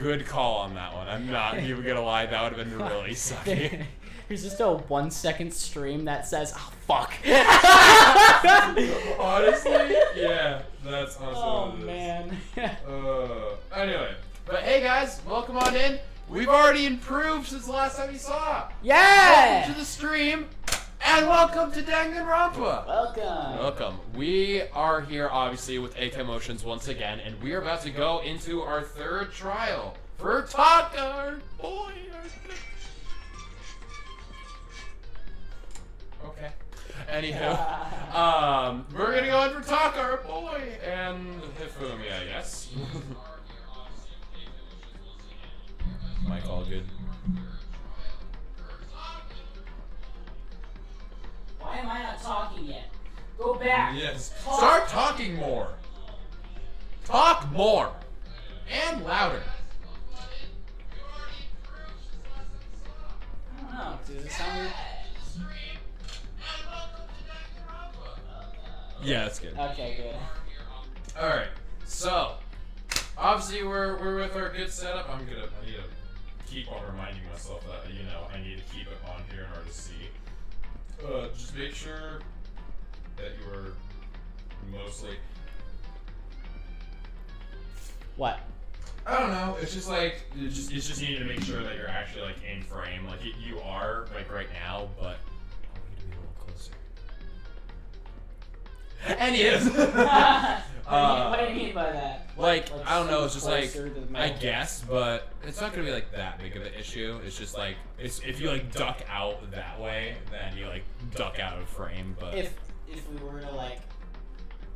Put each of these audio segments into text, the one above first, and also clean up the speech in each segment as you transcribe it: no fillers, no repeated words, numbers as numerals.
Good call on that one. I'm not even gonna lie, that would have been really sucky. There's just a 1 second stream that says, "Oh fuck." Honestly, yeah, that's honestly Oh what it is. man. Anyway, but hey guys, welcome on in. We've already improved since the last time you saw. Yeah. Welcome to the stream, and welcome to Danganronpa. Welcome. Welcome. We are here obviously with AKMotions once again, and we are about to go into our third trial for Taka, our boy. Okay. Anywho, we're gonna go in for Taka, our boy, and Hifumi, I guess. Mike, all good? Why am I not talking yet? Go back. Yes. Talk. Start talking more. Talk more. And louder. I don't know. Does it sound weird? Yeah, that's good. Okay, good. Alright, so obviously we're with our good setup. I need to keep on reminding myself that, you know, I need to keep it on here in order to see. Just make sure that you are mostly... What? I don't know, it's just like, it's just need to make sure that you're actually like in frame, like you are like right now, but I need to be a little closer. And he is. What do you mean by that? Like I don't know, it's just like, closer to the I mic? guess, but it's not gonna be like that big of an issue. It's just like, if you like duck out that way, then you like duck out of frame, but... If we were to like...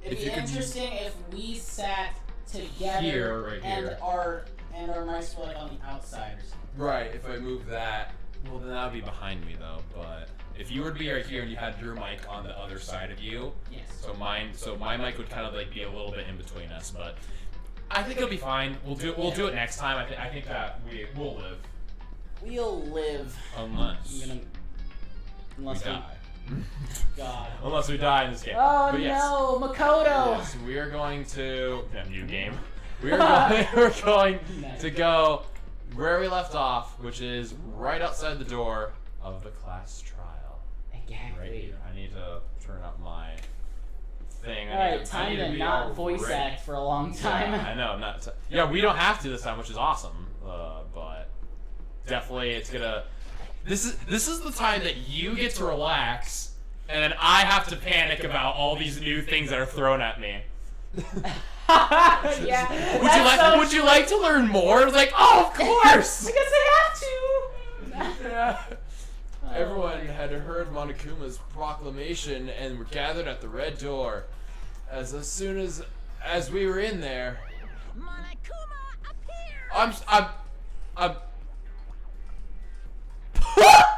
It'd If be you could- interesting if we sat together Here, right and here. our mics were like on the outside or something. Right, if I move that, well then that would be behind me though, but if you were to be right here and you had your mic on the other side of you, Yes. so my mic would kind of like be a little bit in between us, but I think it'll be fine. We'll do it next time. I think that will live. We'll live. Unless Unless we die. God. Unless we die in this game. Oh But yes. no, Makoto! Yes, we are going to new game. We're going to go where we left off, which is right outside the door of the class trial. Exactly. Right here. I need to turn up my thing. Alright, time to not voice act for a long time. Yeah, I know, yeah, we don't have to this time, which is awesome. But definitely, it's gonna. This is the time that you get to relax, and then I have to panic about all these new things that are thrown at me. Yeah. Would you like to learn more? I was like, oh, of course. Because I have to. Yeah. Everyone had heard Monokuma's proclamation and were gathered at the red door. As soon as we were in there, Monokuma appeared!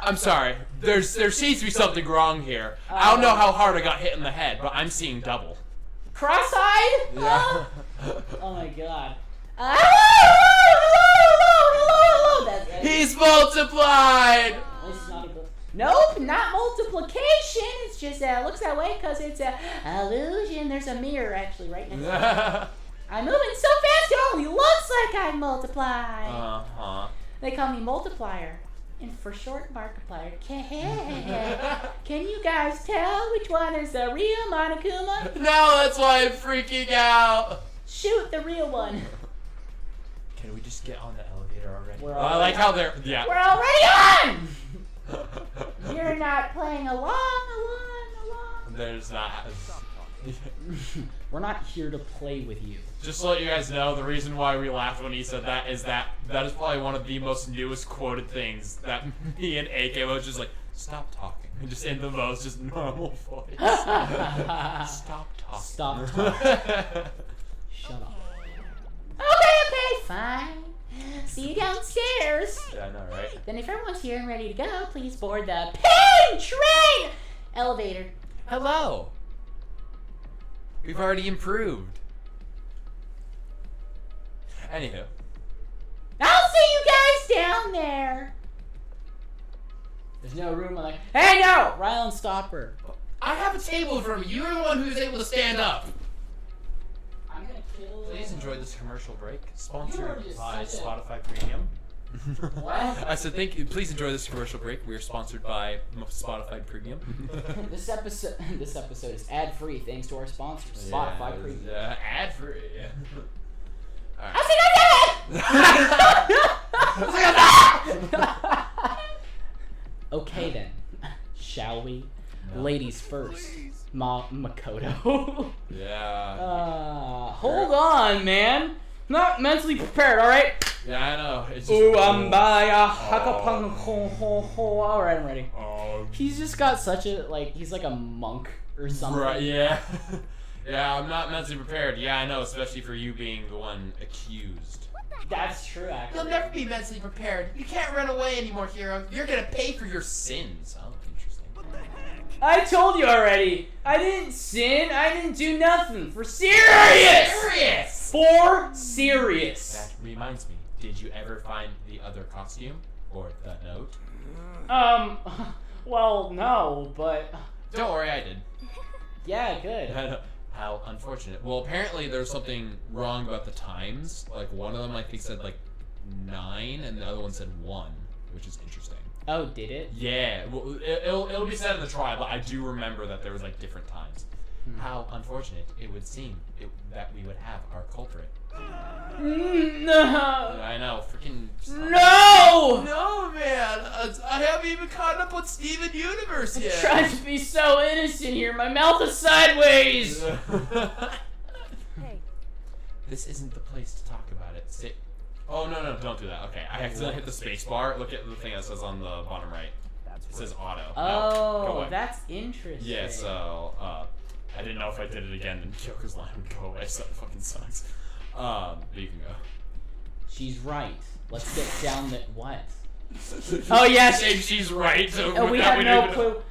I'm sorry. There seems to be something wrong here. I don't know how hard I got hit in the head, but I'm seeing double. Cross-eyed? Yeah. Oh my god. Hello. He's multiplied! This is not a good... Nope, not multiplication. It's just looks that way because it's a illusion. There's a mirror actually right next to it. I'm moving so fast it only looks like I'm multiplied. Uh-huh. They call me multiplier. And for short, Markiplier. Can you guys tell which one is the real Monokuma? No, that's why I'm freaking out. Shoot the real one. Can we just get on the elevator already? We're I like how they're... Yeah. We're already on! You're not playing along. There's not... We're not here to play with you. Just to let you guys know, the reason why we laughed when he said that is that is probably one of the most newest quoted things that me and AK was just like, stop talking. Just in the most just normal voice. Stop talking. Stop talking. Shut up. Okay, fine. See you downstairs. Yeah, I know, right? Then if everyone's here and ready to go, please board the pin train elevator. Hello. We've already improved. Anywho. I'll see you guys down there. There's no room. I'm like, hey, no! Rylan, stop her. I have a table in front of me. You're the one who's able to stand up. I'm gonna Please enjoy this commercial break, sponsored by Spotify Premium. What? I said thank you. Please enjoy this commercial break. We are sponsored by Spotify Premium. This episode is ad free thanks to our sponsor, Spotify Premium. Ad free. Okay then, shall we? No. Ladies first. Makoto. Yeah. Hold on, man. Not mentally prepared, alright? Yeah, I know. It's just Alright, I'm ready. He's just got such a, he's like a monk or something. Right, yeah. Yeah, I'm not mentally prepared. Yeah, I know, especially for you being the one accused. That's true, actually. You'll never be mentally prepared. You can't run away anymore, hero. You're gonna pay for your sins. Oh, interesting. What the heck? I told you already. I didn't sin. I didn't do nothing. For serious! Serious! For serious. That reminds me. Did you ever find the other costume? Or the note? Well, no, but... Don't worry, I did. Yeah, good. How unfortunate. Well, apparently there's something wrong about the times. Like, one of them, I think, said, 9, and the other one said 1, which is interesting. Oh, did it? Yeah, well, it'll be said in the trial, but I do remember that there was, different times. How unfortunate it would seem that we would have our culprit. No! I know, freaking... No! No, man! I haven't even caught up with Steven Universe yet! I'm trying to be so innocent here. My mouth is sideways! Hey. This isn't the place to talk about it. Oh, no, don't do that. Okay, I accidentally hit the space bar. Look at the thing that says on the bottom right. It says auto. No, go Oh, away. that's interesting. Yeah, so, I didn't know if I did it again, then Kyoko's line would go away, so that fucking sucks. But you can go. She's right. Let's get down the... What? Oh, yes. She's right. So Oh, we have no clue.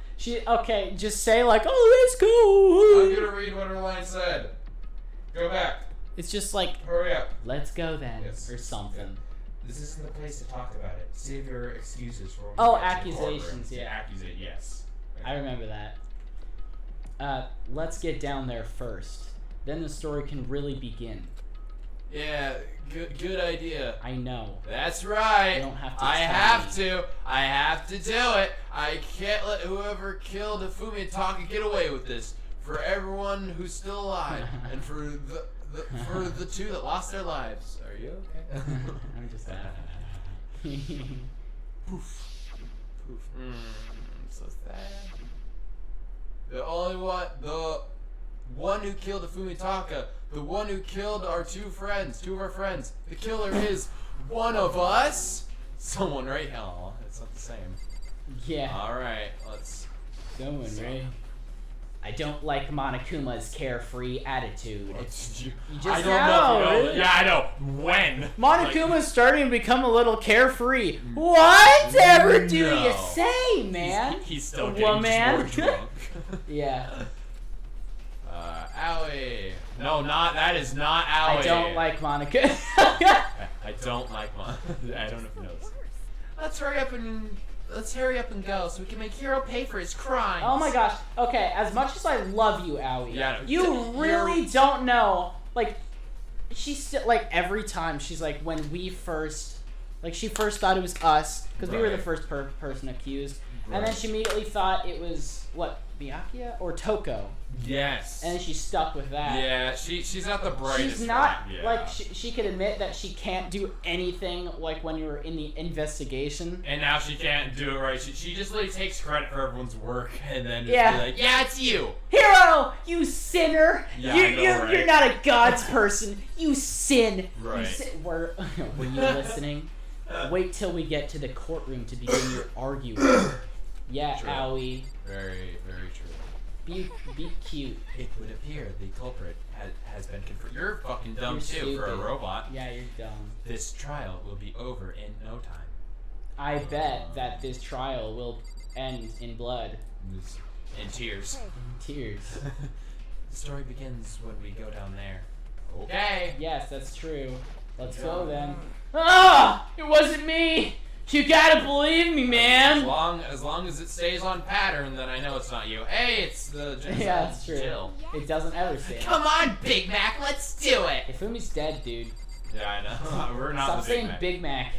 Okay, just say oh, let's go. I'm gonna read what her line said. Go back. It's just Hurry up. let's go then, Yes. or something. This isn't the place to talk about it. Save your excuses for when Oh, we get to the courtroom. accusations, yeah. Yes. I remember that. Let's get down there first. Then the story can really begin. Yeah, good idea. I know. That's right. You don't have to I tell have me. to. I have to do it. I can't let whoever killed Ifumi and Taka get away with this. For everyone who's still alive, and for the two that lost their lives. Are you okay? I'm just laughing. Poof. So sad. The one who killed Ifumi Taka, the one who killed our two of our friends. The killer is one of us. Someone, right? Oh, it's not the same. Yeah. All right, let's. Going, right? I don't like Monokuma's carefree attitude. You just I don't know, know. really? Yeah, I know. When? Monokuma's starting to become a little carefree. Whatever do you No. say, man? He's still Woman. getting just more drunk. Yeah. Owie. No, that is not Owie. I don't like Monokuma. I don't like I don't know if you know this. Let's hurry up and go so we can make Hero pay for his crimes. Oh my gosh. Okay, as much as I love you, Aoi, Yeah, you really don't know. She's still, every time she's when we first, she first thought it was us, because we were the Right. first person accused. And then Right. she immediately thought it was, Byakuya or Toko? Yes. And then she's stuck with that. Yeah, she's not the brightest. She's not, one. Yeah. she could admit that she can't do anything, when you're in the investigation. And now she can't do it right. She just takes credit for everyone's work and then just Yeah. be like, yeah, it's you. Hero, you sinner! Yeah, I know, you're right? not a god's person. You sin. Right. You sin. Were you listening? Wait till we get to the courtroom to begin your argument. Yeah, True. Aoi. Very, very true. Be cute. It would appear the culprit has been confirmed. You're fucking dumb You're too for a stupid. robot. Yeah, you're dumb. This trial will be over in no time. I bet that this trial will end in blood. In tears. Tears. The story begins when we go down there. Okay. Yes, that's true. Let's go then. Ah! It wasn't me! You gotta believe me, man. As long as it stays on pattern, then I know it's not you. Hey, it's the Yeah, that's true. Jill. It doesn't ever stay. Come on, Big Mac, let's do it. Ifumi's dead, dude. Yeah, I know. We're not Stop the Big saying Mac. Big Mac.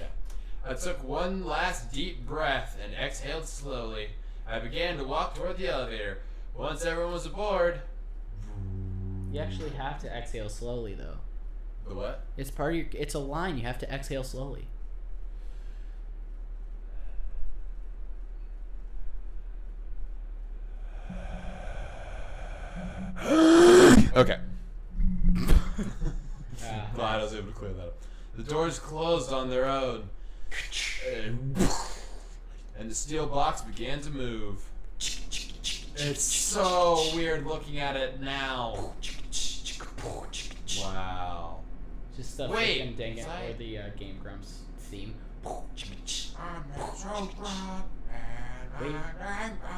I took one last deep breath and exhaled slowly. I began to walk toward the elevator. Once everyone was aboard. You actually have to exhale slowly, though. The what? It's part of your. It's a line. You have to exhale slowly. Okay. Glad I was able to clear that up. The doors closed on their own. And the steel box began to move. It's so weird looking at it now. Wow. Just the Wait, freaking dang it, is I- or the Game Grumps theme.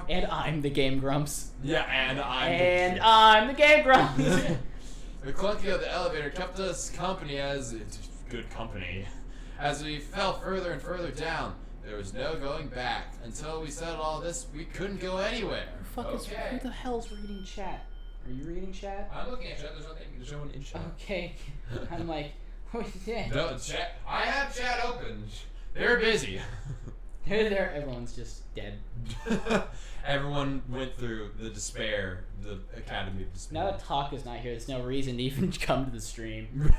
And I'm the Game Grumps. Yeah, and I'm the Game Grumps. The clunking of the elevator kept us company as it's good company. As we fell further and further down, there was no going back. Until we settled all this, we couldn't go anywhere. Who the hell's reading chat? Are you reading chat? I'm looking at chat. There's nothing to show in chat. Okay. I'm like, what is it? No, chat. I have chat open. They're busy. There. Everyone's just dead. Everyone went through the despair, the Academy of Despair. Now that Taka's not here, there's no reason to even come to the stream.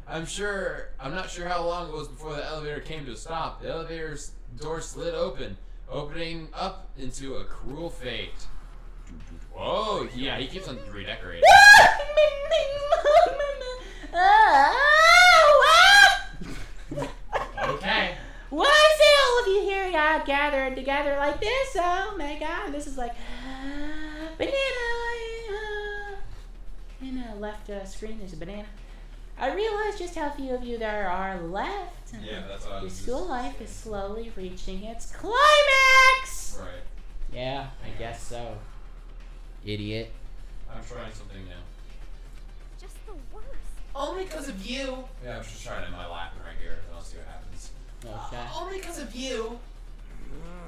I'm not sure how long it was before the elevator came to a stop. The elevator's door slid open, opening up into a cruel fate. Oh, yeah, he keeps on redecorating. Okay. Why say all of you here gathered together like this? Oh my god, this is like banana. In a left screen, there's a banana. I realize just how few of you there are left. Yeah, that's what I Your was school just life saying. is slowly reaching its climax. Right. Yeah, I guess so. Idiot. I'm trying something new. Just the worst. Only because of you. Yeah, I'm just trying it in my lap right here, and I'll see what happens. Okay. Only because of you.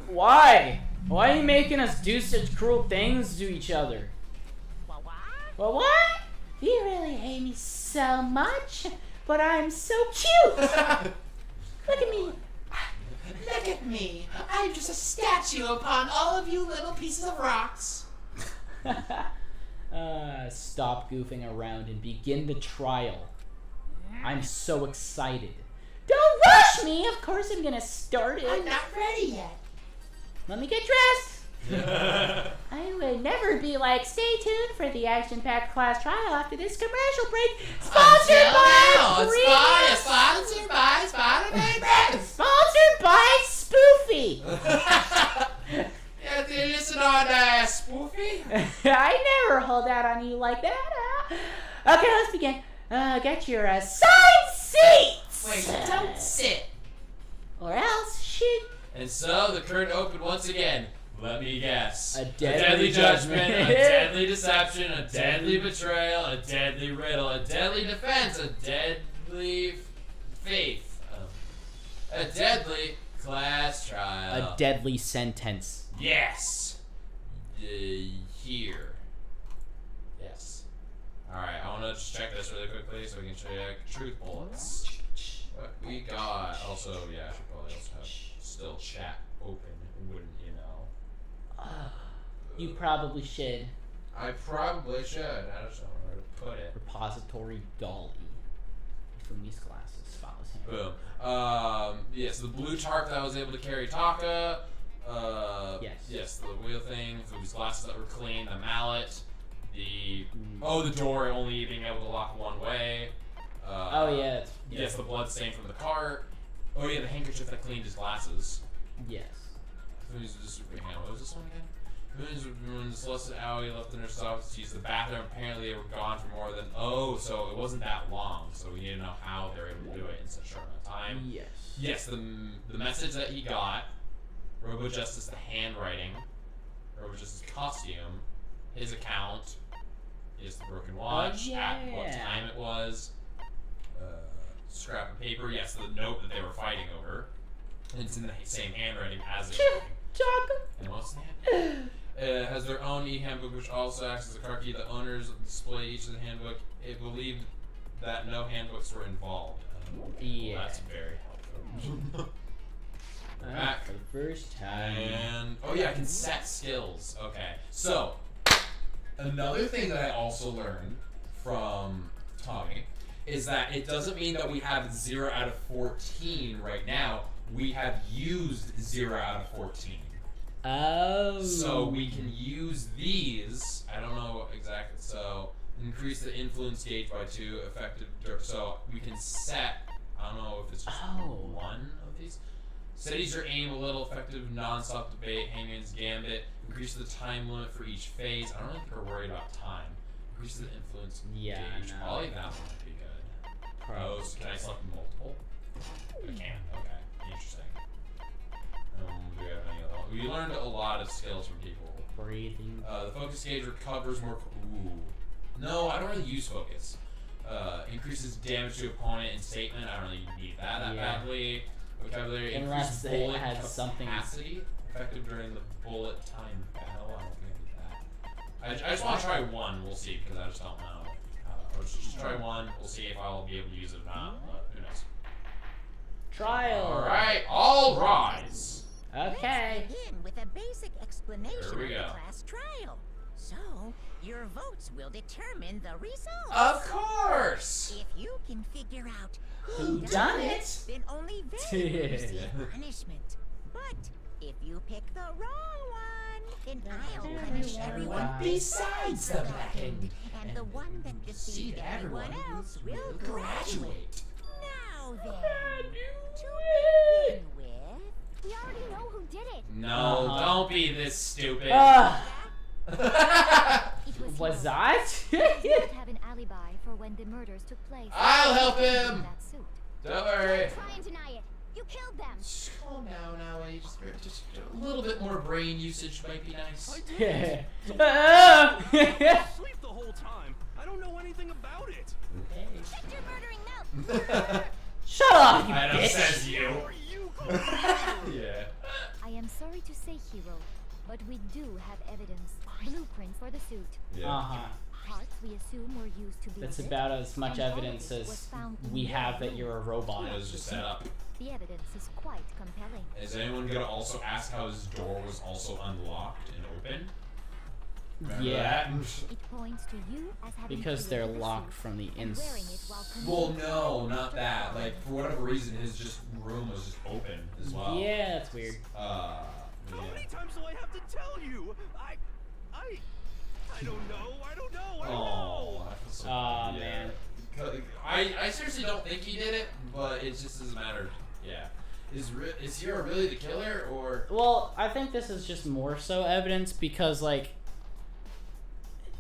Why? Why are you making us do such cruel things to each other? What? Well, what? You really hate me so much, but I'm so cute. Look at me. Look at me. I'm just a statue upon all of you little pieces of rocks. Stop goofing around and begin the trial. I'm so excited. Don't rush me. Of course I'm gonna start it. I'm not ready yet. Let me get dressed. I would never be like, stay tuned for the action-packed class trial after this commercial break. Sponsored by Sponsored by Spoofy. Yeah, they listen on Spoofy. I never hold out on you like that. Okay, let's begin. Get your assigned seats. Wait, don't sit. Or else shoot. And so the curtain opened once again. Let me guess. A deadly deadly judgment, judgment. a deadly deception, a deadly betrayal, a deadly riddle, a deadly defense, a deadly faith, a deadly class trial. A deadly sentence. Yes. Here. Yes. Alright, I want to just check this really quickly so we can check truth bullets. What we got. Also, yeah, I should probably also have still chat open, wouldn't you know? You probably should. I probably should. I just don't know where to put it. Repository Dolly. From these classes follows him. Boom. Yes, the blue tarp that I was able to carry Taka. Yes, the wheel thing. So these glasses that were clean. The mallet. The door only being able to lock one way. Oh yeah. Yes, the blood stain from the cart. Oh yeah, the handkerchief that cleaned his glasses. Yes. What was this one again? When Celeste and Aoi left in her office to use the bathroom, apparently they were gone for more than so it wasn't that long. So we need to know how they were able to do it in such a short amount of time. Yes. Yes, the message that he got, Robo Justice, the handwriting, Robo Justice costume, his account, is the broken watch, at what time it was. scrap of paper. Yes, the note that they were fighting over. And it's in the same handwriting as it. Taka. And what's the handbook? It has their own e-handbook, which also acts as a car key. The owners display each of the handbook. It believed that no handbooks were involved. Yeah. That's very helpful. Back. For the first time. And oh yeah, I can set skills. Okay, so another thing that I also learned from Tommy is that it doesn't mean that we have 0 out of 14 right now. We have used 0 out of 14. Oh. So we can use these. I don't know exactly. So increase the influence gauge by 2. Effective. So we can set. I don't know if it's just one of these. Steadies your aim a little. Effective non-stop debate. Hangman's Gambit. Increase the time limit for each phase. I don't think we're worried about time. Increase the influence gauge. No. Probably that one might be good. Oh, so can I select multiple? I can. Okay. Interesting. Do we have any other? We learned a lot of skills from people. Breathing. The focus gauge recovers more. Ooh. No, I don't really use focus. Increases damage to opponent in statement. I don't really need that badly. Vocabulary Unless increases it bullet has something. capacity. Effective during the bullet time battle. I don't think I need that. I just want to try one. We'll see because I just don't know. Let's just try one. We'll see if I'll be able to use it or not. But who knows? Trial. All right, all rise. Okay. Let's begin with a basic explanation Here of we the go. class trial. So, your votes will determine the results. Of course. If you can figure out Who done it? then only they will receive punishment. But if you pick the wrong one, then I'll punish everyone besides the blackened. And the one that deceived everyone else will graduate. Now then, to begin with, We already know who did it. No, don't be this stupid. It was Was Hero. that? He doesn't have an alibi for when the murders took place. I'll help In him. that suit. Don't worry. Try and deny it. You killed them. Just calm down, Allie. Just a little bit more brain usage might be nice. Yeah. Sleep the whole time. I don't know anything about it. Shut your murdering mouth. Shut up, you I know, bitch. says you. Who are you? Yeah. I am sorry to say, Hero, but we do have evidence. Blueprints for the suit. Uh-huh. Parts we assume were used to build That's it. about as much And all evidence of it was as found in we one have that room. you're a robot. It was just set up. The evidence is quite compelling. Is anyone gonna also ask how his door was also unlocked and open? Remember Yeah. that? It points to you as having Because they're created the locked suit from the and wearing it while Well, committing no, not that. Like, for whatever reason, his room was just open as well. Yeah, that's weird. How many times do I have to tell you? I don't know. I don't know. I don't Oh, know. I feel so Aw, bad. man. I seriously don't think he did it, but it just doesn't matter. Yeah. Is Hero really the killer, or? Well, I think this is just more so evidence because, like,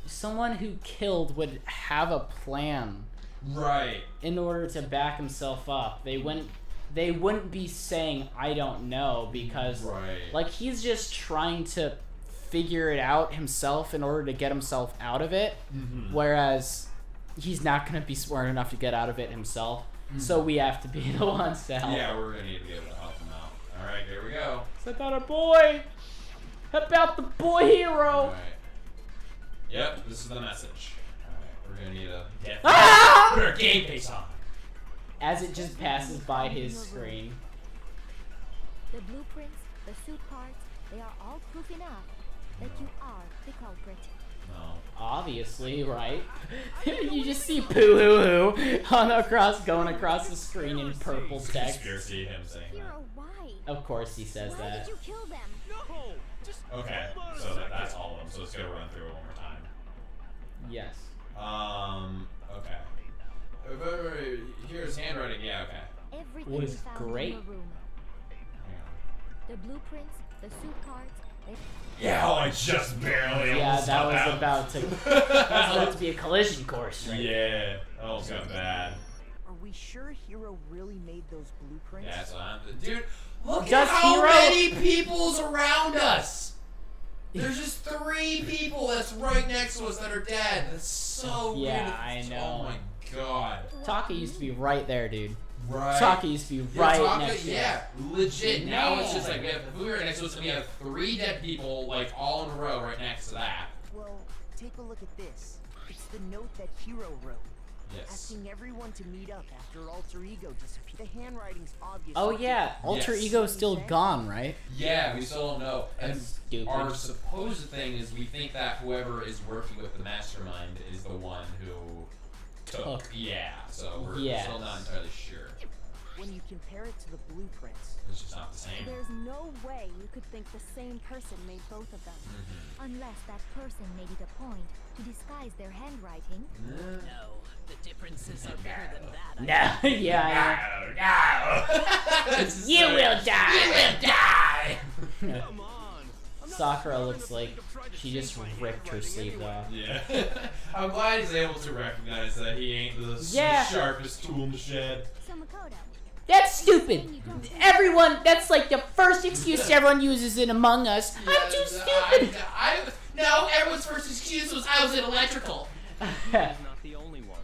someone who killed would have a plan Right. in order to back himself up. They wouldn't be saying I don't know because Right. like he's just trying to figure it out himself in order to get himself out of it, whereas he's not going to be smart enough to get out of it himself. So we have to be the ones to help. Yeah, we're gonna need to be able to help him out. All right, here we go. It's about a boy. About the boy Hero. All right. Yep, this is the message. All right, we're gonna need a death. Ah! Put our game face on. As it just passes by his screen. The blueprints, the suit parts, they are all proof enough that you are the culprit. No. Obviously, right? You just see poo hoo hoo going across the screen in purple text. Conspiracy, him saying that. Hero, why? Of course he says Why that. did you kill them? No. Just Okay, hold on a so second. that's all of them. So let's go run through it one more time. Yes. Okay. Here's handwriting. Yeah, okay. Everything Was we found great. in your room. Hang on. The blueprints, the suit parts, they Yeah, I just barely. Yeah, almost that got was out. about to. That was about to be a collision course, right? Yeah, that almost got bad. Are we sure Hero really made those blueprints? Yeah, so dude, look Does at how Hero- many people's around us. There's just 3 people that's right next to us that are dead. That's so weird. Yeah, I know. Oh my god. Taka used to be right there, dude. Right. Taka used to be right Taka, next to yeah, legit. Now it's just Man. like we have food right next to us, and we have 3 dead people like all in a row right next to that. Well, take a look at this. It's the note that Hero wrote. Yes. Asking everyone to meet up after Alter Ego disappeared. The handwriting's obvious. Oh yeah, Alter Yes. Ego's still gone, right? Yeah, we still don't know. And That's stupid. our supposed thing is we think that whoever is working with the mastermind is the one who took. Yeah, so we're Yes. still not entirely sure. When you compare it to the blueprints, It's just not the same. There's no way you could think the same person made both of them. Unless that person made it a point to disguise their handwriting. No, the differences are bigger than that. No, yeah, No. You will die. You will die. Come on. I'm not Sakura smart looks enough like to try to she change just my ripped her handwriting sleeve anyway. off. Yeah. I'm glad he's able to recognize that he ain't the Yeah. sharpest tool in the shed. So Makoto, That's stupid. Everyone, that's like the first excuse everyone uses in Among Us. I'm too stupid. No, everyone's first excuse was I was in electrical. He's not the only one.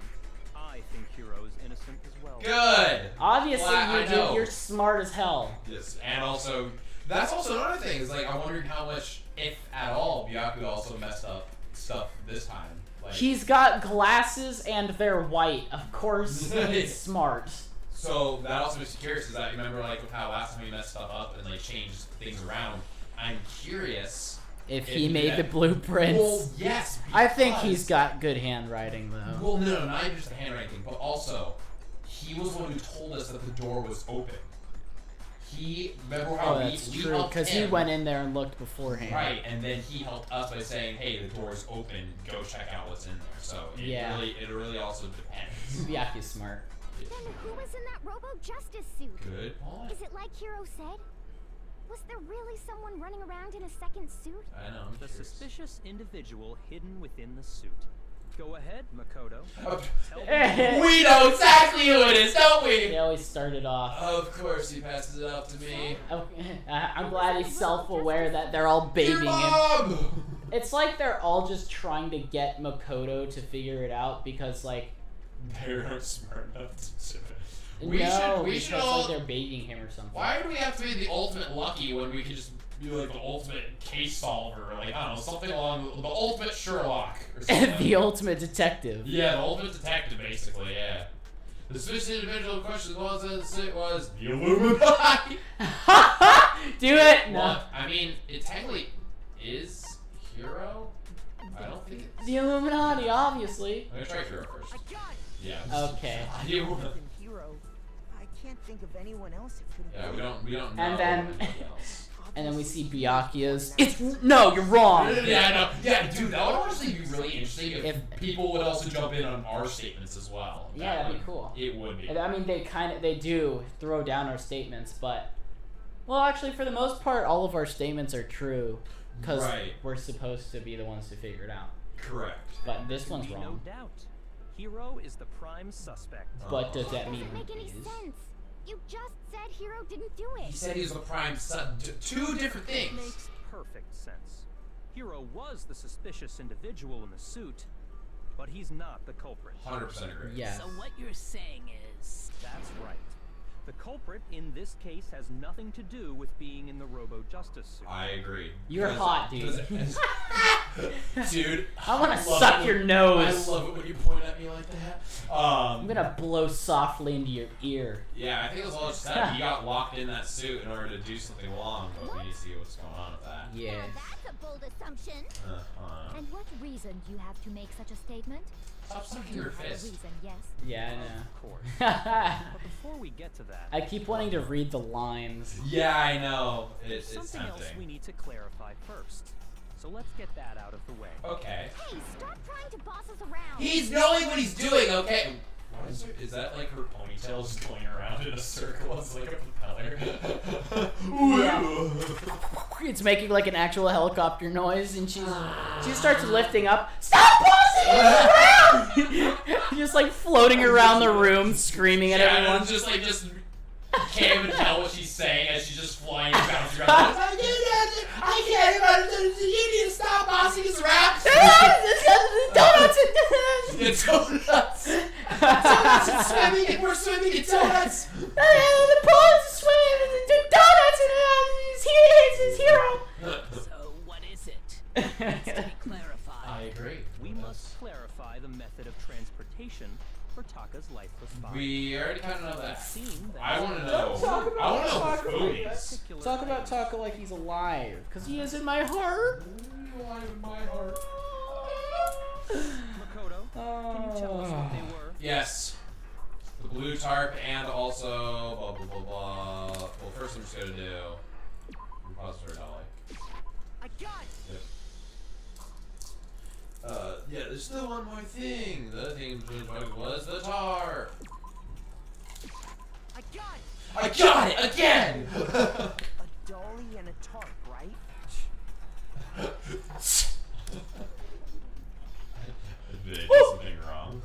I think Hero is innocent as well. Good. Obviously, Well, I you know. do. You're smart as hell. Yes. And also, that's also another thing. Is like I'm wondering how much, if at all, Byaku also messed up stuff this time. Like, He's got glasses and they're white. Of course, he's smart. so that also makes me curious. Is that you remember like with how last time he messed stuff up and like changed things around? I'm curious If if he made that- the blueprints. Well, yes. I think because- he's got good handwriting, though. Well, no, not even just the handwriting thing, but also he was the one who told us that the door was open. He remember how Oh, that's we true, helped because he him. went in there and looked beforehand. Right, and then he helped us by saying, "Hey, the door's open. Go check out what's in there." So Yeah. it really also depends. Byaku's smart. then who was in that Robo Justice suit? Good point. Is it like Hero said? Was there really someone running around in a second suit? I know. I'm The curious. suspicious individual hidden within the suit. Go ahead, Makoto. Oh, Tell me. we know exactly who it is, don't They we? always started off. Of course, he passes it off to me. I'm glad he's self-aware that they're all babying Your him. mom! It's like they're all just trying to get Makoto to figure it out because, like, They're smart enough to do it. We no, should because all- like they're babying him or something. Why do we have to be the ultimate lucky when we could just be like the ultimate case solver? Like, I don't know, something along the ultimate Sherlock or something. The ultimate detective. Yeah, the ultimate detective, basically, yeah. The suspicious individual question was the Illuminati. Do it. No. Well, I mean, it technically is Hero. I don't think it's. The Illuminati, obviously. I'm gonna try Hero first. I got it. Yeah. Okay. You. Than Hero, I can't think of anyone else it could have Yeah, been. we don't know. And then- anybody else. And then we see Byakuya's. It's no, you're wrong. Yeah, I know. Yeah, dude, that would honestly be really interesting if, If- people would also jump in on our statements as well. Yeah, That that'd be would- cool. It would be. I mean, they do throw down our statements, but well, actually, for the most part, all of our statements are true because Right. we're supposed to be the ones to figure it out. Correct. But this one's Be no wrong. doubt. Hero is the prime suspect. But does that Doesn't mean make any he is? sense. You just said Hero didn't do He it. said he was the prime two different things. Makes perfect sense. Hero was the suspicious individual in the suit, but he's not the culprit. 100% agree. Yes. So what you're saying is, That's right. The culprit in this case has nothing to do with being in the Robo Justice suit. I agree. You're Because- hot, dude. because- Dude, I want to love suck it your when- nose. I love it when you point at me like that. I'm gonna blow softly into your ear. Yeah, I think it was all just that he got locked in that suit in order to do something wrong, but we need to see what's going on with that. Yeah. Now that's a bold assumption. Uh-huh. And what reason do you have to make such a statement? Stop sucking your You have a fist. reason, yes. Yeah, Of course. I But before we get to that, know. I keep wanting to read the lines. Yeah, I know. It's something else we tempting. need to clarify first. So let's get that out of the way. Okay. Hey, stop trying to boss us around. He's knowing what he's doing, okay? What is, is that like her ponytail just going around in a circle? It's like a propeller. Yeah. It's making like an actual helicopter noise, and she starts lifting up. Stop bossing us around! Just like floating around the room, screaming at Yeah, everyone. it's just like Can't even tell what she's saying as she's just flying and bouncing around. I can't even. You need to stop bossing us around. Donuts! It's donuts. Donuts and swimming, and we're swimming in donuts. The pool is swimming in donuts, and he's his hero. So, what is it? Needs to be clarified. I agree. We must clarify the method of transportation for Taka's lifeless body. We already kind of know that. Seeing that I want to know. Talk about I want to know Taka who like he that. is. Talk about Taka like he's alive, because he is in my heart. Alive in my heart. Makoto, can you tell us what they were? Yes. The blue tarp and also blah blah blah blah. Well, first I'm just gonna do repository dolly. I got it. Yep. Yeah, there's still one more thing. The other thing was the tarp. I got it. I got it again. A dolly and a tarp, right? Did I do something wrong?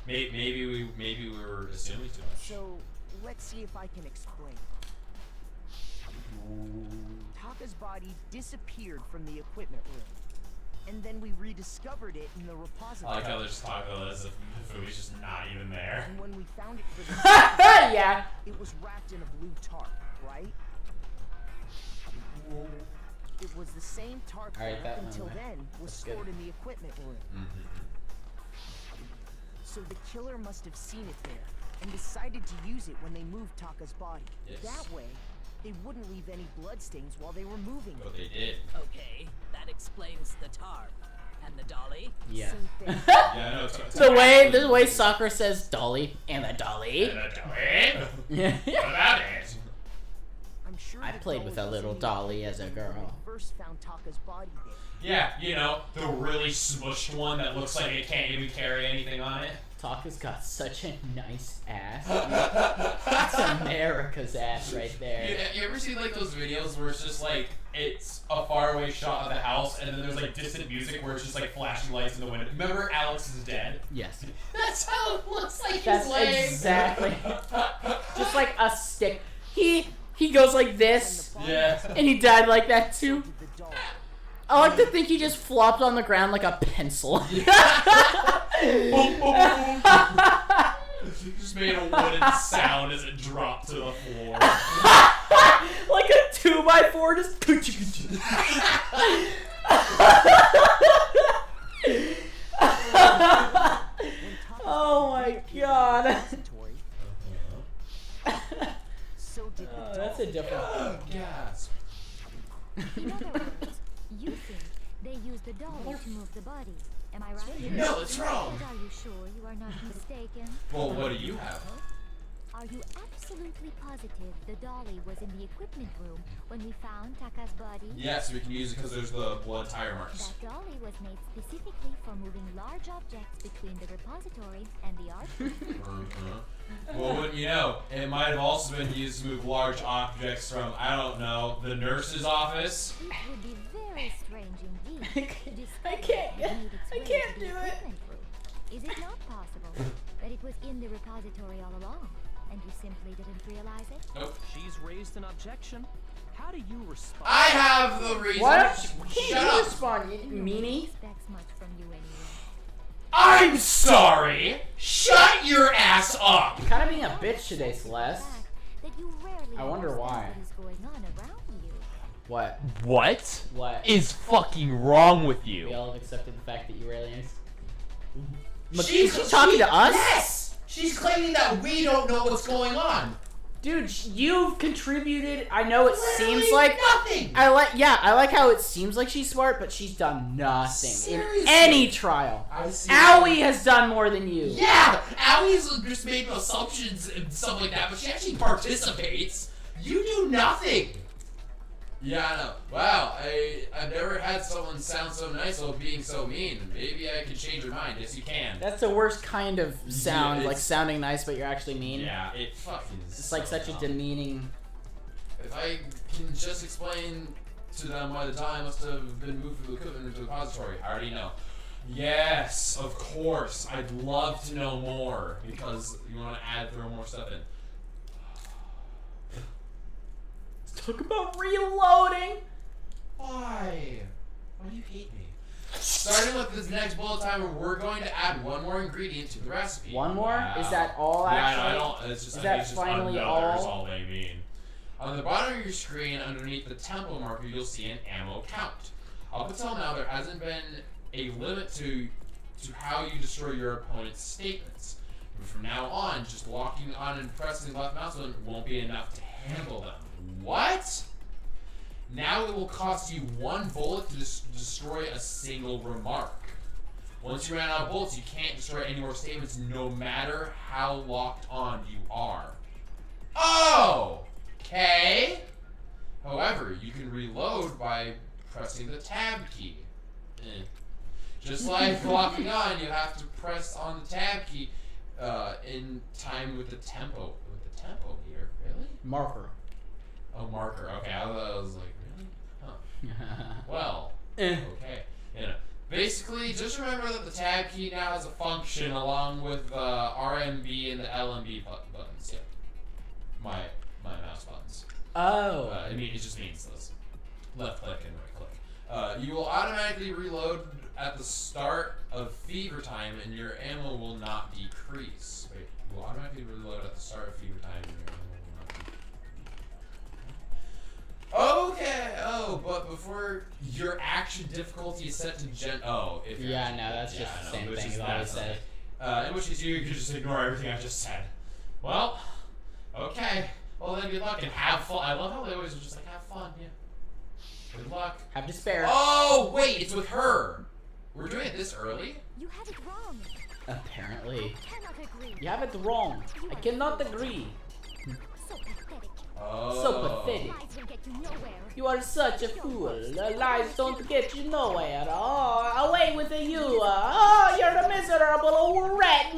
Maybe we were assuming too much. So let's see if I can explain. Taka's body disappeared from the equipment room, and then we rediscovered it in the I repository. like how there's Taka as if Fumi's just not even there. And when we found it for the second time, Yeah. it was wrapped in a blue tarp, right? It was the same tarp Alright, that that until one. then was That's good. stored in the equipment room. So the killer must have seen it there and decided to use it when they moved Taka's body. Yes. That way, they wouldn't leave any bloodstains while they were moving But it. they did. Okay, that explains the tarp. And the dolly? Yeah. Same thing. Yeah, no. The way Sakura says dolly and the dolly. And a dolly. Yeah. What about it? I'm sure I the played with a dolly was little in the dolly equipment as a room girl. when we first found Taka's body there. Yeah, you know, the really smushed one that looks like it can't even carry anything on it. Taka's got such a nice ass. That's America's ass right there. You ever see like those videos where it's just like it's a faraway shot of the house and then there's like distant music where it's just like flashing lights in the window? Remember Alex is Dead? Yes. That's how it looks like That's he's laying. exactly. Just like a stick. He goes like this, Yeah. and he died like that too. Did the dolly. I like to think he just flopped on the ground like a pencil. Boom, boom, boom. Just made a wooden sound as it dropped to the floor. Like a 2x4 just. Oh my god. Repository, so did the dolly. That's a different. Gasp. In other words, you think they used the dolly to move the body. Am I right? No, it's wrong. But are you sure you are not mistaken? Well, what do you have? Are you absolutely positive the dolly was in the equipment room when we found Taka's body? Yes, we can use it because there's the blood tire marks. That dolly was made specifically for moving large objects between the repository and the art room. Well, wouldn't you know, it might have also been used to move large objects from, I don't know, the nurse's office. It would be very strange indeed to discover I can't that it made its I way can't to the do it. equipment room. Is it not possible that it was in the repository all along, and you simply didn't realize it? Nope. She's raised an objection. How do you respond? I have the reason. What? Shut Can't you up. respond, you No one meanie? expects much from you anyway. I'm sorry. Shut your ass up. You're kind of being a bitch today, Celeste. Fact that you rarely I wonder understand why. what is going on around you. What? What What? is fucking wrong with We you? all have accepted the fact that you were aliens. She's She's talking to us? Yes. She's claiming that we don't know what's going on. Dude, you've contributed. I know it seems Literally like nothing. I like how it seems like she's smart, but she's done nothing Seriously? in any trial. I see. Owie has done more than you. Yeah, Allie's just made assumptions and stuff like that, but she actually participates. You do nothing. Yeah, I know. Wow, I've never had someone sound so nice while being so mean. Maybe I can change your mind. Yes, you can. That's the worst kind of sound, Yeah, like it's- sounding nice, but you're actually mean. Yeah, it fucking is. It's like so such a dumb. demeaning. If I can just explain to them why the die must have been moved from the equipment into the repository, I already know. Yes, of course. I'd love to know more because you want to throw more stuff in. Talk about reloading. Why? Why do you hate me? Starting with this next bullet timer, we're going to add one more ingredient to the recipe. One more? Wow. Is that all? Yeah, Actually, I don't. It's just, is I that think it's just finally another's all? they mean. On the bottom of your screen, underneath the tempo marker, you'll see an ammo count. Up until now, there hasn't been a limit to how you destroy your opponent's statements. But from now on, just locking on and pressing the left mouse button won't be enough to handle them. What? Now it will cost you 1 bullet to destroy a single remark. Once you run out of bullets, you can't destroy any more statements no matter how locked on you are. Oh! Okay. However, you can reload by pressing the tab key. Just like locking on, you have to press on the tab key in time with the tempo. With the tempo meter, really? Marker. Oh, marker. Okay, I was like, really? Huh. Well, okay. You know, basically, just remember that the tab key now has a function along with the RMB and the LMB buttons. Yeah. My mouse buttons. Oh. It just means this. Left click and right click. You will automatically reload at the start of fever time, and your ammo will not decrease. Wait, you will automatically reload at the start of fever time, and your ammo will not decrease. Okay. Oh, but before your action difficulty is set to if your Yeah, action- no, that's just the same which thing is as always said. in which case you can just ignore everything I just said. Well, okay. Well then, good luck and have fun. I love how they always just like have fun. Yeah. Good luck. Have despair. Oh wait, it's with her. We're doing it this early. You have it wrong. Apparently. I cannot agree. You have it wrong. I cannot agree. So pathetic. Oh. So pathetic. Lies will get you nowhere. You are such a fool. The lies don't get you nowhere. Oh, away with you. Oh, you're a miserable wretch.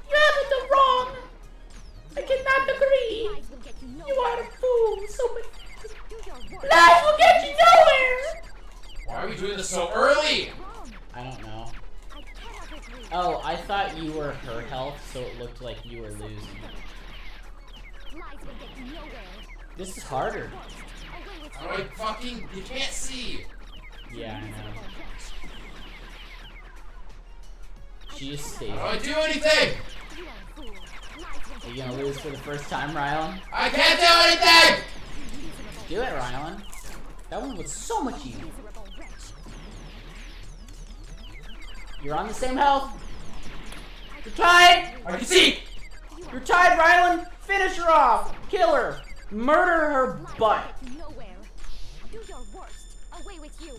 You have it wrong. I cannot agree. Lies will get you nowhere. You are a fool. So pathetic. Do your work. Lies will get you nowhere. Why are we doing this so early? Wrong. I don't know. I cannot agree. Oh, I thought you were her health, so it looked like you were losing. Lies will get you nowhere. This is harder. Away with How do I fucking? You can't see. Yeah, I know. She just stays. How do I do anything? you are a fool. Lies will Are get you gonna lose for the first time, Rylan? I can't do anything. Do it, Rylan. That one was so much easier. miserable wretch. You're on the same health. You're tied. I can see. You're tied, Rylan. Finish her off. Kill her. Murder her Lies butt. will get you nowhere. Do your worst. Away with you.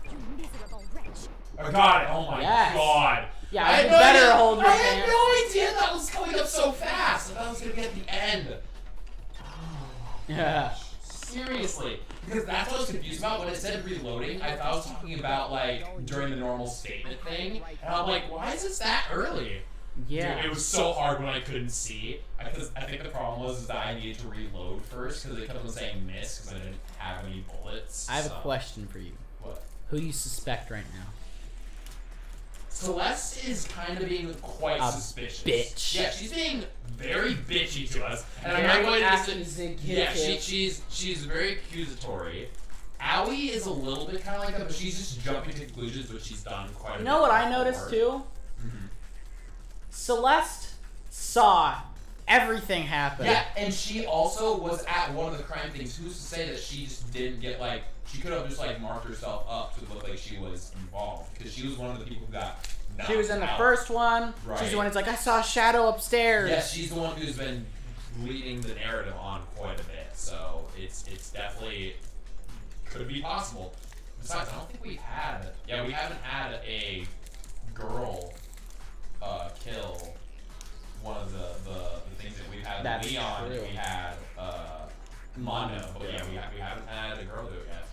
You miserable wretch. I got it. Oh my Yes. god. Yeah, I I had you no better idea. hold your I hand. had no idea that was coming up so fast. I thought it was gonna be at the end. Yeah. Seriously, because that's what I was confused about when it said reloading. I thought I was talking about like during the normal statement thing, and I'm like, why is this that early? Yeah. Dude, it was so hard when I couldn't see. I think the problem was that I needed to reload first because it kept on saying miss because I didn't have any bullets. I have a so- question for you. What? Who do you suspect right now? Celeste is kind of being quite A suspicious. bitch. Yeah, she's being very bitchy to us, and I'm Very not going to accusative. Yeah, she's very accusatory. Aoi is a little bit kind of like that, but she's just jumping to conclusions, which she's done quite a bit. You know what I before. noticed too? Mm-hmm. Celeste saw everything happen. Yeah, and she also was at one of the crime things. Who's to say that she just didn't get like? She could have just like marked herself up to look like she was involved because she was one of the people who got. She was in the knocked out. first one. Right. She's the one who's like, I saw a shadow upstairs. Yes, she's the one who's been leading the narrative on quite a bit. So it's definitely could be possible. Besides, I don't think we've had. Yeah, we haven't had a girl kill one of the things that we've had. That's Leon, true. we had Mono, but yeah, we haven't had a girl do it yet.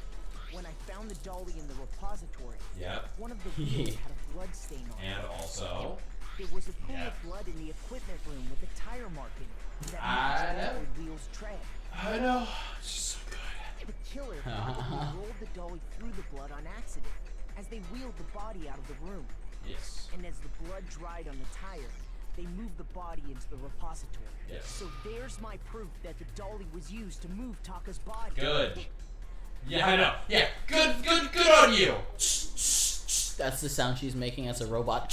When I found the dolly in the repository, Yep. one of the wheels had a blood stain on it. And also, There was a pool Yeah. of blood in the equipment room with a tire mark in it that I matched know. every wheel's tread. I know, she's so good. The killer probably rolled the dolly through the blood on accident as they wheeled the body out of the room. Yes. And as the blood dried on the tire, they moved the body into the repository. Yes. So there's my proof that the dolly was used to move Taka's body. Good. Yeah, I know. Yeah, good on you. That's the sound she's making as a robot.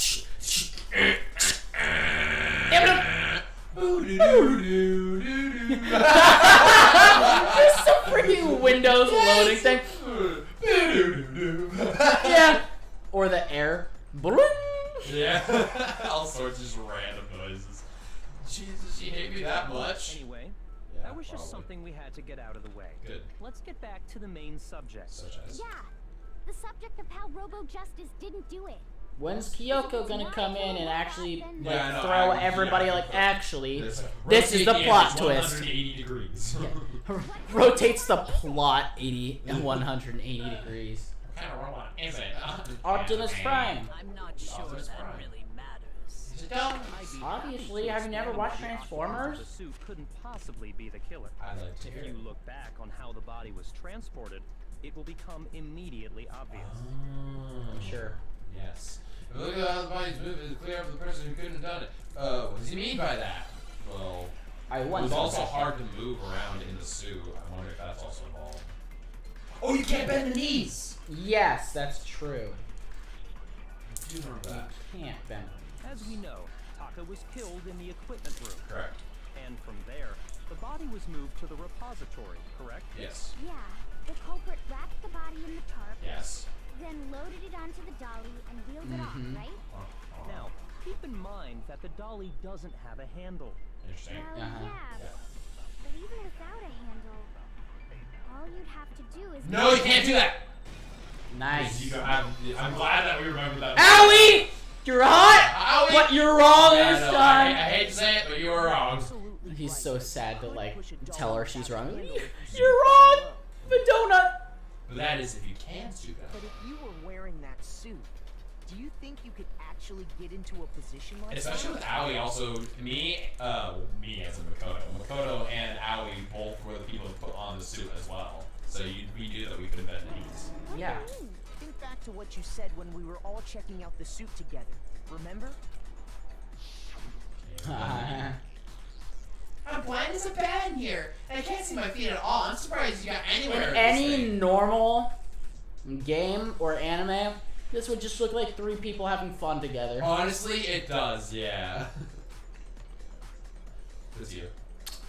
There's some freaking Windows loading thing. Yeah. Or the air. Yeah. All sorts of just random noises. Jesus, she hate me that much. Anyway, Yeah, that was just probably. something we had to get out of the way. Good. Let's get back to the main subject. Such as. Yeah, the subject of how Robo Justice didn't do it. When's Kyoko gonna come in and actually like Yeah, I know, throw I- everybody yeah. like actually This is the rotate plot is twist. 180 degrees. Rotates the plot 180 degrees. What kind of robot is it? Optimus Prime. I'm not sure Optimus that Prime. really matters. Is it dumb? I'd be Obviously, happy to have you never explain watched why the Transformers? occupants of The suit couldn't possibly be the killer. I like to If hear you it. look back on how the body was transported, it will become immediately obvious. I'm sure. Yes. If you look at how the body's moved, it's clear of the person who couldn't have done it. What does he mean by that? Well, I it want was also hard to move around in the suit. I wonder if that's also involved. Oh, you can't bend the knees! Yes, that's true. I do remember that. Can't bend. As we know, Taka was killed in the equipment room. Correct. And from there, the body was moved to the repository, correct? Yes. Yeah, the culprit wrapped the body in the tarp, Yes. then loaded it onto the dolly and wheeled it off, right? Now, keep in mind that the dolly doesn't have a handle. Interesting. Well, Uh-huh. yeah, but even without a handle, all you'd have to do is... No, you can't do that! Nice. I'm glad that we remembered that. Owie! You're hot? Owie! What? You're wrong Yeah, this no, I time. hate to say it, but you were wrong. Absolutely He's right. so sad to You like could push a tell dolly her she's without a wrong. handle if you You're zoom wrong. low. The donut. But that is if you can do that. But if you were wearing that suit, do you think you could actually get into a position like Especially that? with Aoi, also me as a Makoto. Makoto and Aoi both were the people who put on the suit as well. So we knew that we could bend the knees. What Yeah. do you mean? Think back to what you said when we were all checking out the suit together. Remember? I'm blind as a bat in here. And I can't see my feet at all. I'm surprised you got anywhere. In with this any thing. normal game or anime, this would just look like three people having fun together. Honestly, it does, yeah. It's you.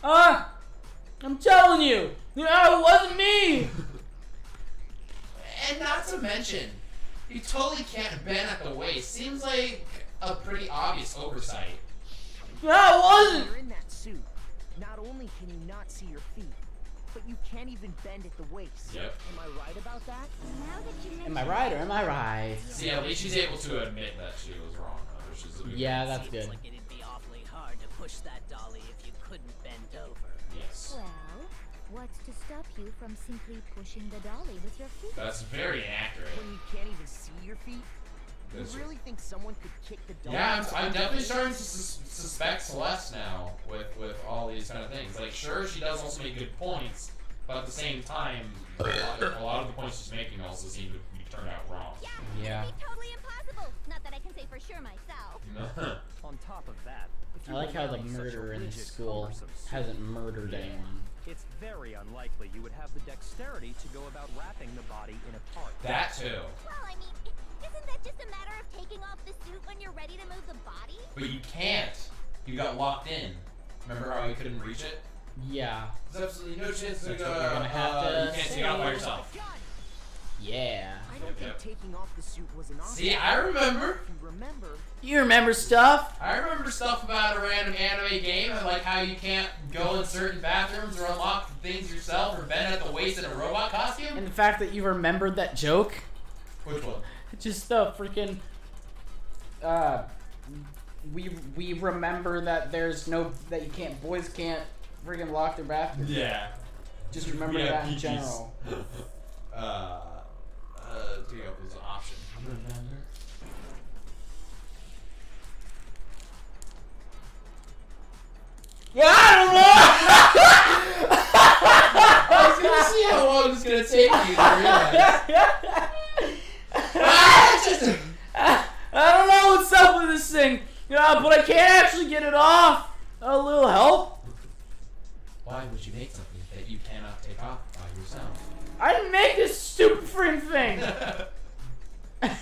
I'm telling you. No, it wasn't me. And not to mention, you totally can't bend at the waist. Seems like a pretty obvious oversight. No, it wasn't. You're in that suit. Not only can you not see your feet, but you can't even bend at the waist. Yep. Am I right about that? Now that you Am I right or am I right? See, at least she's able to admit that she was wrong, which is a good Yeah, thing. that's Seems good. like it'd be awfully hard to push that dolly if you couldn't bend over. Yes. Well, what's to stop you from simply pushing the dolly with your feet? That's very inaccurate. When you can't even see your feet? You That's- really think someone could kick the dolly? Yeah, I'm definitely starting to suspect Celeste now with all these kind of things. Like, sure, she does also make good points, but at the same time, a lot of the points she's making also seem to be turned out wrong. Yeah. It'd be totally impossible. Not that I can say for sure myself. On top of that, if I you like were how the wearing such a murderer in the rigid, school cumbersome suit, hasn't murdered anyone. it's very unlikely you would have the dexterity to go about wrapping the body in a tarp. That too. Well, I mean, isn't that just a matter of taking off the suit when you're ready to move the body? But you can't. You got locked in. Remember how you couldn't reach it? Yeah. There's absolutely no chance That's what you're gonna have to you can't take it out by say. yourself. Yeah. I don't think Yep. taking off the suit was an option. See, I remember. If you remember, You remember stuff? I remember stuff about a random anime game and like how you can't go in certain bathrooms or unlock things yourself or bend at the waist in a robot costume. And the fact that you remembered that joke. Which one? Just the freaking. We remember that there's no that you can't boys can't freaking lock their bathroom. Yeah. Just remember Yeah, that in peepees. general. Take up was an option. Yeah, I I was gonna see how long it's gonna take you to realize. don't know. I don't know what's up with this thing. Yeah, but I can't actually get it off. A little help? Why would you make something that you cannot take off by yourself? I didn't make this stupid freaking thing.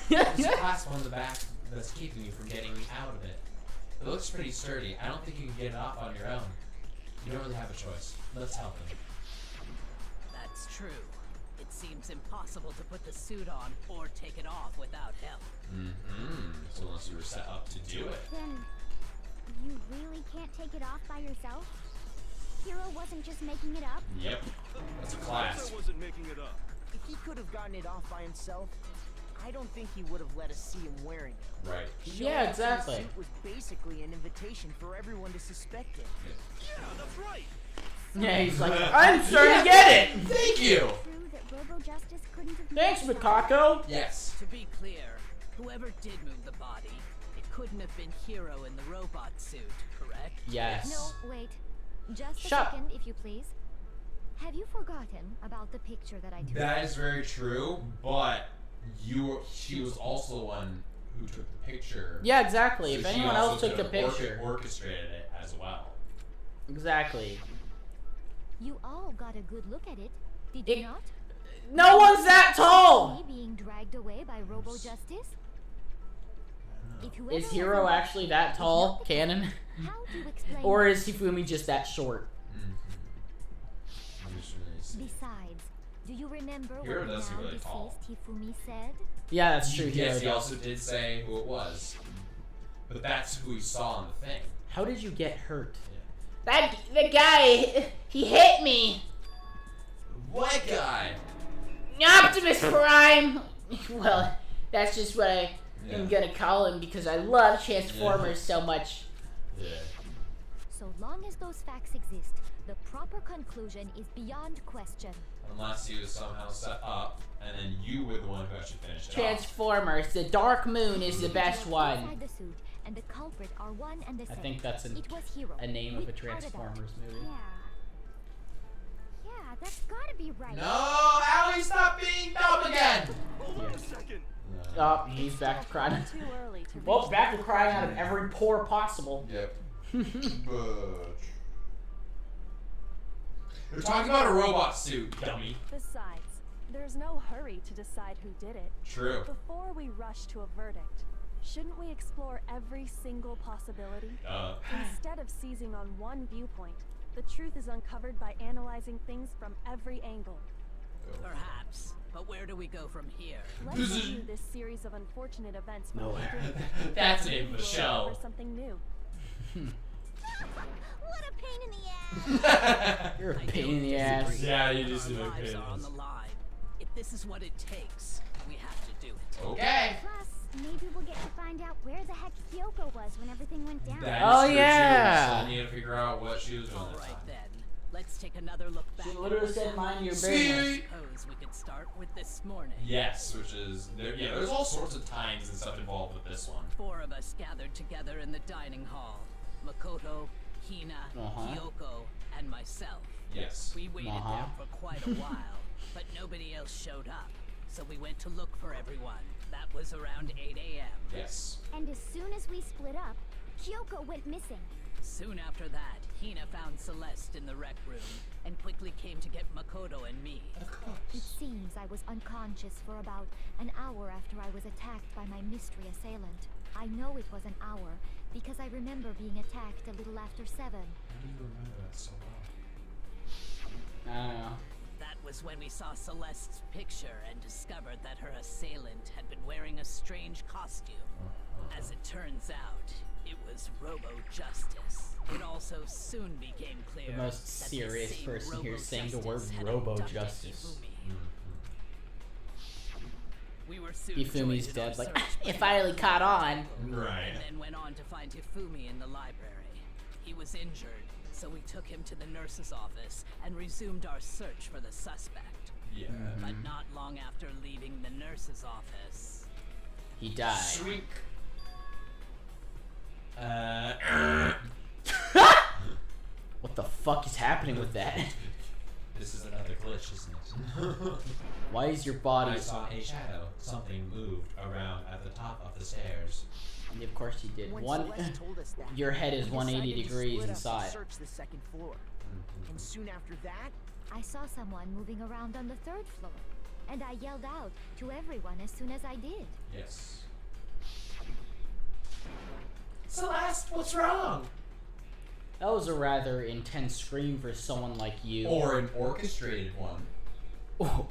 There's a clasp on the back that's keeping you from getting out of it. It looks pretty sturdy. I don't think you can get it off on your own. You don't really have a choice. Let's help him. That's true. It seems impossible to put the suit on or take it off without help. So unless you were set up to do it. Then, you really can't take it off by yourself? Hero wasn't just making it up? Yep. That's a I class. wasn't making it up. If he could have gotten it off by himself, I don't think he would have let us see him wearing it. Right. Yeah, exactly. The suit was basically an invitation for everyone to suspect it. Yeah, that's right. Yeah, he's like, I'm starting to get it. Thank you! True that Robo-Justice couldn't have Thanks, made it up? Macaco. Yes. To be clear, whoever did move the body, it couldn't have been Hero in the robot suit, correct? Yes. No, wait. Just a Shut- second, if you please. Have you forgotten about the picture that I took? That is very true, but she was also the one who took the picture. Yeah, exactly. So If she anyone also else took the could have picture. orchestrated it as well. Exactly. You all got a good look at it, did It- you not? No one's that tall. Me being dragged away by Robo-Justice? If whoever Is was Hero involved- actually that tall, canon? How do you explain Or that? is Hifumi just that short? Besides, do you remember Hero what the does seem now really tall. deceased Hifumi said? Yeah, that's true. Hero Yes, he does. also did say who it was. But that's who he saw in the thing. How did you get hurt? Yeah. The guy, he hit me. What guy? Optimus Prime. Well, that's just what I am Yeah. gonna call him because I love Transformers so much. Yeah. So long as those facts exist, the proper conclusion is beyond question. Unless he was somehow set up, and then you were the one who actually finished it off. Transformers. The Dark Moon is the best one. Inside the suit, and the culprit are one and the I same. think that's It was Hero. a name We of a counted out. Transformers movie. Yeah. Yeah, that's gotta be right. No, Allie, stop being dumb again! Hold on a second. Oh, he's back to crying. Too early to Well, back to crying out of every pore possible. Yep. We're talking about a robot suit, dummy. Besides, there's no hurry to decide who did it. True. Before we rush to a verdict, shouldn't we explore every single possibility? Instead of seizing on one viewpoint, the truth is uncovered by analyzing things from every angle. Perhaps. But where do we go from here? Let's review this series of unfortunate events from the Nowhere. beginning. That's the name of the We'll show. discover something new. What a pain in the ass! You're a I pain don't in the ass. disagree. Yeah, you just Our do lives it. are on the line. If this is what it takes, we have to do it. Okay. Plus, maybe we'll get to find out where the heck Kyoko was when everything went down. That is Oh, true, yeah. Too. So I need to figure out what she was doing All this right time. then. Let's take another look back. She literally said, mind your I business. suppose we could start with this morning. Yes, which is yeah. There's all sorts of times and stuff involved with this one. 4 of us gathered together in the dining hall. Makoto, Hina, Kyoko, and myself. Yes. We waited there for quite a while, but nobody else showed up. So we went to look for everyone. That was around 8 a.m. Yes. And as soon as we split up, Kyoko went missing. Soon after that, Hina found Celeste in the rec room and quickly came to get Makoto and me. It seems I was unconscious for about an hour after I was attacked by my mystery assailant. I know it was an hour because I remember being attacked a little after 7. How do you remember that so well? I don't know. That was when we saw Celeste's picture and discovered that her assailant had been wearing a strange costume. As it turns out, it was Robo-Justice. It also soon became clear The most that serious the same person here saying the word Robo-Justice had Robo-Justice. abducted Hifumi. We were soon Hifumi's joined in dead. our Like, search it by finally caught on. Right. and then went on to find Hifumi in the library. He was injured, so we took him to the nurse's office and resumed our search for the suspect. Yeah. But not long after leaving the nurse's office, He died. Shrink. What the fuck is happening with that? this is another glitch, isn't it? Why is your body? I saw a shadow. Something moved around at the top of the stairs. And of course you did. When One. Celeste told us that, Your head is we 180 decided to degrees split up and inside. Search the second floor. And soon after that, I saw someone moving around on the 3rd floor, and I yelled out to everyone as soon as I did. Yes. Celeste, what's wrong? That was a rather intense scream for someone like you. Or an orchestrated one. Oh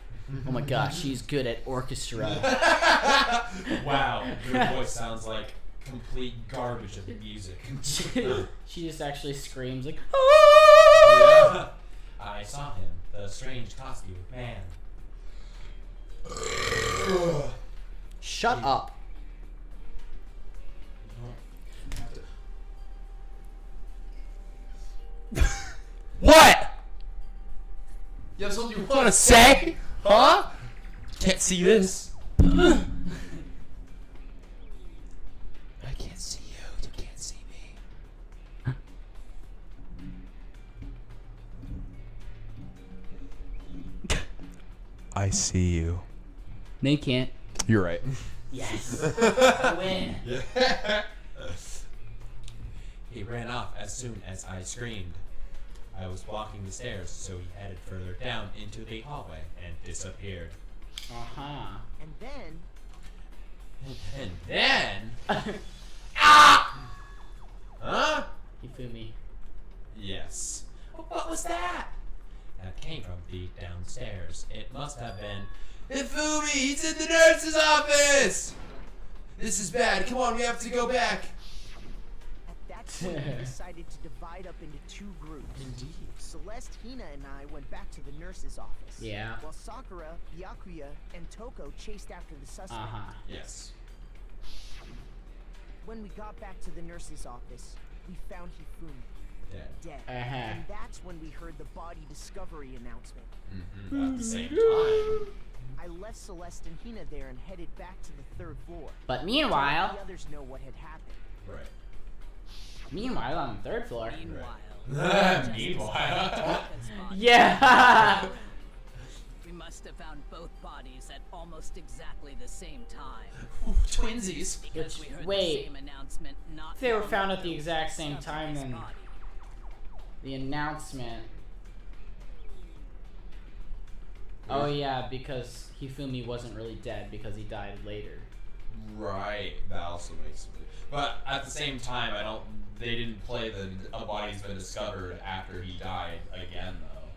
my gosh, she's good at orchestra. Wow, your voice sounds like complete garbage of music. She just actually screams like, Yeah. I saw him, the strange costume man. shut up. What? You have something you want to say? Huh? Can't see this. I can't see you. You can't see me. I see you. No, you can't. You're right. Yes. I win. Yeah. He ran off as soon as I screamed. I was walking the stairs, so he headed further down into the hallway and disappeared. Uh-huh. and then And then... Ah! Huh? Hifumi. Yes. What was that? That came from the downstairs. It must have been... Hifumi, he's in the nurse's office! This is bad. Come on, we have to go back. at that point we decided to divide up into 2 groups. Indeed. Celeste, Hina, and I went back to the nurse's office. Yeah. While Sakura, Byakuya, and Toko chased after the suspect. Uh-huh. Yes. When we got back to the nurse's office, we found Hifumi dead. Uh-huh. And that's when we heard the body discovery announcement. At the same time. I left Celeste and Hina there and headed back to the 3rd floor. But to let meanwhile, the others know what had happened. Right. on the 3rd floor. Meanwhile, Meanwhile. Yeah. we must have found both bodies at almost exactly the same time. Twinsies. Because we heard wait. the same announcement not If they were long found at after the we exact same discovered time, his then body. the announcement. Oh yeah, because Hifumi wasn't really dead because he died later. Right. That also makes sense. But at the same time, I don't. They didn't play the a body's been discovered after he died again, though.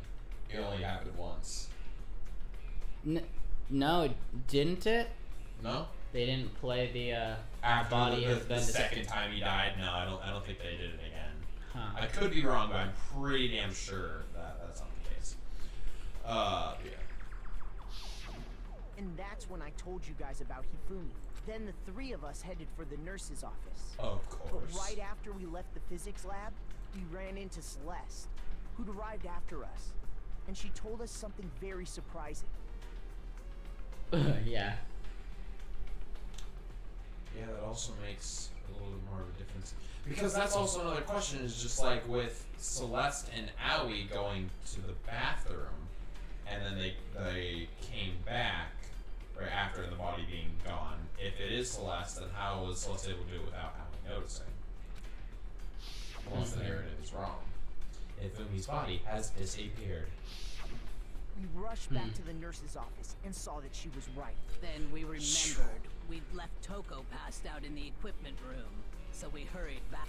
It only happened once. No, didn't it? No. They didn't play the After body the, has the been second time he died, no, I don't think they did it again. Huh. I could be wrong, but I'm pretty damn sure that that's not the case. Yeah. And that's when I told you guys about Hifumi. Then the 3 of us headed for the nurse's office. Of But course. right after we left the physics lab, we ran into Celeste, who'd arrived after us. And she told us something very surprising. Yeah. Yeah, that also makes a little bit more of a difference. Because that's also another question, is just like with Celeste and Aoi going to the bathroom, and then they came back right after the body being gone. If it is Celeste, then how was Celeste able to do it without Aoi noticing? Unless the narrative is wrong. Ifumi's body has disappeared. We rushed back to the nurse's office and saw that she was right. Then we remembered we'd left Toko passed out in the equipment room, so we hurried back.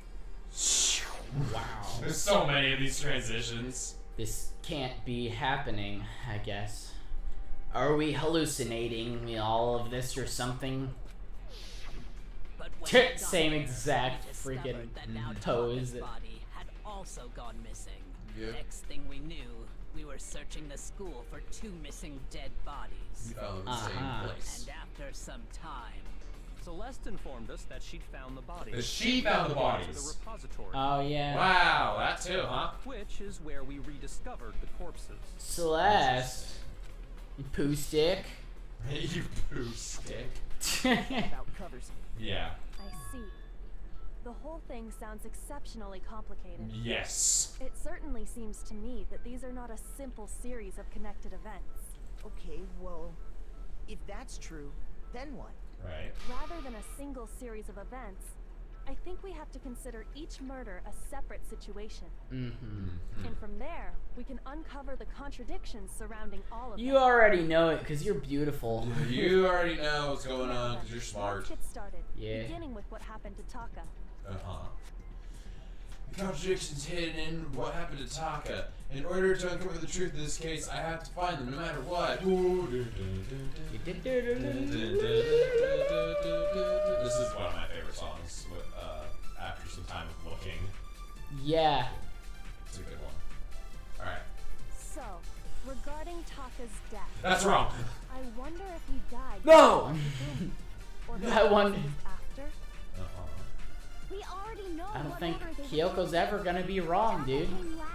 Wow. There's so many of these transitions. This can't be happening, I guess. Are we hallucinating all of this or something? But when we got Same there, exact we discovered freaking that now toes. Taka's body had also gone missing. Yep. Next thing we knew, we were searching the school for 2 missing dead bodies. We found them in the same place. And after some time, Celeste informed us that she'd found the bodies. The she found the To bodies. the repository, Oh yeah. Wow, that too, huh? which is where we rediscovered the corpses. Celeste. You poo stick. You poo stick. About covers. Yeah. I see. The whole thing sounds exceptionally complicated. Yes. It certainly seems to me that these are not a simple series of connected events. Okay, well, if that's true, then what? Right. Rather than a single series of events, I think we have to consider each murder a separate situation. Mm-hmm. And from there, we can uncover the contradictions surrounding all of them. You already know it because you're beautiful. You already know what's going on because you're smart. Let's get started. Yeah. Beginning with what happened to Taka. The contradictions hidden in what happened to Taka. In order to uncover the truth of this case, I have to find them no matter what. This is one of my favorite songs after some time of looking. Yeah. It's a good one. Alright. So, regarding Taka's death. That's wrong. I wonder if he died. No! Or That one. After. We already know I don't what think order they Kyoko's ever gonna be wrong, dude. came last.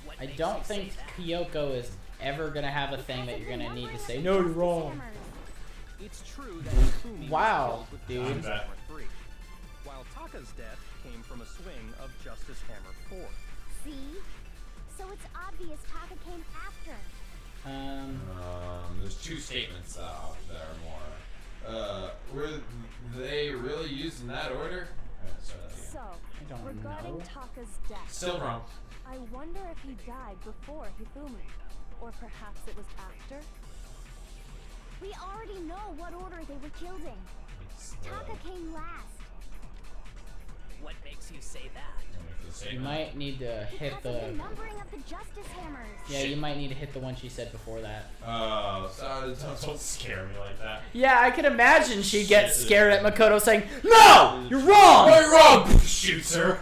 What I makes don't you say think that? Kyoko is ever gonna have a thing that you're gonna need to say, no, you're wrong. It's true that Hifumi Wow, was killed with dude. Justice Hammer 3, while Taka's death came from a swing of Justice Hammer 4. See? So it's obvious Taka came after. There's two statements that are more. Were they really used in that order? So, I don't regarding know. Taka's death. Still wrong. I wonder if he died before Hifumi. Or perhaps it was after? We already know what order they were killed in. Taka came last. What makes you say that? You might need to hit Because of the... the numbering of the justice hammers. Yeah, you might need to hit the one she said before that. Oh, don't scare me like that. Yeah, I can imagine she'd get scared at Makoto saying, no! You're wrong! Oh, you're wrong! Shoots her.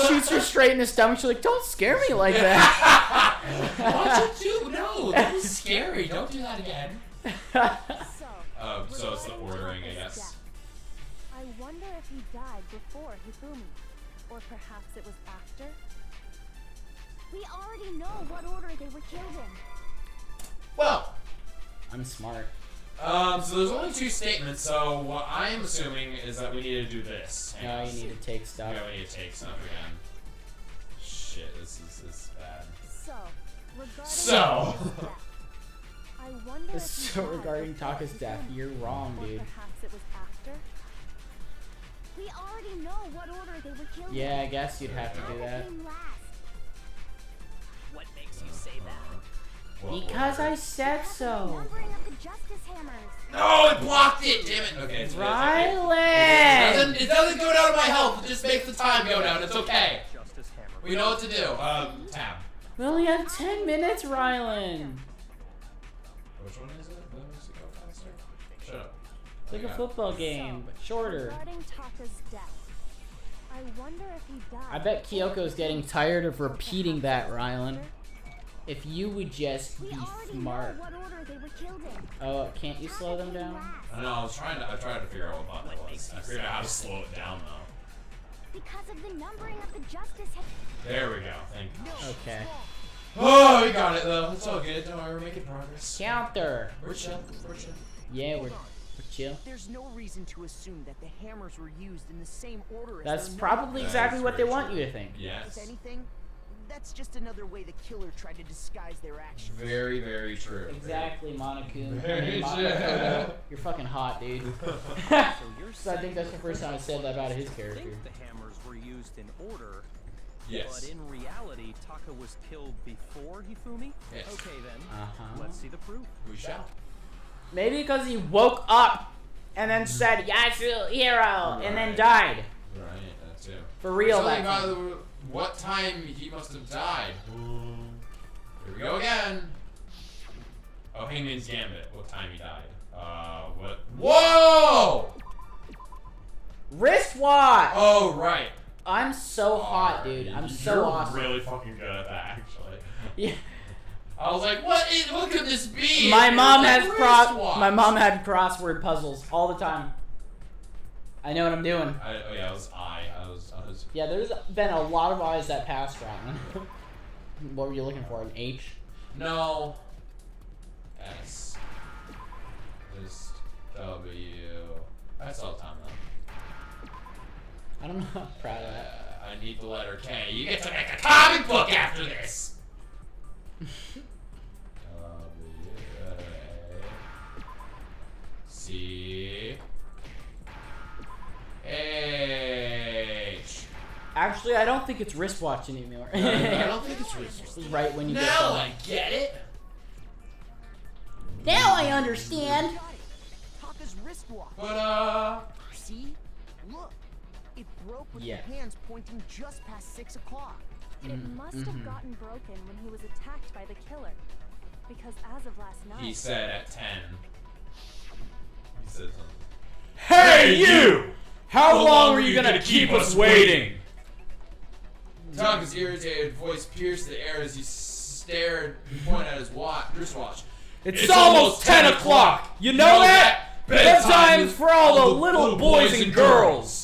Shoots her straight in the stomach. She's like, don't scare me like that. What you do? No, that was scary. Don't do that again. So it's the regarding ordering, I Taka's guess. death, I wonder if he died before Hifumi. Or perhaps it was after? We already know what order they were killed in. Well, I'm smart. so there's only two statements, so what I am assuming is that we need to do this. No, you need to take stuff. Yeah, we need to take stuff again. Shit, this is bad. So, regarding So. Taka's death, I wonder if he So died regarding before Taka's death, Hifumi. you're wrong, Or dude. perhaps it was after? We already know what order they were killed in. Yeah, I guess you'd have to do Taka that. came last. What makes you say that? Because I said Because of the so. numbering of the justice hammers. No, it blocked it! Damn it! Okay, it's okay. Rylan! It doesn't go down to my health, it just makes the time go down. It's okay. Justice Hammer. We know what to do. Tab. We only have 10 minutes, Rylan. Which one is it? Let me see, go faster. Shut up. It's like a football game, but shorter. Regarding Taka's death, I wonder if he died. I bet before Kyoko's getting Hifumi. tired of Or repeating perhaps that, it was Rylan. after? If you would just We be already smart. know what order they were killed in. Oh, can't you slow them down? I know, I tried to figure out what button it was. I figured out how to slow it down though. Because of the numbering of the justice hammers. There we go, thank you. Okay. Oh, we got it though. It's all good. Don't worry, we're making progress. Counter. We're chill. We're chill. Yeah, we're chill. There's no reason to assume that the hammers were used in the same order as That's their probably numbers. exactly That's what they very want true. you to think. Yes. If anything, that's just another way the killer tried to disguise their actions. Very, very true. Exactly, Monokuma. Very Makoto. true. You're fucking hot, dude. So you're So I think that's the first time I said that about his I character. think the hammers were used in order, Yes. but in reality, Taka was killed before Hifumi? Yes. Okay then, Uh-huh. let's see the proof. We shall. Maybe because he woke up and then said, Yasu, hero, and then Right. died. Right, that too. For real, Something that about what time he must have died. Here we go again. Oh, Hangman's Gambit. What time he died? What? Whoa! Wristwatch! Oh, right. I'm so hot, dude. I'm so You're awesome. really fucking good at that, actually. Yeah. I was like, what could this be? My And it mom was has like, my wristwatch. mom had crossword puzzles all the time. I know what I'm doing. Oh yeah, it was I. I was. Yeah, there's been a lot of eyes that passed around. What were you looking for? An H? No. S. Just W. I saw the time though. I don't know how proud of that. I need the letter K. You get to make a comic book after this! C H. Actually, I don't think it's wristwatch anymore. I don't think it's wristwatch. It's right when you get Now done. I get it. Now I understand. Taka's wristwatch. But See? Look. It broke with Yeah. the hands pointing just past 6 o'clock. It must have gotten broken when he was attacked by the killer. Because as of last night... he said at 10. He said something. Hey, you! How long are you gonna keep us waiting? Taka's irritated voice pierced the air as he stared and pointed at his wristwatch. It's almost 10 o'clock! You know that? Bedtime's for all the little boys and girls!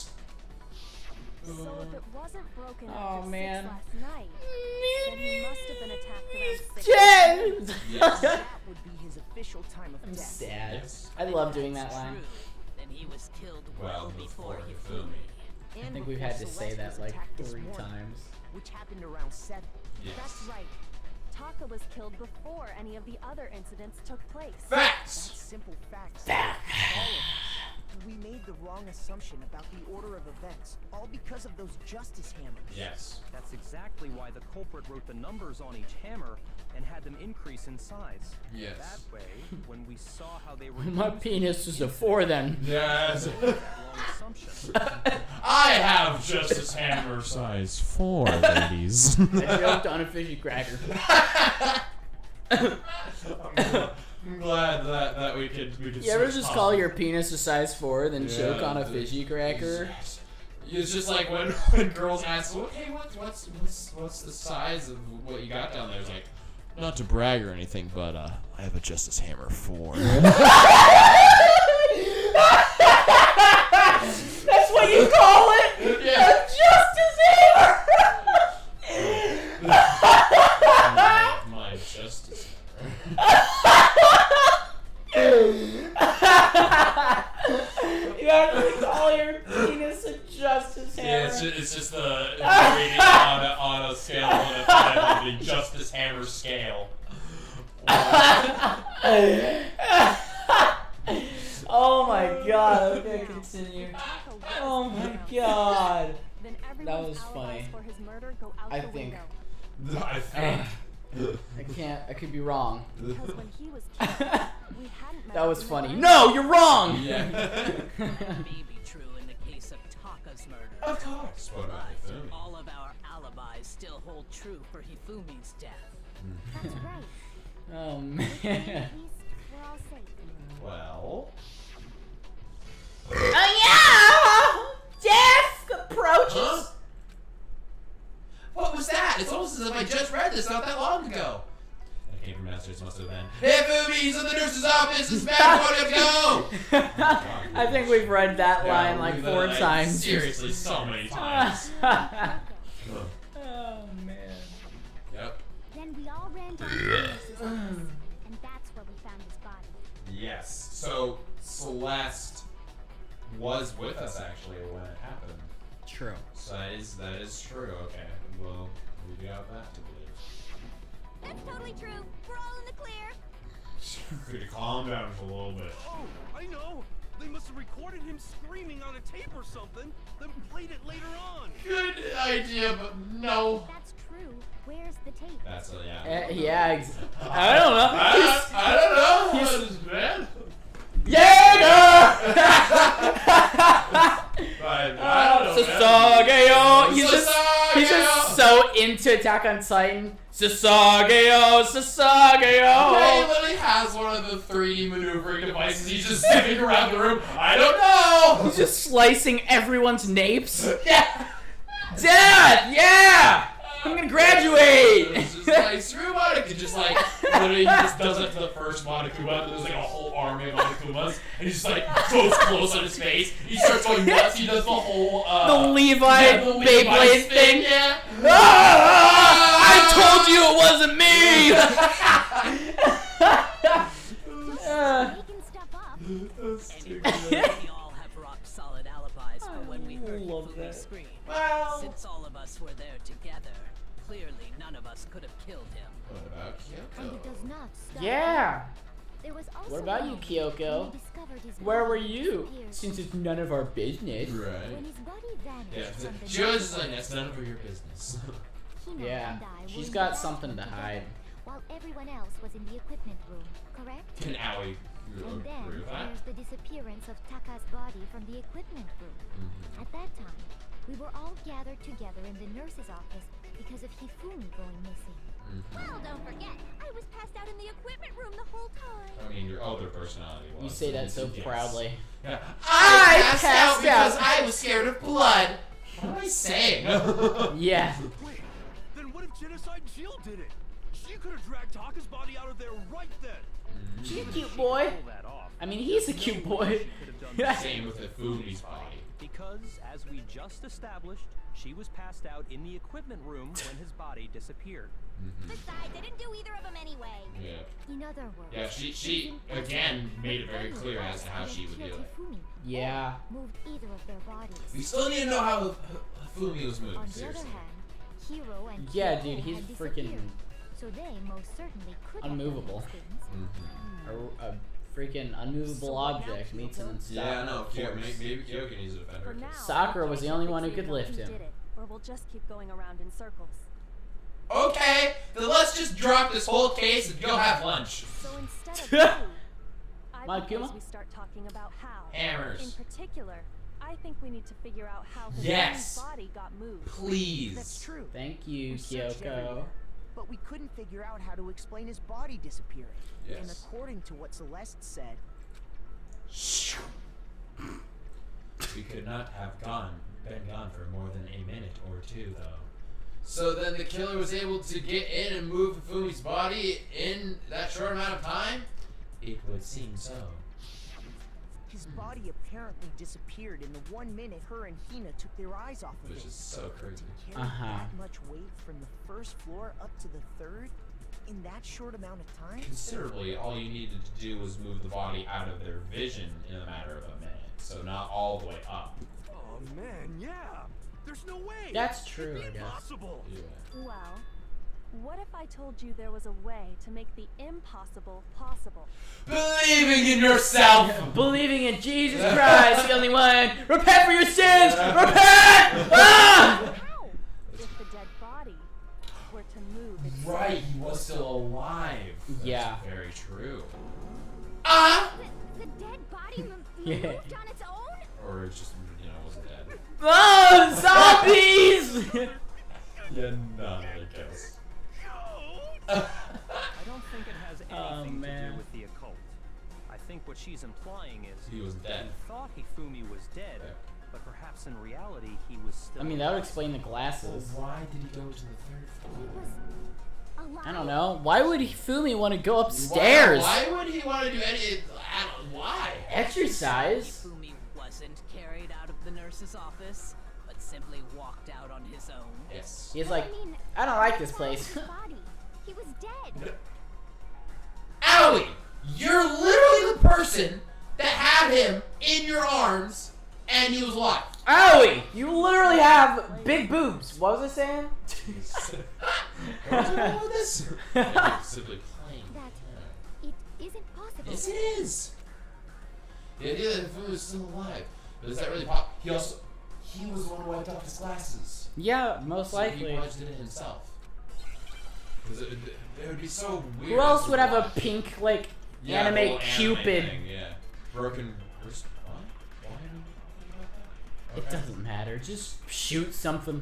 So if it wasn't broken Oh, after man. 6 last night, then he must have been attacked around 6. Jen! Yes. That would be his official time of I'm death. sad. Yes. I love doing that line. True. Then he was killed Well before before Hifumi. I think we've had to say that like Attacked this 3 morning, times. which happened around 7. Yes. That's right. Taka was killed before any of the other incidents took place. Facts! That simple fact all of us. We made the wrong assumption about the order of events, all because of those justice hammers. Yes. That's exactly why the culprit wrote the numbers on each hammer and had them increase in size. Yes. That way, when we saw how they were My used, penis is a 4 then. Yes. that wrong assumption. I have Justice Hammer size 4, ladies. I joked on a fishy cracker. I'm glad that we could You ever switch just on. call your penis a size 4 then Yeah, choke on a the- fishy cracker? It's just like when girls ask, "Okay, what's the size of what you got down there?" It's like, not to brag or anything, but I have a Justice Hammer 4. That's what you call it? Yeah. A justice hammer! My Justice Hammer. You actually call your penis a justice hammer? Yeah, it's just the rating on a scale of the Justice Hammer scale. Oh my god, okay, continue. Taka was Oh my around god. 6. Then everyone's was alibis funny. for his murder go out I the think. window. I think. I could be wrong. Because when he was killed, we hadn't met That up was in the funny. night. No, you're wrong! Yeah. That may be true in the case of Taka's murder. Of course. What about But Hifumi? all of our alibis still hold true for Hifumi's death. That's right. Oh At man. least we're all safe. Well. Oh yeah! Death approaches! Huh? What was that? It's almost as if I just read this not that long ago. That came from Masters, must have been. Hifumi, he's in the nurse's office. It's bad. Where to go? I think we've read that line like we've 4 done it, times. Seriously, so many times. Oh man. Yep. Then we all ran down to the nurse's office, and that's where we found his body. Yes. So Celeste was with us actually when it happened. True. So that is true. Okay. Well, we do have that to believe. That's totally true. We're all in the clear. Could you calm down just a little bit? Oh, I know. They must have recorded him screaming on a tape or something, then played it later on. Good idea, but no. If that's true, where's the tape? That's yeah. Yeah, I don't know. I don't know. What is bad? Yeah! Sasageo. He's just so into Attack on Titan. Sasageo, Sasageo. He literally has one of the 3 maneuvering devices. He's just zipping around the room. I don't know. He's just slicing everyone's napes. Yeah. Dad, yeah. I'm gonna graduate. It's just like, screw Monokuma. Just like, literally, he just does it to the first Monokuma. There's like a whole army of Monokumas. And he's just like, goes close on his face. He starts going nuts. He does the whole, the Levi yeah, the Levi's Beyblade thing. Yeah. I told you it wasn't me. Making stuff up. Anyway, we all have rock solid alibis for when we heard love Hifumi that. scream one of us could have killed him. What about And Kyoko? it does not stop. Yeah. There was also What about a you, moment Kyoko? when we discovered his Where body were you? disappeared. Since it's none of our business. Right. When his body vanished Yeah. from the She was just like, that's none of your business. Hina Yeah, and I were she's in got the something to bathroom hide. together, while everyone else was in the equipment room, correct? Can Aoi And then agree with that? there's the disappearance of Taka's body from the equipment room. At that time, we were all gathered together in the nurse's office because of Hifumi going missing. Well, don't forget, I was passed out in the equipment room the whole time. I mean, your other personality was. You say that so Yes. proudly. Yeah. I passed passed out because out. I was scared of blood. What am I saying? Yeah. Wait, then what if Genocide Jill did it? She could have dragged Taka's body out of there right then. She's a cute boy. Pull that off. I mean, he's a cute boy. Same with the Fumi's body. Because, as we just established, she was passed out in the equipment room when his body disappeared. Besides, I didn't do either of them anyway. Yeah. In other words, Yeah, she again made it very clear as to how she would do it. Hifumi Yeah. moved either of their bodies. We still need to know how Fumi was On moved. the other Seriously. hand, Hiro and Yeah, Kyoko dude, he's had freaking disappeared, so they most certainly could unmovable. have done these things. A freaking unmovable object meets an unstoppable Yeah, no. force. Maybe Kyoko needs to defend For her. now, Sakura we was the can't only fix one who it could until lift he him. did it, or we'll just keep going around in circles. Okay, then let's just drop this whole case and go have lunch. So instead of who, I Monokuma? propose we start talking about how. In Hammers. particular, I think we need to figure out how his Yes. body got moved. Please. That's true. Thank you, We searched Kyoko. everywhere, but we couldn't figure out how to explain his body disappearing. And Yes. according to what Celeste said, We could not have been gone for more than a minute or two, though. So then the killer was able to get in and move Fumi's body in that short amount of time? It would seem so. his body apparently disappeared in the 1 minute her and Hina took their eyes off of Which him. is so crazy. Carry that much weight from the first floor up to the third in that short amount of time? Considerably, all you needed to do was move the body out of their vision in a matter of a minute. So not all the way up. Oh man, yeah. There's no way. That's true, It'd I be guess. impossible. Yeah. Well, what if I told you there was a way to make the impossible possible? Believing in yourself! Believing in Jesus Christ, the only one. Repent for your sins! Repent! Ah! How? If the dead body were to move itself. Right, he was still alive. That's Yeah. very true. The dead body Yeah. moved on its own? Or it just, wasn't dead. Oh, zombies! Yeah, none, I guess. I don't think it has anything to man. do with the occult. I think what she's implying is He was dead. he thought Hifumi was dead, Yeah. but perhaps in reality he was still. I mean, that would explain the glasses. Why did he go to the third floor? Alive? I don't know. Why would Hifumi want to go upstairs? Why would he want to do any? Why? Exercise? Hifumi wasn't carried out of the nurse's office, but simply walked out on his own. Yes. He's like, I don't like this place. His body. He was dead. Owie! You're literally the person that had him in your arms, and he was alive. Owie! You literally have big boobs. What was I saying? What's wrong with this? Simply playing. That it isn't possible. Yes, it is. The idea that Hifumi was still alive, but is that really pop? He was the one who wiped off his glasses. Yeah, most So likely. he probably did it himself. Because it would be so weird. Who else to would have a watch. pink, like, Yeah, the anime whole Cupid? thing, yeah. Broken wrist. What? Why are we talking about that? It doesn't matter. Just shoot something.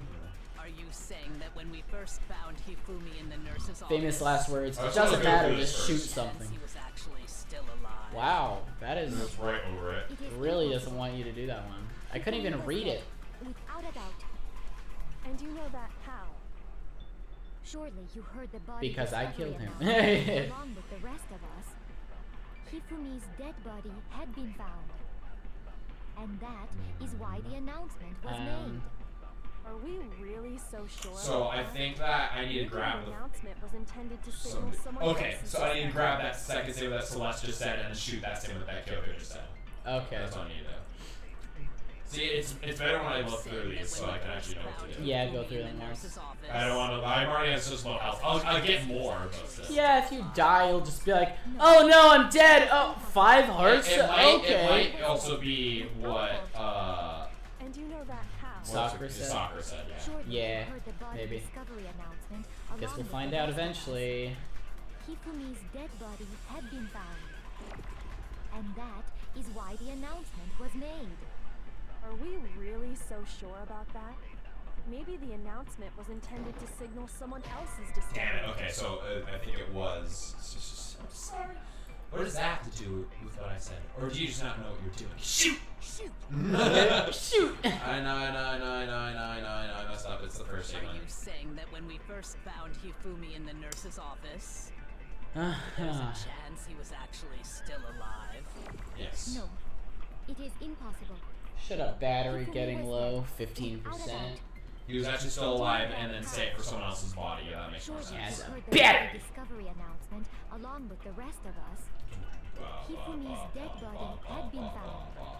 Are you saying that when we first found Hifumi in the nurse's Famous office, last words. I It just wanna doesn't go matter. through this Just shoot first. something. he was actually still alive? Wow, that is That's right over it. It is really impossible. doesn't want you to do that one. I couldn't even Hifumi read was it. dead, without a doubt. And you know that how? Surely you heard the body Because I discovery killed him. announcement. Along with the rest of us, Hifumi's dead body had been found. And that is why the announcement was made. Are we really so sure? So I think that I need to Maybe grab the the. announcement was intended to signal Somebody. someone Okay, else's so I need to success. grab that second statement that Celeste just said and then shoot that statement that Kyoko just said. Okay. That's what I need to do. See, it's better when I look through these so I can actually know what to do. Yeah, go through them once. I don't want to. I'm already at such low health. I'll get more, but still. Yeah, if you die, you'll just be like, oh no, I'm dead. Oh, 5 hearts. It might Okay. also be what And you know that how? Soccer said. Soccer said, yeah. Shortly, Yeah, you heard the body maybe. discovery announcement, Guess along we'll with find the out rest of us. eventually. Hifumi's dead body had been found. And that is why the announcement was made. Are we really so sure about that? Maybe the announcement was intended to signal someone else's discovery. Damn it. Okay, so I think it was. I'm sorry. What does that have to do with what I said? Or do you just not know what you're doing? Shoot! Shoot! Shoot! I know. I messed up. It's the first Are statement. you saying that when we first found Hifumi in the nurse's office, Uh, there's a chance he was actually still alive? Yes. No, it is impossible. Shut up, battery getting low, 15%. He was actually still alive and then saved for someone else's body. Yeah, that makes more Shortly, sense. As you a heard the battery. body discovery announcement, along with the rest of us. Hifumi's dead body had been found.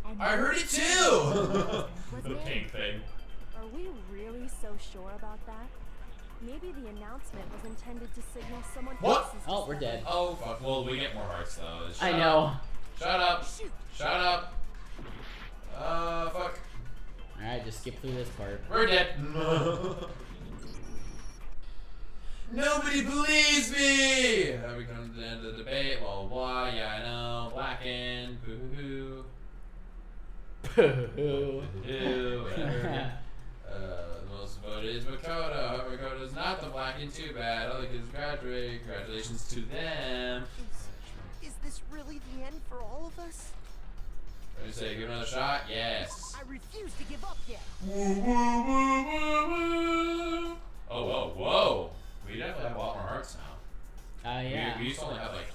And I heard it too! The pink thing. Are we really so sure about that? Maybe the announcement was intended to signal someone What? else's Oh, we're dead. Oh, fuck. Well, we get more hearts, though. Shut I know. Up. Shut up. Shut up. Fuck. Alright, just skip through this part. We're dead. Nobody believes me! Have we come to the end of the debate? Well, why? Yeah, I know. Blacken. Boo-hoo. Boo-hoo. Whatever. The most voted is Makoto. However, Makoto's not the Blacken. Too bad. Other kids graduate. Congratulations to them. Is this really the end for all of us? What do you say? Give another shot? Yes. I refuse to give up yet. Oh, whoa, whoa. We definitely have a lot more hearts now. Yeah. We used to only have like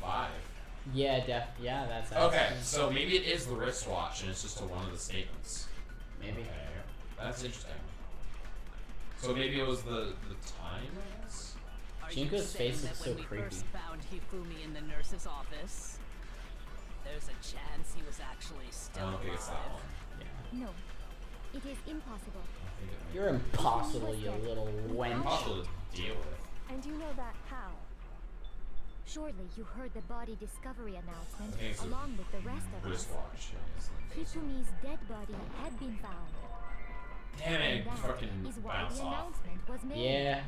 5. Yeah, yeah, that's Okay, actually- so maybe it is the wristwatch and it's just one of the statements. Maybe. Okay, that's interesting. So maybe it was the time, I guess? Are Junko's you saying face that looks when so we creepy. first found Hifumi in the nurse's office, there's a chance he was actually I still don't think it's that alive? one. No, it is impossible. I think it might You're impossible, you little be wench. impossible to deal with. And you know that how? Shortly, you heard the body discovery announcement, Okay, so along with the rest of us. Wristwatch. Yeah, Hifumi's dead body had been found. damn it, And that fucking is why bounce the off. announcement was made. Yeah.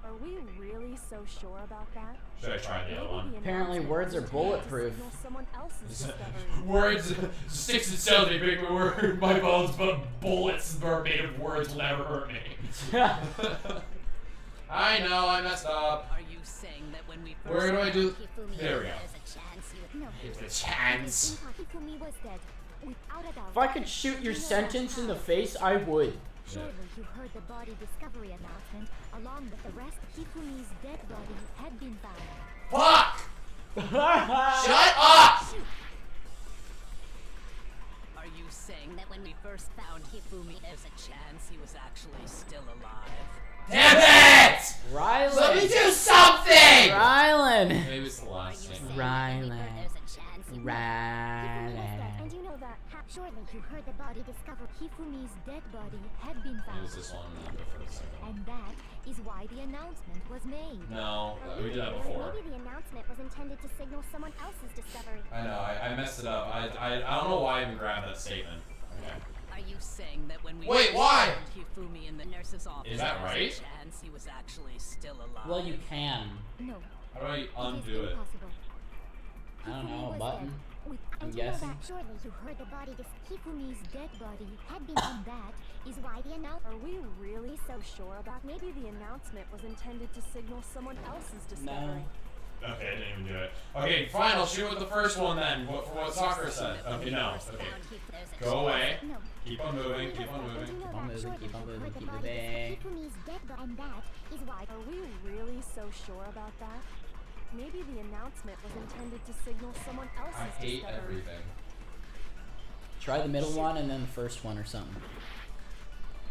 Are we really so sure about that? Should I try the other one? Maybe the Apparently announcement words was are intended to bulletproof. signal someone else's discovery. Words, sticks and stones may break my word, my bones, but bullets are made of words will never hurt me. I know, I messed up. Are you saying that when we first Where do I do? Hifumi, There we go. there's a chance he would. No. It's a It is chance. Hifumi was dead, without a doubt. If I could shoot your sentence in the face, I would. Shortly, you heard the body discovery announcement, along with the rest. Hifumi's dead body had been found. Fuck! Shut up! Are you saying that when we first found Hifumi, there's a chance he was actually still alive? Damn it! Rylan! Let me do something! Rylan! Maybe it's the last Saying thing. that when we Rylan. heard there's a chance he would. Hifumi was dead, Rylan. and you know that. Shortly, you heard the body discovered. Hifumi's dead body had been It found. was this one, and then go for the second one. And that is why the announcement was made. No, we did that before. Maybe the announcement was intended to signal someone else's discovery. I know, I messed it up. I don't know why I even grabbed that statement. Okay. Are you saying that when we Wait, first why? found Hifumi in the nurse's office, Is that there's right? a chance he was actually still alive? Well, you can. No, How do I it is undo it? impossible. I don't know, a was button? dead. I'm And you know guessing. that shortly you heard the body Hifumi's dead body had been and that is why the Are we really so sure about? Maybe the announcement was intended to signal someone else's discovery. Okay, I didn't even do it. Okay, fine, I'll shoot with the first one then. For what soccer said. Okay, no. Okay. Go away. No. Keep on moving, keep on moving. Keep on moving, keep on moving, keep moving. Hifumi's dead body and that is why. Are we really so sure about that? Maybe the announcement was intended to signal someone else's I hate discovery. everything. Try the middle one and then the first one or something.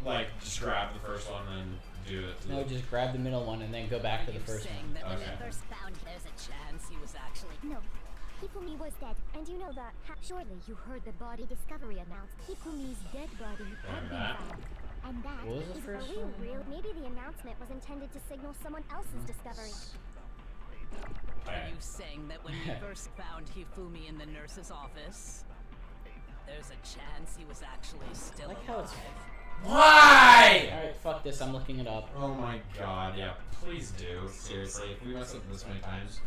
Like, just grab the first one and do it. No, just grab the middle one and then go back to the first saying one. that when Okay. we first found there's a chance he was actually No. Hifumi was dead, and you know that. Surely you heard the body discovery announced. Hifumi's dead body had been found. And that What was the is first a real, one? real. Maybe the announcement was intended to signal someone else's discovery. Are you saying that when we first found Hifumi in the nurse's office, there's a chance he was actually still Like how it's. Why? Alright, fuck this, I'm looking it up. Oh my god, yeah, please do. Seriously, if we mess up this many times.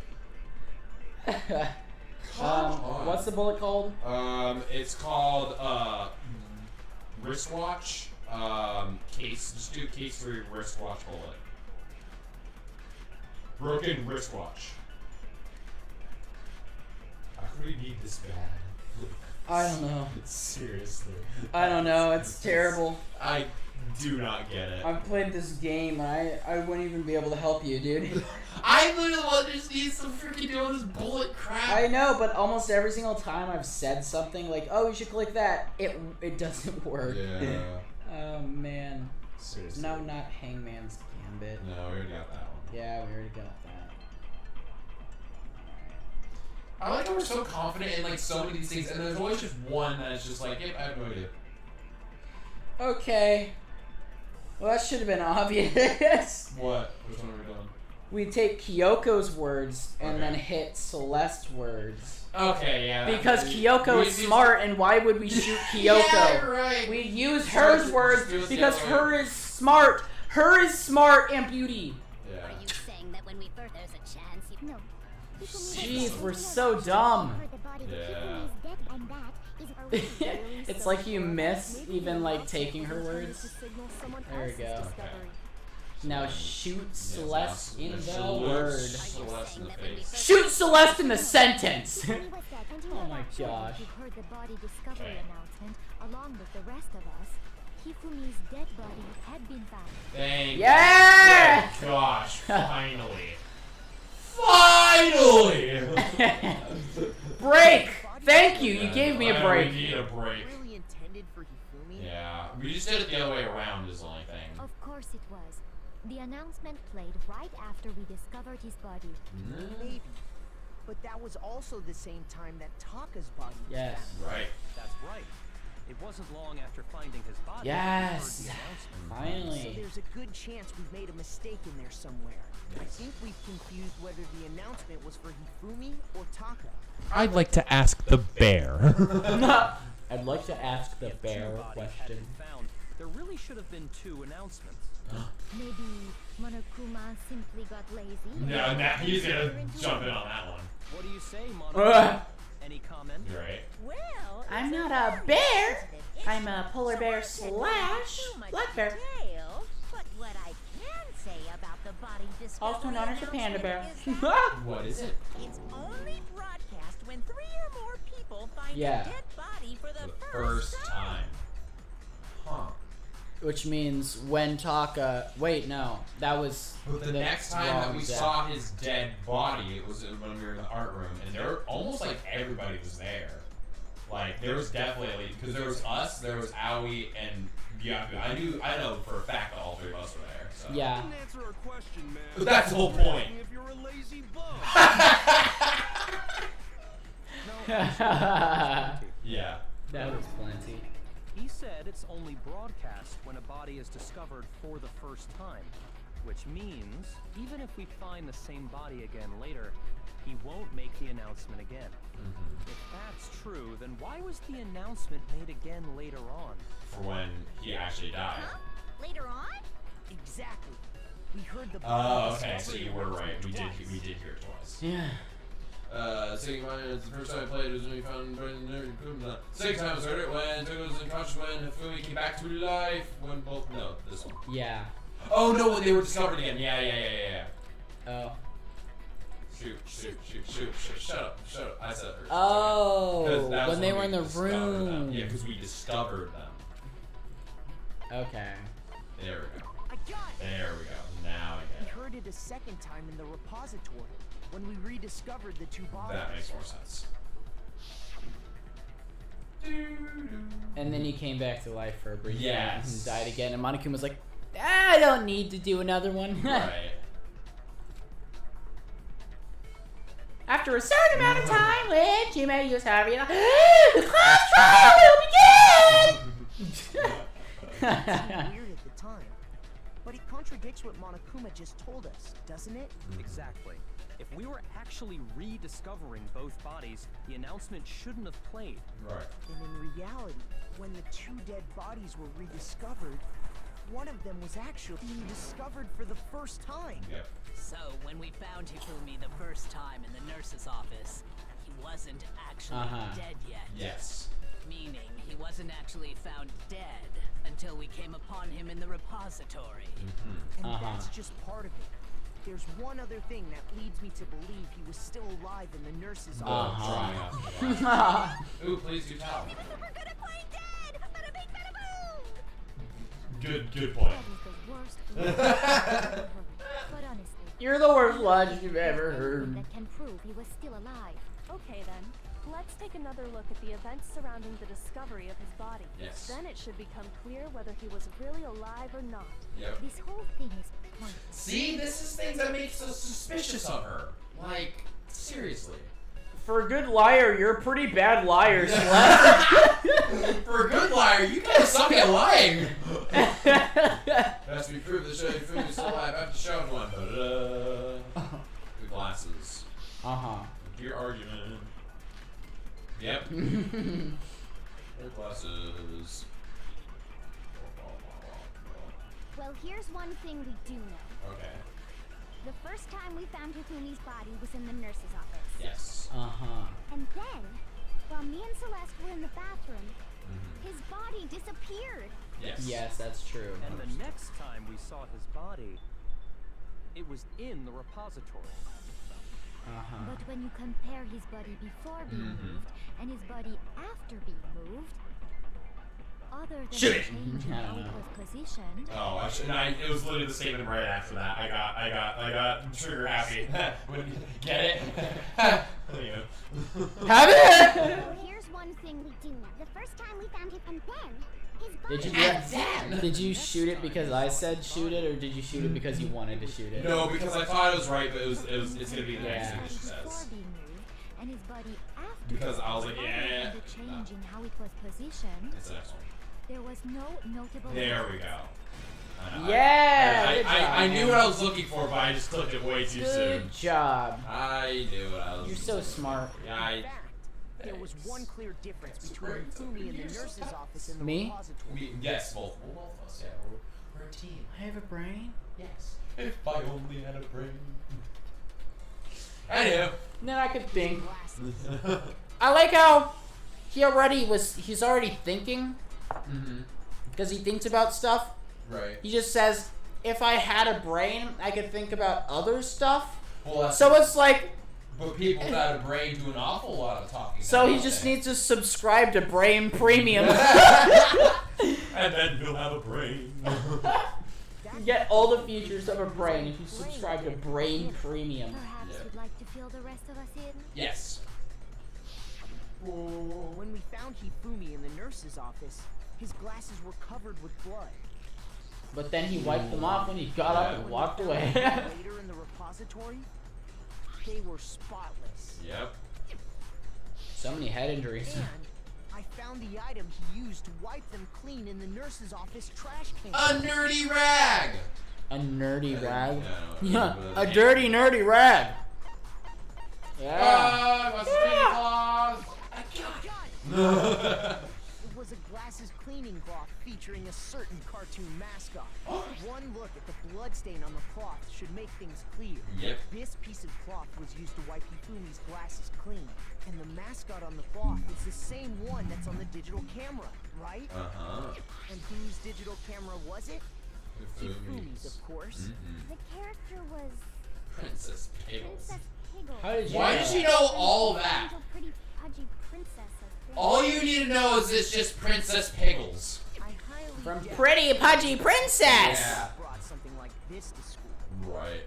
Come on. What's the bullet called? It's called, wristwatch. Case, just do case 3 wristwatch bullet. Broken wristwatch. How could we need this bad? I don't know. Seriously. I don't know, it's terrible. I do not get it. I've played this game, I wouldn't even be able to help you, dude. I literally just need some freaking deal with this bullet crap. I know, but almost every single time I've said something like, oh, you should click that, it doesn't work. Yeah. Oh, man. Seriously. No, not Hangman's Gambit. No, we already got that one. Yeah, we already got that. I like how we're so confident in like so many of these things, and there's always just one that is just like, yep, I have no idea. Okay. Well, that should have been obvious. What? Which one are we doing? We take Kyoko's words and Okay. then hit Celeste's words. Okay, yeah. Because Kyoko is smart, and why would we shoot Kyoko? Yeah, you're right. We use her words do it the because other her way. is smart. Her is smart and beauty. Yeah. Are you saying that when we first there's a chance you... No. Jeez, we're so dumb. Yeah. It's like you miss even like taking her words. There we go. Now shoot Celeste in the word. Celeste in the face. Shoot Celeste in the sentence. Oh my gosh. You heard the body discovery announcement along with the rest of us. Hifumi's dead body had been found. Thank Yeah! you. Gosh, finally. Finally! Break! Thank you, you gave me a We break. need a break. Really intended for Hifumi? Yeah, we just did it the other way around is the only thing. Of course it was. The announcement played right after we discovered his body. Maybe. But that was also the same time that Taka's body was Yes. found. Right. That's right. It wasn't long after finding his body. Yes. we heard the announcement. So Finally. there's a good chance we've made a mistake in there somewhere. I think we've confused whether the announcement was for Hifumi or Taka. I'd like to ask the bear. I'd like to ask the If two bear bodies had question. been found, there really should have been 2 announcements. Maybe Monokuma simply got lazy. No, nah, he's gonna jump in on that one. What do you say, Mono? Any comment? You're right. Well, I'm it's not a a bear. sensitive I'm issue, a polar so bear I said not slash too much black bear. detail, but what I can say about the body discovery Also known as a panda bear. announcement is that What is it? it's only broadcast when 3 or more people find Yeah. a dead body for the The first time. Huh. Which means when Taka. Wait, no. That was. But the next time that we saw his dead body, it was when we were in the art room, and there almost like everybody was there. Like there was definitely because there was us, there was Aoi, and Gyaku. I know for a fact that all 3 of us were there. So. Yeah. Didn't answer our question, man. But that's the whole point. If you're a lazy bum. Yeah. That was plenty. He said it's only broadcast when a body is discovered for the first time, which means even if we find the same body again later, he won't make the announcement again. If that's true, then why was the announcement made again later on? For when he actually died. Huh? Later on? Exactly. We heard the Oh, body okay. So discovery you were right. We did. announcement We twice. did hear it twice. Yeah. Second time, it's the first time I played it was when we found Bunka. Second time I heard it when Taka was unconscious when Hifumi came back to life. When both no, this one. Yeah. Oh no, when they were discovered again. Yeah. Oh. Shoot. Shut up. I said it. Oh. 'Cause that was When they were we in the discovered them. room. Yeah, because we discovered them. Okay. There we go. I got it. There we go. Now I We get it. heard it a second time in the repository when we rediscovered the 2 bodies. That makes more sense. And then he came back to life for a brief moment Yes. and died again. And Monokuma was like, I don't need to do another one. Right. After after a certain amount of time, which you may use however you like, the class trial will begin! Weird at the time, but it contradicts what Monokuma just told us, doesn't it? Exactly. If we were actually rediscovering both bodies, the announcement shouldn't have played. Right. And in reality, when the 2 dead bodies were rediscovered, one of them was actually being discovered for the first time. Yep. So, when we found Hifumi the first time in the nurse's office, he wasn't actually dead yet. Yes. Meaning, he wasn't actually found dead until we came upon him in the repository. And that's just part of it. There's one other thing that leads me to believe he was still alive in the nurse's office. Ooh, please do tell. We're good at playing dead! Bada bing, bada boom! Good point. That is the worst. But honestly, You're the worst lodge you've ever heard. that can prove he was still alive. Okay then, let's take another look at the events surrounding the discovery of his body. Yes. Then it should become clear whether he was really alive or not. Yep. This whole thing is pointless. See, this is things that make so suspicious of her. Like, seriously. For a good liar, you're a pretty bad liar, Celeste. For a good liar, you guys suck at lying. Has to be proved that showing food is still alive after showing one. The glasses. Your argument. Yep. Their glasses. Well, here's one thing we do know. Okay. The first time we found Hifumi's body was in the nurse's office. Yes. And then, while me and Celeste were in the bathroom, his body disappeared. Yes. Yes, that's true. And the next time we saw his body, it was in the repository. But when you compare his body before being moved and his body after being moved, other than Shoot the it. change in how it was positioned, Oh, I should. It was literally the statement right after that. I got trigger happy. Get it? You know. Have it! well, here's one thing we do know. The first time we found him, and then his body. Did you shoot it because I said shoot it, or did you shoot it because you wanted to shoot it? No, because I thought it was right, but it's gonna be the next thing that she before says. being moved, and his body after. Because I was like, other yeah. than the change in how it was positioned, It's the next one. there was no notable. There we go. Yeah! good I job, knew man. what I was looking for, but I just clicked it way too soon. Good job. I knew what I was. You're so smart. Yeah, In fact, there was one clear difference between Hifumi and the nurse's office in the Me? repository. yes, both of us. Yeah, we're a team. I have a brain. Yes. If I only had a brain. Anywho. Then I could think. I like how he's already thinking. Because he thinks about stuff. Right. He just says, if I had a brain, I could think about other stuff. Well, that's So it's like, but people without a brain do an awful lot of talking. so he just needs to subscribe to Brain Premium. And then he'll have a brain. Get all the features of a brain if you subscribe to Brain Premium. Perhaps you'd like to fill the rest of us in? Yes. When we found Hifumi in the nurse's office, his glasses were covered with blood. But then he wiped them off when he got up and walked away. Later in the repository, they were spotless. Yep. So many head injuries. And I found the item he used to wipe them clean in the nurse's office trash can. A nerdy rag. A nerdy rag. Yeah, Yeah, a dirty nerdy rag. Yeah. What's the It was a glasses cleaning cloth featuring a certain cartoon mascot. One look at the bloodstain on the cloth should make things clear. Yep. This piece of cloth was used to wipe Hifumi's glasses clean. And the mascot on the cloth is the same one that's on the digital camera, right? And whose digital camera was it? Hifumi's, of course. The character was Princess Pickles. Princess Piggle. How did you Why know? did she know all that? Angel, pretty pudgy princess of Brighten. All you need to know is it's just Princess Pickles. I highly From doubt Pretty Pudgy Princess. Yeah. brought something like this to school. Right.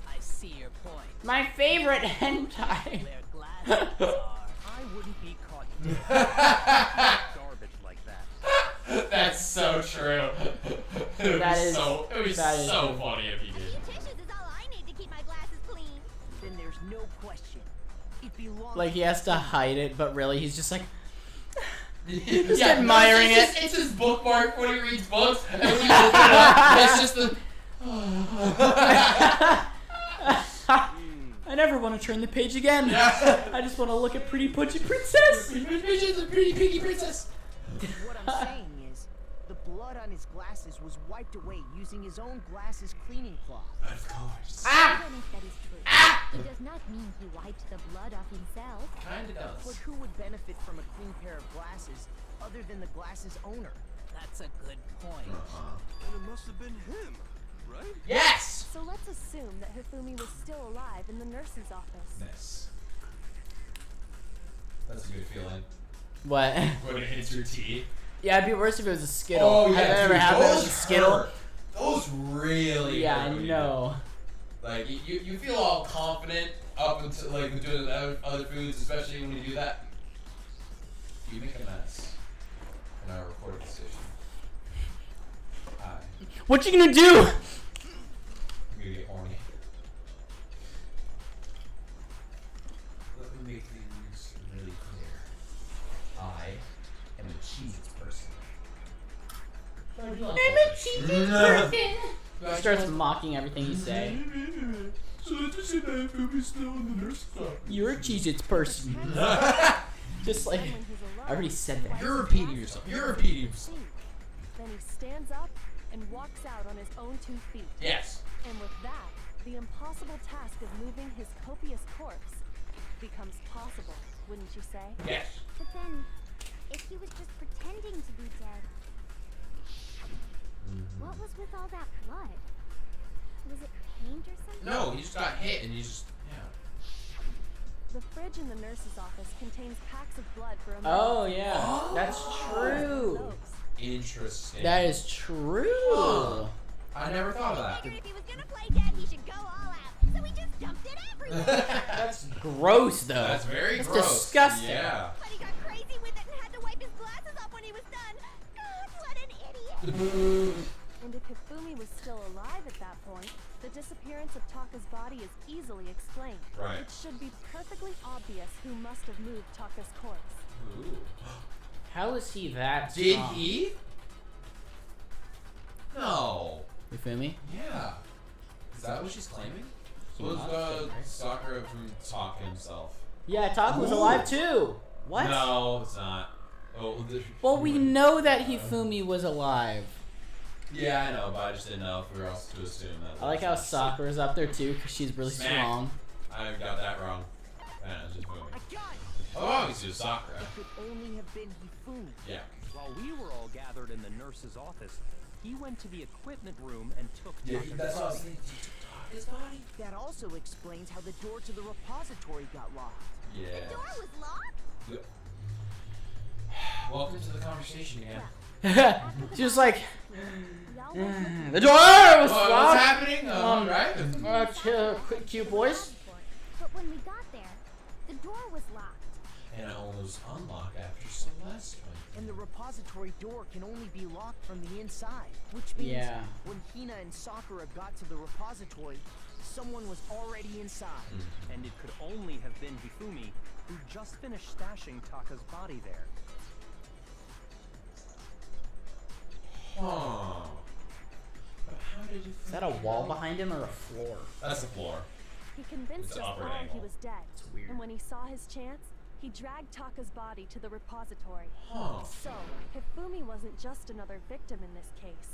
I see your point. My favorite hentai. Where glasses are. I wouldn't be caught dead garbage like that. That's so true. It would That be is- so that is so true. funny if you did. Tissues is all I need to keep my glasses clean. Then there's no question. It belongs. Like he has to hide it, but really he's just like Just admiring it. It's his bookmark when he reads books, and when you open it up, it's just the. I never want to turn the page again. Yeah. I just want to look at pretty pudgy princess. The pretty piggy princess. What I'm saying is, the blood on his glasses was wiped away using his own glasses cleaning cloth. Of course. Even if that is true, it does not mean he wiped the blood off himself. Kinda does. But who would benefit from a clean pair of glasses other than the glasses owner? That's a good point. And it must have been him, right? Yes. So let's assume that Hifumi was still alive in the nurse's office. Nice. That's a good feeling. What? When it hits your teeth. Yeah, it'd be worse if it was a Skittle. Oh yeah, Have that ever dude, happened? It was those a Skittle. hurt. Those really. Yeah, hurt I when you know. Like you feel all confident up until like doing the other foods, especially when you do that. You make a mess in our recording station. Hi. What you gonna do? I'm gonna get horny. Let me make things really clear. I am a Cheez-Its person. I'm a cheating person. He starts mocking everything you say. So I just said that Fumi's still in the nurse's office. You're a Cheez-Its person. Just like, Then when he's alone, I already said that. You're repeating yourself. You're repeating yourself. Then he stands up and walks out on his own 2 feet. Yes. And with that, the impossible task of moving his copious corpse becomes possible, wouldn't you say? Yes. But then, if he was just pretending to be dead, what was with all that blood? Was it paint or something? No, he just got hit and he just The fridge in the nurse's office contains packs of blood for Oh emergencies. yeah, that's true. Those. Interesting. That is true. Huh. I never thought of that. Figured if he was gonna play dead, he should go all out. So he just dumped it everywhere. That's gross though. That's very That's gross. disgusting. Yeah. But he got crazy with it and had to wipe his glasses off when he was done. God, what an idiot. And if Hifumi was still alive at that point, the disappearance of Taka's body is easily explained. Right. It should be perfectly obvious who must have moved Taka's corpse. Ooh. How is he that Did strong? he? No. You feel me? Yeah. Is that what she's claiming? He Was must have, right? Sakura from Taka himself? Yeah, Taka was Ooh. alive too. What? No, it's not. Oh, Well, we know that Hifumi was alive. Yeah, I know, but I just didn't know if we were also to assume that. I like how Sakura's up there too, because she's really Smack. strong. I got that wrong. Man, it's just moving. I got it. Oh, obviously it's Sakura. It could only have been Hifumi. Yeah. While we were all gathered in the nurse's office, he went to the equipment room and took Yeah, Taka's that's what I was body. thinking. He took Taka's body? That also explains how the door to the repository got locked. Yeah. The door was locked? Welcome to the conversation again. She was like, Y'all went the door was What's locked. happening? Right? Quick, you boys. But when we got there, the door was locked. And it only was unlocked after Celeste went. And the repository door can only be locked from the inside, which means Yeah. when Hina and Sakura got to the repository, someone was already inside. And it could only have been Hifumi, who just finished stashing Taka's body there. Huh. But how did you Is that a wall behind him or a floor? That's the floor. He convinced It's us upward all he angle. was dead. It's weird. And when he saw his chance, he dragged Taka's body to the repository. Huh. So, Hifumi wasn't just another victim in this case.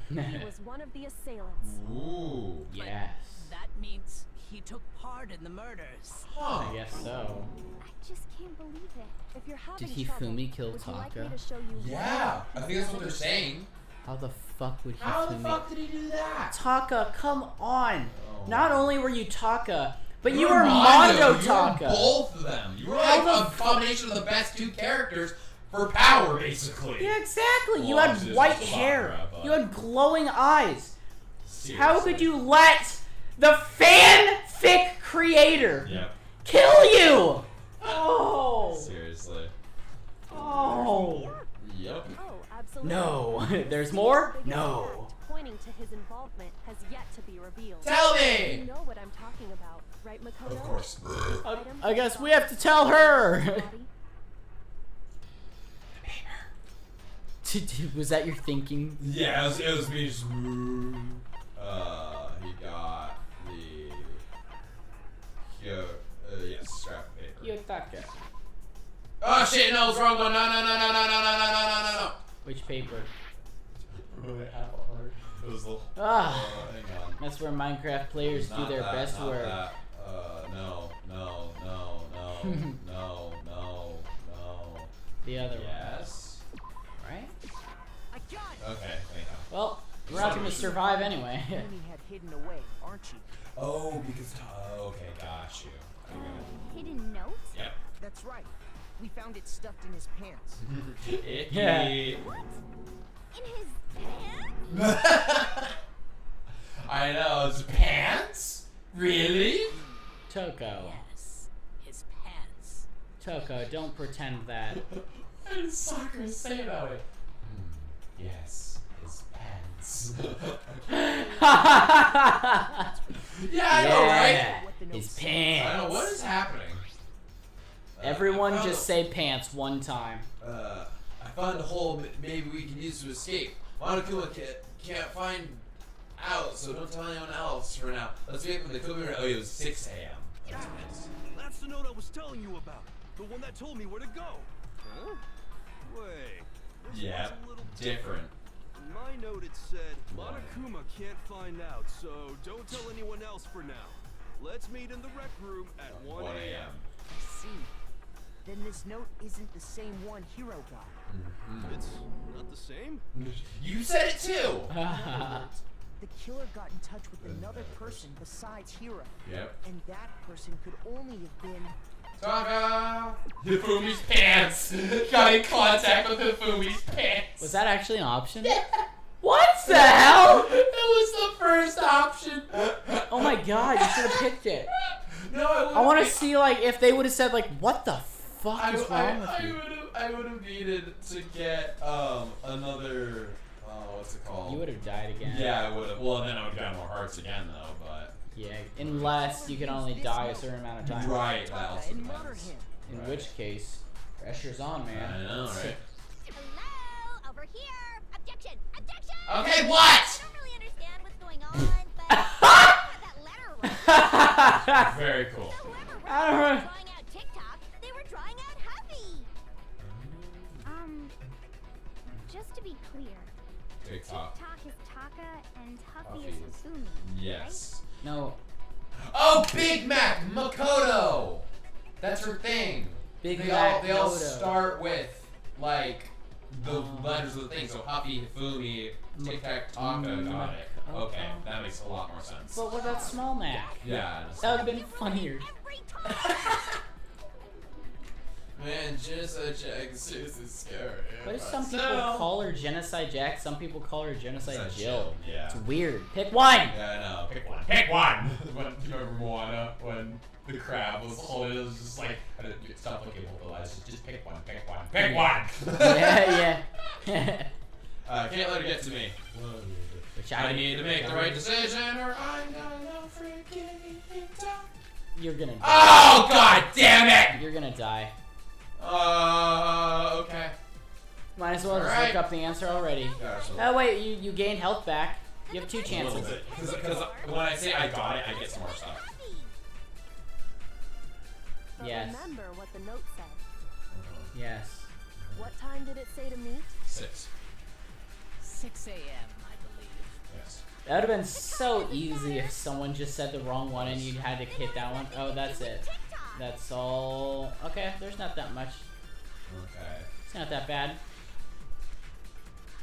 He was one of the assailants. Ooh. Yes. That means he took part in the murders. Huh. I guess so. I just can't believe it. If you're having Did trouble, Hifumi kill would you like me Taka? to show you Yeah. one I think that's what they're saying. How the fuck would How the Hifumi? fuck did he do that? Taka, come on. Oh. Not only were you Taka, but you were were Mondo You Taka. were both of them. You were How like the a combination of the best two characters for power, basically. Yeah, exactly. You Well, had obviously, white this is hair. Sakura, but- You had glowing eyes. How Seriously. could you let the fanfic creator Yep. kill you? Oh. Seriously. Oh. Yep. Oh, absolutely. No. This There's single more? biggest No. fact pointing to his involvement has yet to be revealed. Tell You me! know what I'm talking about, right, Makoto? Of course. I guess we have to tell her. Was that your thinking? Yeah, it was me just. He got the. Yes, scrap paper. Taka. Oh shit! No, it's wrong one. No. Which paper? It was the. Ah, hang on. that's where Minecraft players do their best work. No. The other one. Yes. Right? I got it. Okay. Hang on. Well, we're not gonna survive anyway. Enemy had hidden away, aren't you? Oh, because. Okay, got you. Hidden note? Yep. That's right. We found it stuffed in his pants. Yeah. In his pants? I know, it's pants? Really? Toko. Yes, his pants. Toko, don't pretend that. And soccer say that way. Yes, his pants. Yeah, I know, right? His I pants. know, what is happening? Everyone I found just say pants one time. I found a hole maybe we can use to escape. Monokuma can't find out, so don't tell anyone else for now. Let's wait for the Kuma. Oh, it was 6 a.m. That's the note I was telling you about. The one that told me where to go. Huh? Wait. This Yeah, one's a little different. In my note it said, Monokuma can't find out, so don't tell anyone else for now. Let's meet in the rec room at 1 a.m. I see. Then this note isn't the same one Hero got. It's not the same? You said it too! The killer got in touch with another person besides Hero. Yep. And that person could only have been... Taka! Hifumi's pants! Got in contact with Hifumi's pants! Was that actually an option? Yeah. What the hell? It was the first option! Oh my god, you should have picked it. No, I want to see like if they would have said like, what the fuck is wrong with you? I would have needed to get another what's it called? You would have died again. Yeah, I would have. Well, then I would have gotten more hearts again though, but Yeah, unless you can only die a certain amount of time. right, that also and murder depends. him. In which case, pressure's on, man. I know, right? Hello? Over here! Objection! Objection! Okay, what? I don't really understand what's going on, but I got that letter right. Very cool. So whoever wrote I don't it know. was drawing out TikTok, they were drawing out Huffy. Just to be clear, TikTok. TikTok is Taka and Huffy Huffy is is- Hifumi, Yes. No, Oh, Big Mac Makoto. That's her thing. Big They Mac all Makoto. start with like the letters of the thing. So Huffy, Hifumi, Tic Tac, Taka. Got it. Okay, that makes a lot more sense. but what about Small Mac? Yeah. That would have been funnier. Every time. Man, Genocide Jack is seriously scary. What if some people call her Genocide Jack? Some people call her Genocide Genocide Jill. Jill, yeah. It's weird. Pick one. Yeah, I know. Pick one. Pick one. When, do you remember Moana when the crab was holding it? It was just like, I didn't stop looking at the lights. Just pick one. Pick one. Pick one. Yeah. Can't let her get to me. Which I need to make the right decision, or I'm gonna freaking die. You're gonna die. Oh God damn it! You're gonna die. Okay. Might as well just Alright. look up the answer already. Yeah, so Oh wait, you gained health back. You have 2 a little chances. bit. Because when I say I got it, I get some more stuff. But Yes. remember what the note said. Yes. What time did it say to meet? 6. 6 a.m., I believe. Yes. That would have been so easy if someone just said the wrong one and you had to hit that one. Oh, that's it. That's all. Okay, there's not that much. Okay. It's not that bad.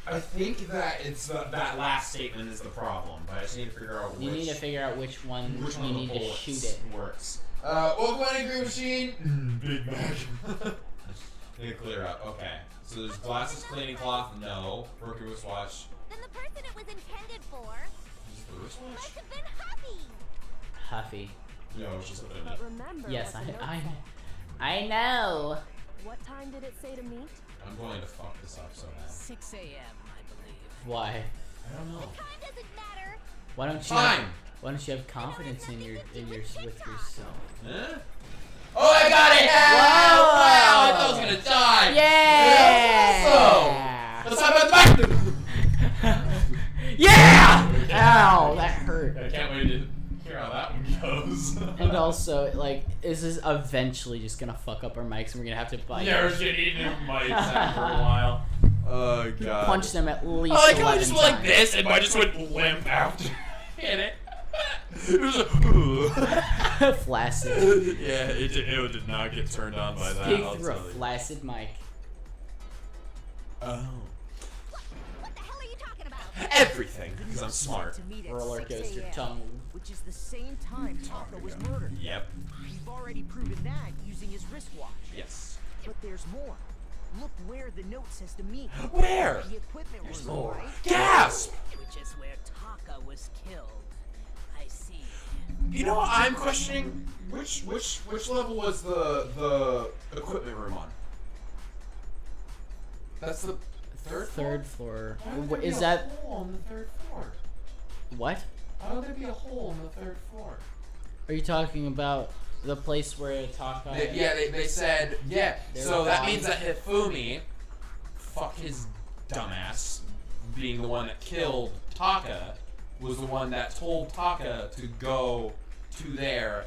I think that it's that last statement is the problem, but I just need to figure out You need to figure out which one which you one of need the to bullets shoot it. works. Welcome to Green Machine. Big Mac. Need to clear up. Okay. So there's glasses, cleaning cloth. No. Rookie wristwatch. Then the person it was intended for Is it the wristwatch? must have been Huffy. Huffy. No, it's just a But remember Yes, what the note I said. I know. What time did it say to meet? I'm going to fuck this up so bad. 6 a.m., I believe. Why? I don't know. Time doesn't matter. Why don't you? Fine. Why don't you have confidence in your with yourself? Eh? Oh, I got it! Yeah! Whoa. Wow, I thought I was gonna die. Yeah! That's awesome. Let's talk about the Yeah! Ow, that hurt. I can't wait to hear how that one goes. And also, like, this is eventually just gonna fuck up our mics and we're gonna have to bite. Yeah, we're just gonna eat new mics after a while. Oh god. Punch them at least I like how 11 I just went like times. this and I just went limp after hit it. It was a Flaccid. Yeah, it did not get turned on by that. Speak I'll through a tell you. flaccid mic. Oh. What the hell are you talking about? Everything, because I'm smart. To meet at Roller 6 coaster a.m., tongue. which is the same time Taka was murdered. Yep. We've already proven that using his wristwatch. Yes. But there's more. Look where the note says to meet. Where? The equipment There's room, more. right? Gasp! Which is where Taka was killed. I see. You know what I'm questioning? Which level was the equipment room on? That's the third floor. Why would there be Is a that hole on the third floor? what? Why would there be a hole on the third floor? Are you talking about the place where Taka? They said, yeah. They're So that fine. means that Hifumi, fuck his dumbass, being the one that killed Taka, was the one that told Taka to go to there.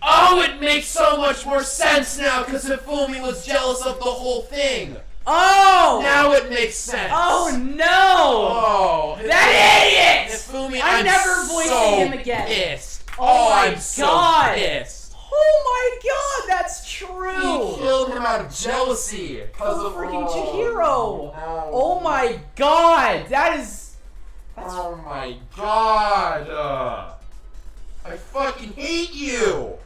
Oh, it makes so much more sense now because Hifumi was jealous of the whole thing. Oh! Now it makes sense. Oh no! Oh, That idiot! Hifumi, I'm never voicing so him again. Pissed. Oh my I'm so God. pissed. Oh my god, that's He true! killed him out of jealousy because Oh, of freaking Chihiro! Oh my god, that's Oh my god! I fucking hate you!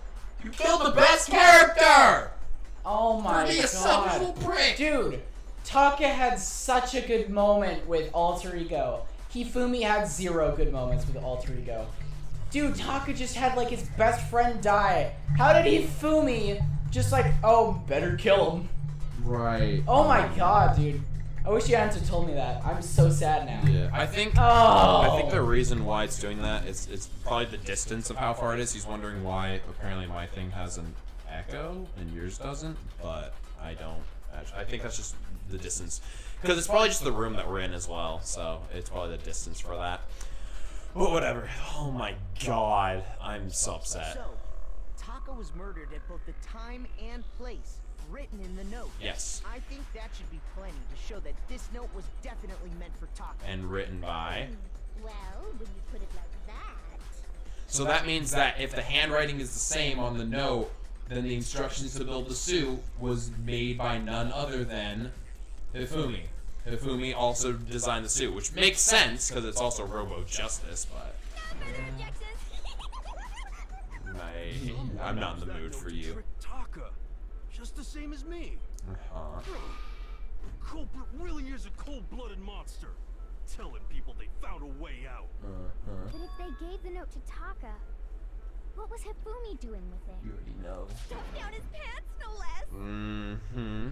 You killed the best character! oh my You're being a god. selfish prick! Dude, Taka had such a good moment with Alter Ego. Hifumi had 0 good moments with Alter Ego. Dude, Taka just had like his best friend die. How did Hifumi just like, oh, better kill him? Right. Oh my god, dude. I wish you hadn't told me that. I'm so sad now. Yeah, I think the reason why it's doing that is it's probably the distance of how far it is. He's wondering why apparently my thing has an echo and yours doesn't, but I don't. I think that's just the distance. Because it's probably just the room that we're in as well, so it's probably the distance for that. But whatever. Oh my god, I'm so upset. So, Taka was murdered at both the time and place written in the note. Yes. I think that should be plenty to show that this note was definitely meant for Taka. And written by. Well, when you put it like that. So that means that if the handwriting is the same on the note, then the instructions to build the suit was made by none other than Hifumi. Hifumi also designed the suit, which makes sense because it's also Robo Justice, but I'm not in the mood for you. Trick Taka, just the same as me. Uh-huh. The culprit really is a cold-blooded monster, telling people they found a way out. But if they gave the note to Taka, what was Hifumi doing with it? You already know. Stuffed down his pants, no less. Mm-hmm.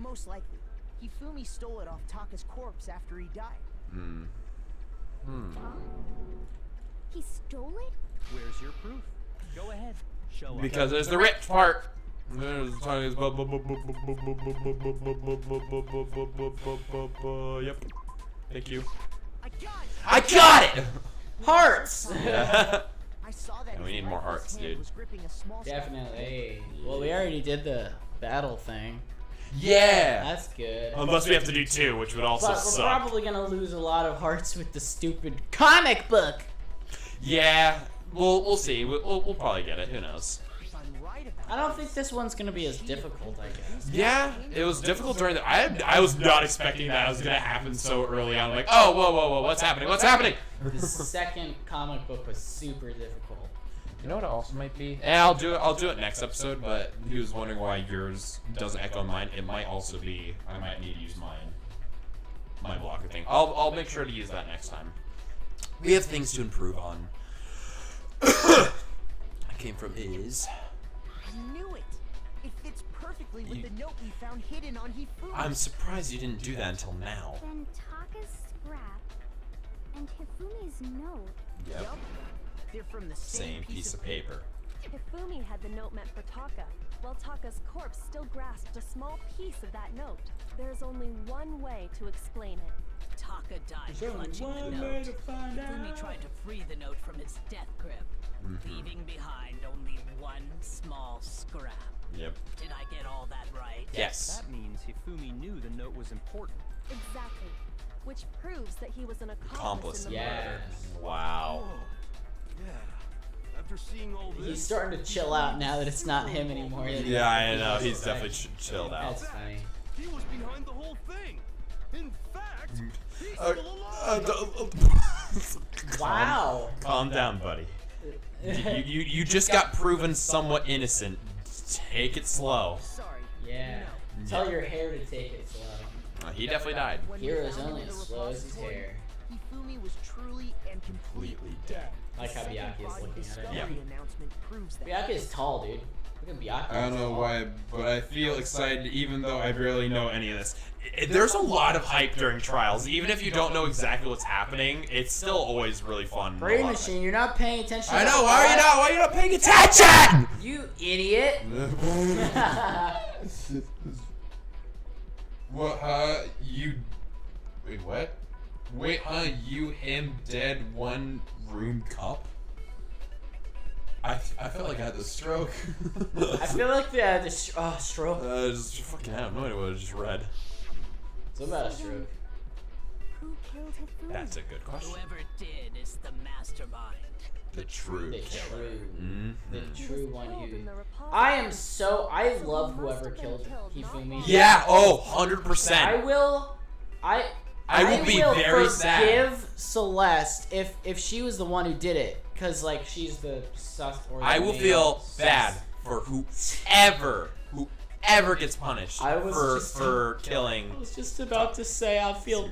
Most likely. Hifumi stole it off Taka's corpse after he died. He stole it? Where's your proof? Go ahead. Show up. Because there's the ripped part. There's Yep. Thank you. I got it! Hearts! Yeah. I saw that And we his need more lifeless hearts, hand dude. was gripping a small Definitely. Well, we already did the battle thing. Yeah! That's good. Unless we have to do 2, which would also But we're suck. probably gonna lose a lot of hearts with the stupid comic book. Yeah, we'll see. We'll probably get it. Who knows? If I'm right about I don't think this one's gonna be as difficult, I guess. Yeah, it was difficult during the. I was not expecting that was gonna happen so early on. Like, oh, whoa, what's happening? What's happening? The second comic book was super difficult. You know what it also might be? I'll do it next episode. But he was wondering why yours doesn't echo mine. It might also be I might need to use my blocker thing. I'll make sure to use that next time. We have things to improve on. I came from Iz. I knew it. It fits perfectly with the note we found hidden on Hifumi. I'm surprised you didn't do that until now. Then Taka's scrap and Hifumi's note. Yep. They're from the Same piece of paper. Hifumi had the note meant for Taka, while Taka's corpse still grasped a small piece of that note. There's only one way to explain it. Taka died There's only clutching the one note. way to find Hifumi out. tried to free the note from his death grip, leaving behind only one small scrap. Yep. Did I get all that right? Yes. That means Hifumi knew the note was important. Exactly. Which proves that he was an accomplice in the Yes. murder. Wow. Yeah. After seeing all this, He's starting to chill out now that it's not him anymore. Yeah, I know. He's definitely chilled out. That's funny. he was behind the whole thing. In fact, he's Uh, still alive. Wow. Calm down, buddy. You just got proven somewhat innocent. Take it slow. Sorry. Yeah. No. Tell your hair to take it slow. He definitely died. When we Hero's found him only in the as slow as his repository, hair. Hifumi was truly and completely dead. Like how The second Byakuya is body looking at it. discovery Yeah. announcement proves that. Byakuya is tall, dude. Look at Byakuya. I don't know why, but I feel excited even though I barely know any of this. There's a lot of hype during trials. Even if you don't know exactly what's happening, it's still always really fun. Brain A lot of machine, you're not paying attention. hype. I to know. the Why plot. are you not paying attention? You idiot. What, you... Wait, what? Wait, you, him, dead, one room cup? I felt like I had the stroke. I feel like the stroke. Just fucking have no idea what I just read. It's about a stroke. Who killed Hifumi? That's a good question. Whoever did is the mastermind. The true The killer. true. The He was true one killed who... in the repository. I So love he must whoever have been killed killed, not Hifumi. long Yeah. ago. Oh, 100%. I will be very sad. forgive Celeste if she was the one who did it, cause like she's the sus. Or the I will main feel sus. bad for whoever gets punished I was just- for killing. I was just about to say I feel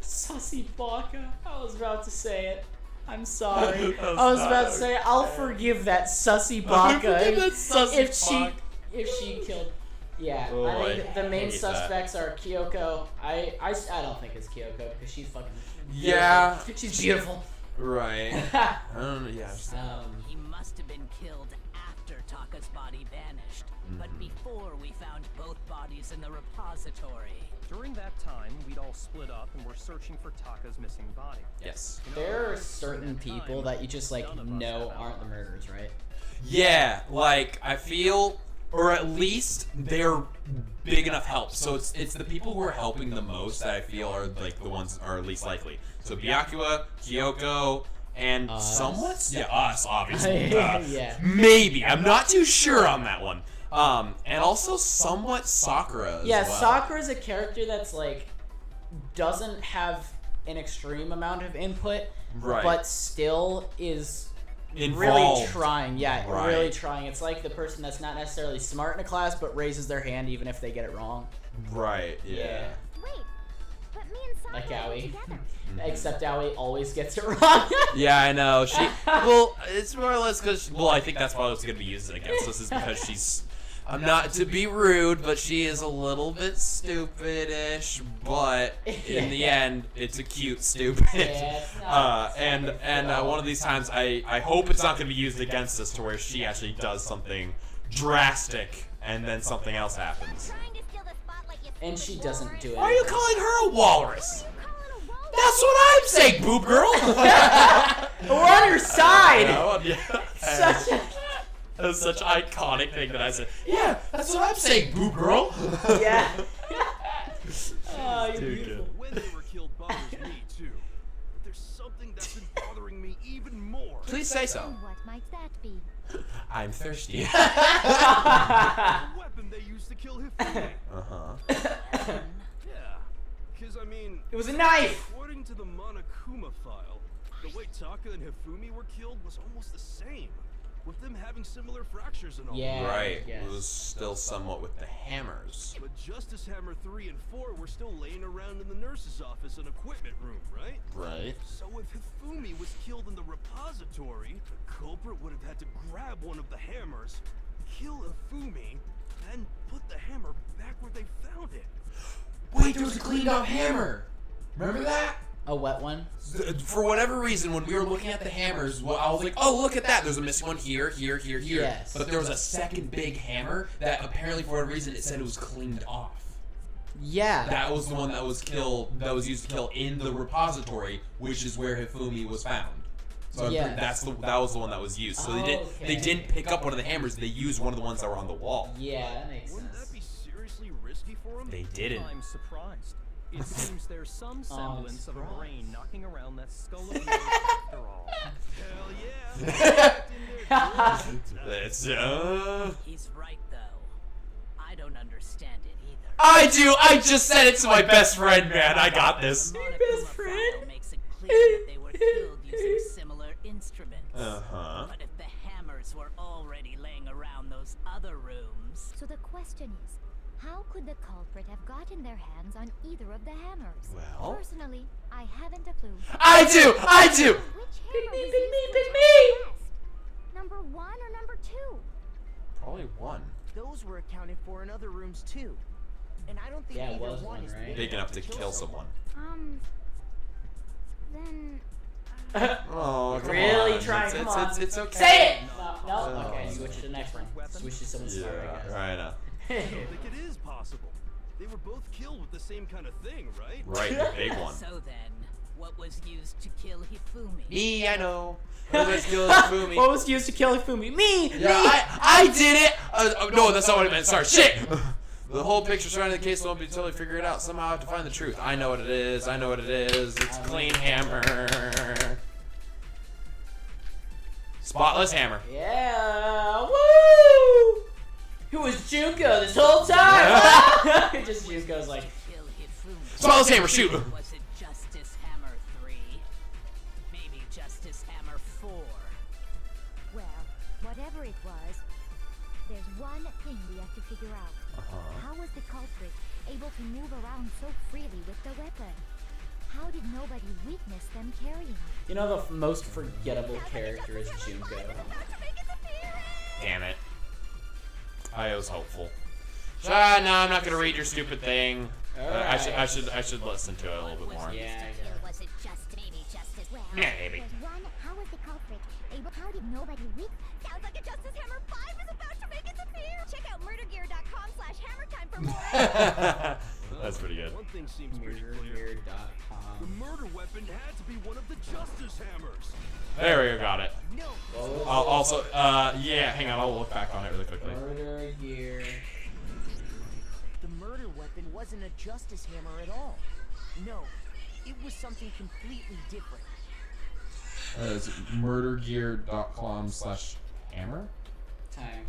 sussy Bunka. I was about to say it. I'm sorry. That's I was not about to say I'll forgive that sussy Bunka Forgive that sussy if she killed. Yeah, Oh, I think the main hate suspects are Kyoko. I don't think it's Kyoko because she's fucking. Yeah. beautiful. She's beautiful. Right. Yeah. He must have been killed after Taka's body vanished, but before we found both bodies in the repository. During that time, we'd all split up and were searching for Taka's missing body. Yes. There are certain people that you just like know aren't the murderers, right? Yeah, like I feel, or at least they're big enough help. So it's the people who are helping the most that I feel are like the ones are least likely. So Byakuya, Kyoko, and somewhat us obviously. Yeah. Maybe I'm not too sure on that one. And also somewhat Sakura as Yeah, well. Sakura's a character that's like doesn't have an extreme amount of input, Right. but still is really Involved. trying. Yeah, Right. really trying. It's like the person that's not necessarily smart in a class, but raises their hand even if they get it wrong. Right. Yeah. Wait, but me and Sakura Like were Aoi. together. Except Aoi always gets it wrong. Yeah, I know. Well, it's more or less because I think that's why it's gonna be used against us is because she's. I'm not to be rude, but she is a little bit stupidish. But in the end, it's a cute stupid. Yeah, it's not- and one of these times, I hope it's not gonna be used against us to where she actually does something drastic and then something else happens. Trying to steal the spotlight, you And she doesn't do it. Why are you calling her a walrus? calling a walrus? That's what I'm saying, boob girl. We're on your side. Such a. That's such an iconic thing that I said. Yeah, that's what I'm saying, boob girl. Yeah. Oh, you're Too beautiful. When they were killed bothers me too. But there's something that's been bothering me even more. Please say so. And what might that be? I'm thirsty. The weapon they used to kill Hifumi. Yeah, because I mean, It was a knife. according to the Monokuma file, the way Taka and Hifumi were killed was almost the same, with them having similar fractures and all. Yeah. Right. Yes. It was still somewhat with the hammers. But Justice Hammer 3 and 4 were still laying around in the nurse's office and equipment room, right? Right. So if Hifumi was killed in the repository, the culprit would have had to grab one of the hammers, kill Hifumi, then put the hammer back where they found it. Wait, there was a cleaned up hammer. Remember that? A wet one? For whatever reason, when we were looking at the hammers, I was like, oh, look at that. There's a missing one here, here, here, here. Yes. But there was a second big hammer that apparently, for whatever reason, it said it was cleaned off. Yeah. That was the one that was used to kill in the repository, which is where Hifumi was found. So Yes. that was the one that was used. So they didn't pick up one of the hammers. They used one of the ones that were on the wall. Yeah, that makes Wouldn't sense. that be seriously risky for him? They didn't. I'm surprised. It seems there's some semblance of a surprised. brain knocking around that skull of yours after all. Hell yeah. That's He's right, though. I don't understand it either. I do. I just said it to my best friend, man. I got this. Monokuma file makes it clear that they were killed using similar instruments. Uh-huh. But if the hammers were already laying around those other rooms, So the question is, how could the culprit have gotten their hands on either of the hammers? Well? Personally, I haven't a clue. I do. Which hammer was used pick to me. test? Number 1 or number 2? Probably one. Those were accounted for in other rooms too. And I don't think Yeah, it either was one one, is right? Big enough to kill someone. Then Oh, come Really on. try, come on. It's okay. Say it! No, Oh. okay, switch to the next one. Switch to someone smart, I guess. I know. I don't think it is possible. They were both killed with the same kind of thing, right? Right, the big one. so then, what was used to kill Hifumi? Me, I know. What was killed Hifumi? What was used to kill Hifumi? Me! Yeah, I did it! No, that's not what I meant. Sorry, shit! The whole picture surrounding the case won't be until we figure it out. Somehow I have to find the truth. I know what it is. I know what it is. It's clean hammer. Spotless hammer. Yeah! Woo! It was Junko this whole time! Just Junko's like, Kill Hifumi. Spotless hammer, shoot! Was it Justice Hammer 3? Maybe Justice Hammer 4? well, whatever it was, there's one thing we have to figure out. How was the culprit able to move around so freely with the weapon? How did nobody witness them carrying it? you know the most forgettable character is Junko. Damn it. I was hopeful. No, I'm not gonna read your stupid thing. I should listen to it a little bit more. Yeah, I Was it maybe justice? Well, Maybe. there's one. How was the culprit able? How did nobody witness? Sounds like a Justice Hammer 5 is about to make its appearance. Check out murdergear.com/hammertime for more. That's pretty good. One thing seems pretty clear. The murder weapon had to be one of the Justice Hammers. There we go, got it. No. Also, yeah, hang on, I'll look back on it really quickly. Murder gear. The murder weapon wasn't a Justice Hammer at all. No, it was something completely different. It's murdergear.com/hammer? Time.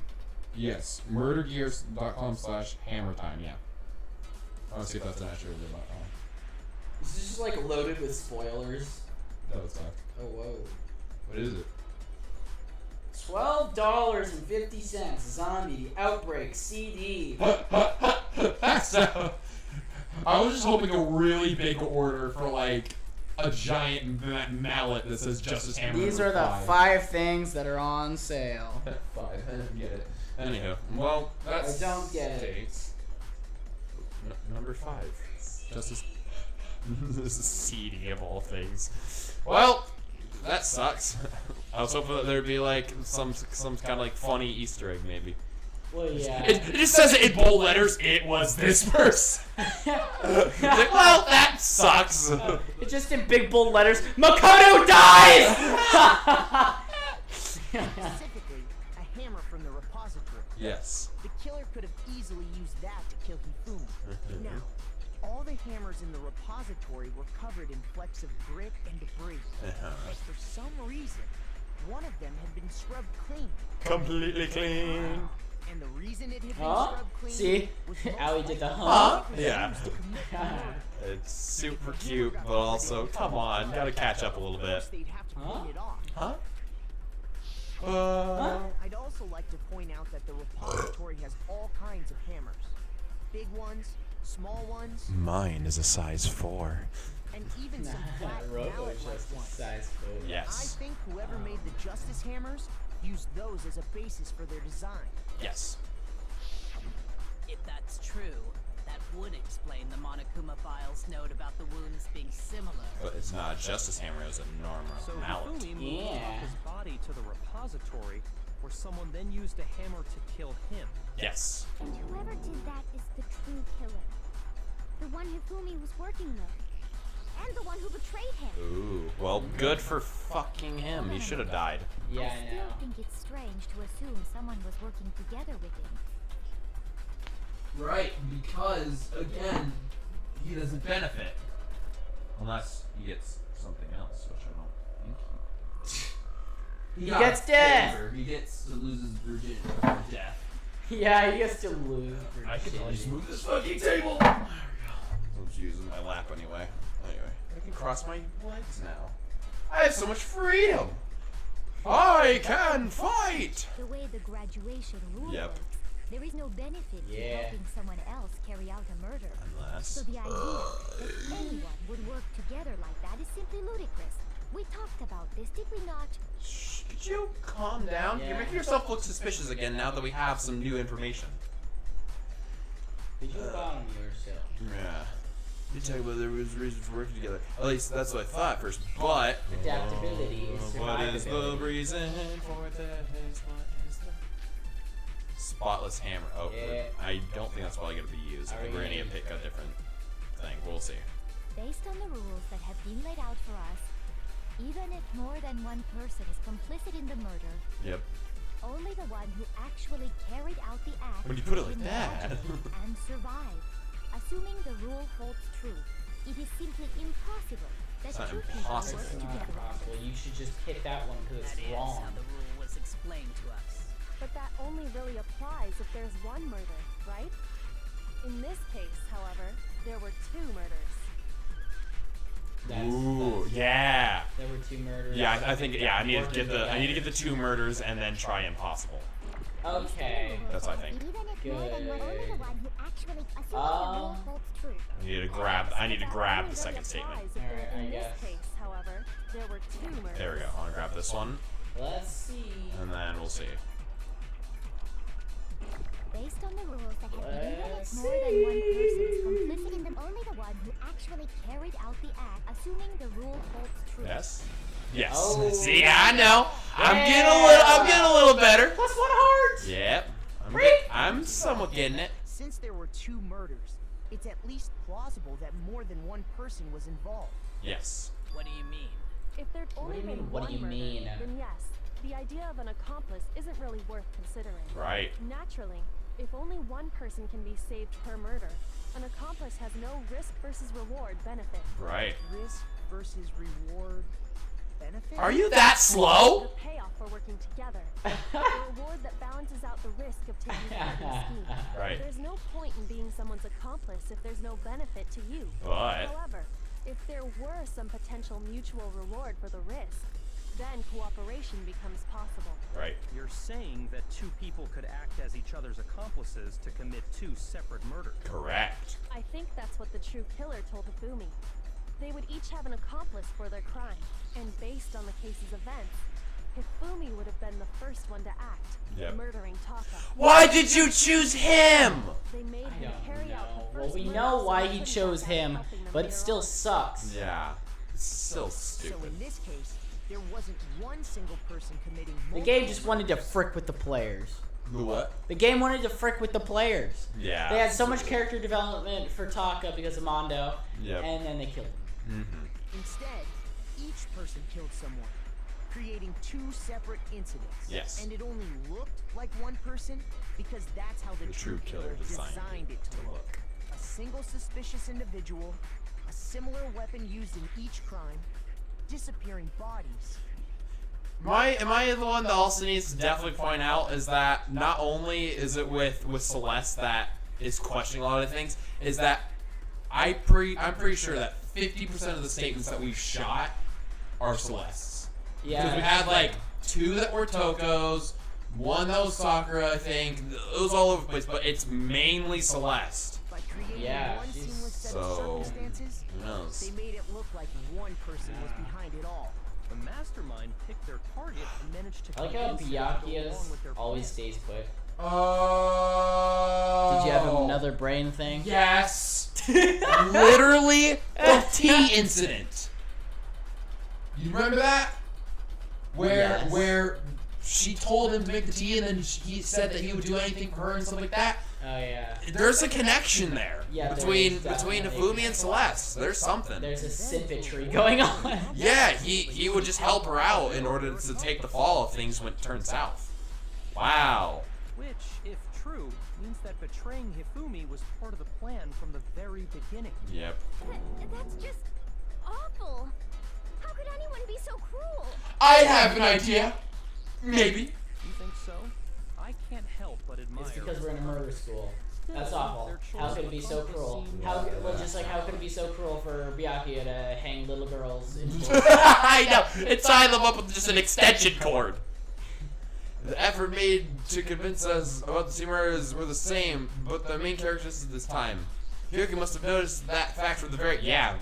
Yes, murdergears.com/hammertime, yeah. I want to see if that's an actual .com. This is just like loaded with spoilers. That would suck. Oh, whoa. What is it? $12.50. Zombie Outbreak CD. So, I was just hoping a really big order for like a giant mallet that says Justice Hammer. These are the 5 things that are on sale. 5. I didn't get it. Anywho, well, that's. I don't get it. Number 5. Justice. This is CD of all things. Well, that sucks. I was hoping that there'd be like some kind of like funny Easter egg maybe. Well, yeah. It just says it in bold letters. It was this person. Well, that sucks. It's just in big bold letters. Makoto dies! Specifically, a hammer from the repository. Yes. The killer could have easily used that to kill Hifumi. Now, all the hammers in the repository were covered in flecks of grit and debris. But for some reason, one of them had been scrubbed clean. Completely clean. And the reason it had been Huh? scrubbed clean See? was Allie most did the likely huh? because it was Yeah. used to commit the murder. It's super cute, but also, come on, gotta catch up a little bit. First, they'd have to clean it off. Huh? I'd also like to point out that the repository has all kinds of hammers. Big ones, small ones, Mine is a size 4. and even some flat Robo mallet-like just ones. size 4. I Yes. think whoever made the Justice Hammers used those as a basis for their design. Yes. If that's true, That would explain the Monokuma file's note about the wounds being similar. But it's not a justice hammer, it was a So normality. Hifumi moved Taka's body to the repository, where someone then used a hammer to kill him. Yes. And whoever did that is the true killer. The one Hifumi was working with. And the one who betrayed him. Ooh. Well, good for fucking him. He should have died. Yeah, I I still know. think it's strange to assume someone was working together with him. Right, because, again, he doesn't benefit. Unless he gets something else, which I don't think He gets death. He gets to lose his virginity or death. Yeah, he gets to lose. I could probably just move this fucking table. There we go. I was using my lap anyway. Anyway, I can cross my legs now. I have so much freedom. I can fight. The way the graduation rule Yep. works, there is no benefit to Yeah. helping someone else carry out a murder. Unless. So the idea that anyone would work together like that is simply ludicrous. We talked about this, did we not? Shh, could you calm down? Yeah. You're making yourself look suspicious again now that we have some new information. Could you calm yourself? Yeah. You talk about there was reason for working together. At least that's what I thought at first. But Adaptability is what is the survivability. reason for this? What is the spotless hammer? Oh, Yeah. I don't think that's probably going to be used. I think we're going to pick a different thing. We'll see. Based on the rules that have been laid out for us, even if more than one person is complicit in the murder, Yep. only the one who actually carried out the act When you put it like can that. graduate and survive. Assuming the rule holds true, it is simply impossible that It's not two people impossible. work It's not together. possible. You should just hit that one because That it's is wrong. how the rule was explained to us. But that only really applies if there's one murder, right? In this case, however, there were two murders. Ooh, yeah. There were two murders. Yeah, I think I need to get the two murders and then try impossible. Okay. That's what I think. Even if more than one, only the Good. one who actually assuming the rule holds true. I need to grab the That second only statement. applies if there- Alright, I in this guess. case, however, there were two murders. There we go. I want to grab this one, Let's see. and then we'll see. Based on the rules that have been even if Let's more than one person is see. complicit in them, only the one who actually carried out the act, assuming the rule holds true. Yes. Yes. Oh. See, I know. I'm getting a little better. Plus one heart. Yep. I'm somewhat getting it. Since there were two murders, it's at least plausible that more than one person was involved. Yes. What do you mean? If there'd What do only you mean, been what one do you murder, mean? then yes, the idea of an accomplice isn't really worth considering. Right. Naturally, if only one person can be saved per murder, an accomplice has no risk versus reward benefit. Right. Risk versus reward benefit? Are you that The slow? payoff for working together. The reward that balances out the risk of taking part in the scheme. Right. There's no point in being someone's accomplice if there's no benefit to you. But However, if there were some potential mutual reward for the risk, then cooperation becomes possible. right. You're saying that two people could act as each other's accomplices to commit two separate murders. Correct. I think that's what the true killer told Hifumi. They would each have an accomplice for their crime, and based on the case's events, Hifumi would have been the first one to act, Yep. murdering Taka. Why did you choose him? They made I him don't carry out know. the Well, first we murder know so why they he couldn't chose get back him, helping them but it later still on. sucks. Yeah. It's still So stupid. in this case, there wasn't one single person committing The multiple game just wanted to murders. frick with the players. The what? The game wanted to frick with the players. Yeah. They had so much character development for Taka because of Mondo, Yep. and then they killed him. Mm-hmm. Instead, each person killed someone, creating two separate incidents. Yes. And it only looked like one person because that's how the true killer designed it to look. A single suspicious individual, a similar weapon used in each crime, disappearing bodies. Am I the one that also needs to definitely point out is that not only is it with Celeste that is questioning a lot of things, is that I'm pretty sure that 50% of the statements that we've shot are Celeste's. Yeah. Because we had like 2 that were Toko's, 1 that was Sakura, I think. It was all over the place, but it's mainly Celeste. By creating Yeah, one she's- seamless set so, of circumstances, who knows? they made it look like one person was behind it all. The mastermind picked their target and managed to I like how convince them to go along Byakuya's with their always plan. stays put. Did you have another brain thing? Yes. Literally the tea incident. You remember that? Where she told him to make the tea, and then he said that he would do anything for her and stuff like that. Oh yeah. There's a connection there between definitely. Hifumi and Celeste. There's something. There's a symmetry going on. Yeah, he would just help her out in order to take the fall if things turn south. Wow. Which, if true, means that betraying Hifumi was part of the plan from the very beginning. Yep. That's just awful. How could anyone be so cruel? I have an idea. Maybe. You think so? I can't help but admire. It's because we're in a murder school. That's awful. How could it be so cruel? Just like how could it be so cruel for Byakuya to hang little girls in I know. And tie them up with just an extension cord. The effort made to convince us about the two murders were the same, but the main characters at this time. Hyoki must have noticed that fact from the very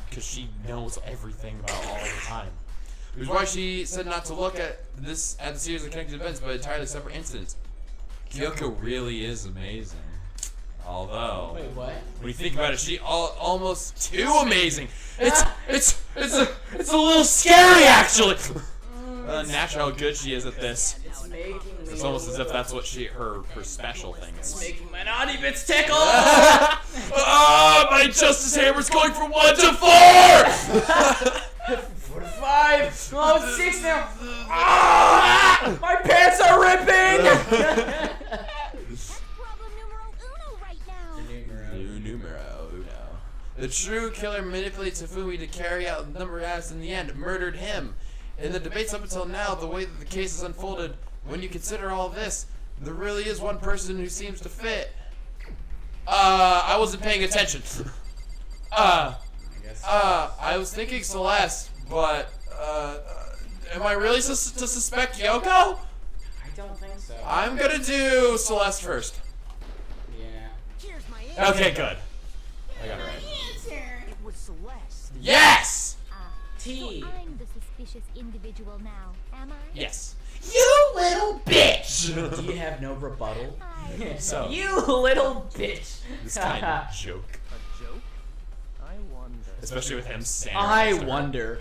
because she knows everything about all the time. Which is why she said not to look at the series of connected events, but entirely separate incidents. Kyoko really is amazing. Although, wait, what? when you think about it, she almost too amazing. It's a little scary actually. Natural how good she is at this. It's almost as if that's what her special thing is. It's making my naughty bits tickle. My justice hammer's going from 1 to 4. 4 to 5. Oh, it's 6 now. Ah! My pants are ripping. Problem numero uno right now. Numero uno. The true killer manipulates Hifumi to carry out the number as in the end murdered him. In the debates up until now, the way that the case has unfolded, when you consider all this, there really is one person who seems to fit. I wasn't paying attention. I was thinking Celeste, but am I really to suspect Yoko? I don't think so. I'm gonna do Celeste first. Yeah. Here's my answer. Okay, good. I got it right. It was Celeste. Yes! T. So I'm the suspicious individual now, am I? Yes. You little bitch! Do you have no rebuttal? So, You little bitch! this kind of joke. A joke? I wonder. Especially with him standing I next to her.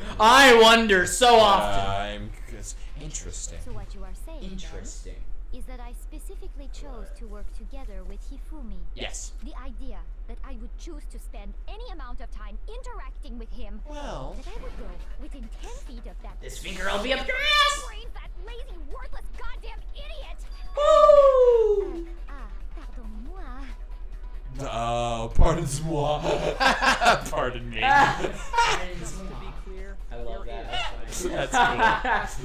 wonder so often. It's interesting. So what you are saying then, Interesting. is that I specifically chose to work together with Hifumi. Yes. The idea that I would choose to spend any amount of time interacting with him. Well. That I would go within 10 feet of that. This finger will be up your ass! Brains, that lazy, worthless, goddamn idiot! Woo! Pardon-moi. Pardon-moi. Pardon me. To be clear, I love that. That's Is that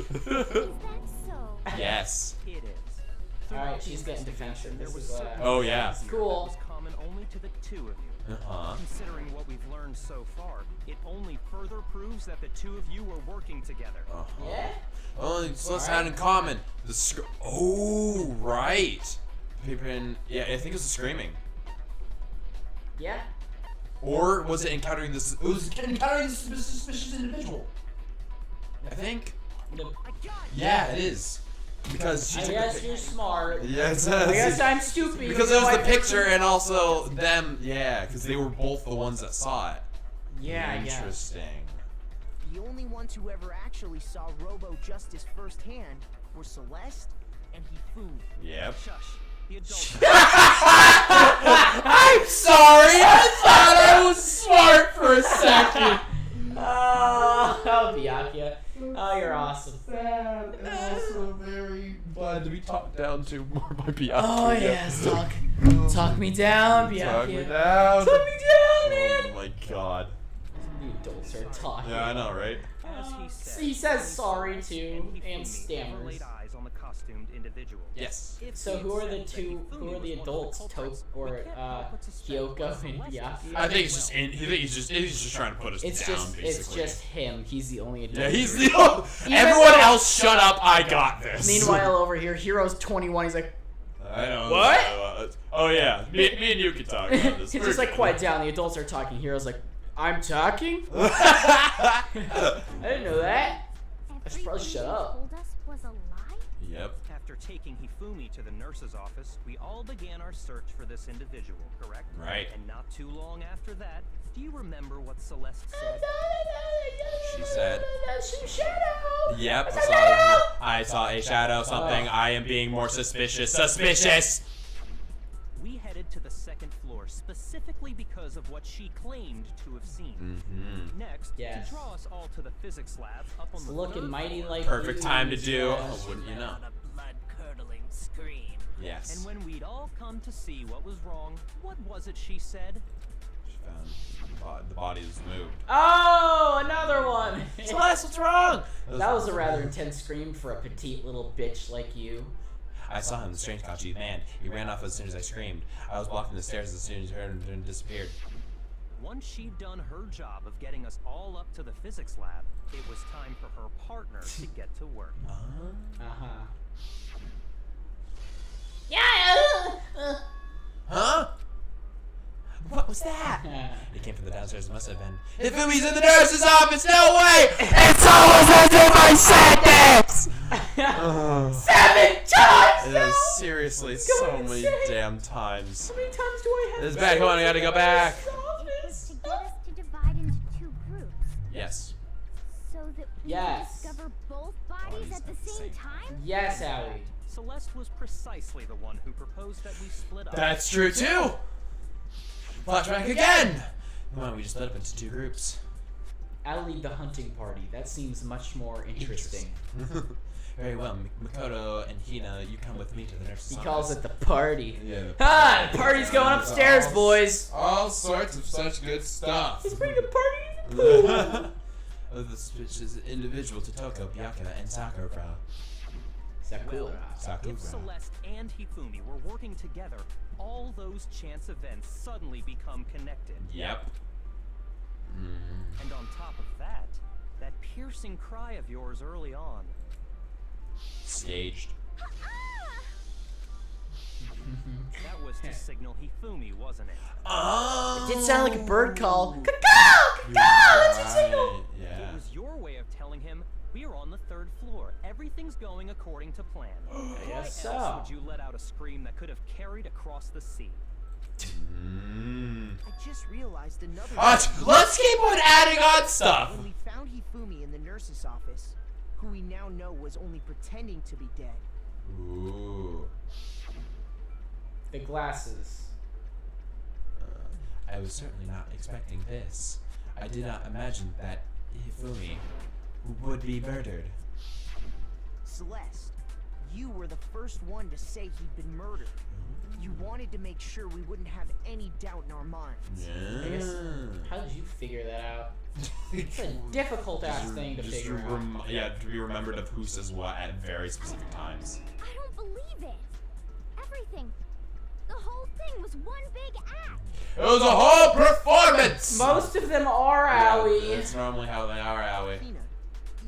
so? Yes. it is. Alright, she's getting defensive. This is Oh, yeah. cool. Was common only to the two of you. Uh-huh. Considering what we've learned so far, it only further proves that the two of you were working together. Yeah? Only so let's had in common. Oh, right. Pippin, yeah, I think it was the screaming. Yeah? Or was it encountering this? It was encountering this suspicious individual. I think. Yeah, it is. Because she I took guess the you're smart. Yes. I guess I'm stupid. Because it was the picture and also them. Yeah, because they were both the ones that saw it. Yeah, I guess. Interesting. The only ones who ever actually saw Robo Justice firsthand were Celeste and Hifumi. Yep. Shush. The adult. I'm sorry. I thought I was smart for a second. Oh, Byakuya. Oh, you're awesome. Sad and also very glad to be talked down to more by Byakuya. Oh, yes. Talk me down, Byakuya. Talk me down. Talk me down, man. Oh my god. The adults are talking. Yeah, I know, right? As he said, He says sorry too, Hifumi and never stammers. laid eyes on the costumed individual. Yes. If So he who are said the that two? Hifumi Who are was the one of adults? culprits, Or we can't help but suspect Kyoko that and Celeste Byakuya? I think it's just he's just trying to put us It's down, just basically. him. He's the only adult. Yeah, he's the only. Everyone else, shut up! I got this. Meanwhile, over here, Hero's 21. He's like, I know. What? Oh yeah, me and you can talk about this. he's We're just like good. quiet down. The adults are talking. Hero's like, I'm talking. I didn't know that. I should probably shut up. Told us was a lie? Yep. After After taking Hifumi to the nurse's office, we all began our search for this individual, correct? Right. And not too long after that, do you remember what Celeste said? She said, Shadow. "Yep, I saw a shadow. Something. I am being more suspicious. Suspicious." We headed to the second floor specifically because of what she claimed to have seen. Next, Yes. to draw us all to the physics lab up on It's the looking third mighty floor. like Perfect time to blues, do. yeah. Wouldn't you Let know? out a blood-curdling scream. Yes. And when we'd all come to see what was wrong, what was it she said? She found the body was moved. Oh, another one. Celeste, what's wrong? That was a rather intense scream for a petite little bitch like you. I saw him, the strange Kachi man. He ran off as soon as I screamed. I was blocking the stairs as soon as he turned and disappeared. Once she'd done her job of getting us all up to the physics lab, it was time for her partner to get to work. Huh? What was that? It came from the downstairs. It must have been. Hifumi's in the nurse's office. No way! It's almost as if I said this. 7 times. It is seriously so many damn times. How many times do I have? This is bad. Come on, we gotta go back. To get us to divide into 2 groups, Yes. so that we Yes. can discover both bodies at the same time. Yes, Howie. Celeste was precisely the one who proposed that we split up. That's true too. Flashback again. Come on, we just split up into 2 groups. I'll lead the hunting party. That seems much more interesting. Very well, Makoto and Hina, you come with me to the nurse's He office. calls it the party. Yeah. Ah, the party's going upstairs, boys. All sorts of such good stuff. Let's bring a party. Of the suspicious individual to Toko, Byaka, and Sakura. Well, Sakura. if Celeste and Hifumi were working together, all those chance events suddenly become connected. Yep. And on top of that, that piercing cry of yours early on. Staged. That was to signal Hifumi, wasn't it? Oh. It did sound like a bird call. Caw-caw! That's your signal. Yeah. It was your way of telling him, we are on the 3rd floor. Everything's going according to plan. Why Guess else so. would you let out a scream that could have carried across the sea? I just realized another. Let's keep on adding on stuff. When we found Hifumi in the nurse's office, who we now know was only pretending to be dead. Ooh. The glasses. I was certainly not expecting this. I did not imagine that Hifumi would be murdered. Celeste, you were the first one to say he'd been murdered. You wanted to make sure we wouldn't have any doubt in our minds. I guess, how did you figure that out? It's a difficult ass thing to figure out. Yeah, to be remembered of who says what at very specific times. I don't believe it. Everything, the whole thing was one big act. It was a whole performance! Most of them are Owie. That's normally how they are, Owie. Hina,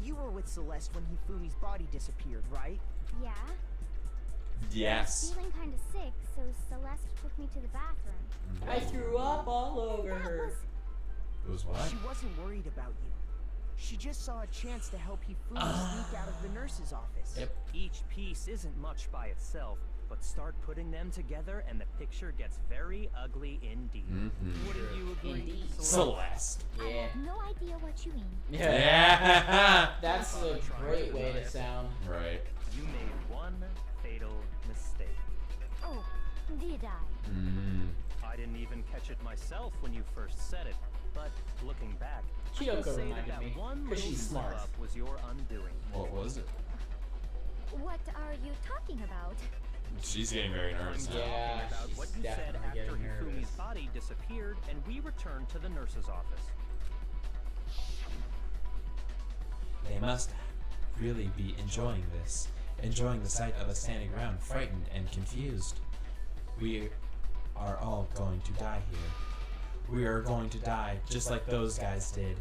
you were with Celeste when Hifumi's body disappeared, right? Yeah. Yes. Feeling kind of sick, so Celeste took me to the bathroom. I threw up all over her. It was what? She wasn't worried about you. She just saw a chance to help Hifumi sneak out of the nurse's office. Yep. Each piece isn't much by itself, but start putting them together and the picture gets very ugly indeed. Wouldn't you agree? Indeed. Celeste. I Yeah. have no idea what you mean. Yeah. That's a great way to sound. Right. You made one fatal mistake. Oh, did I? I didn't even catch it myself when you first said it, but looking back, I Chiyoko can say reminded that me, one 'cause little she's slip smart. up was your undoing. What was it? What are you talking about? She's getting very nervous now. Yeah, About she's what you said definitely after getting nervous. Hifumi's body disappeared and we returned to the nurse's office. They must really be enjoying this. Enjoying the sight of us standing around, frightened and confused. We are all going to die here. We are going to die just like those guys did.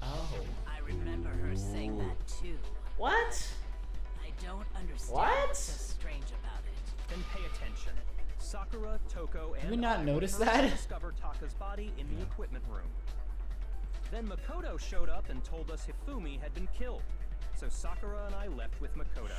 Oh. I remember her saying that too. What? I don't understand What? what's so strange about it. Then pay attention. Sakura, Toko, and we not I notice first that? discovered Taka's body in the equipment room. Then Makoto showed up and told us Hifumi had been killed. So Sakura and I left with Makoto.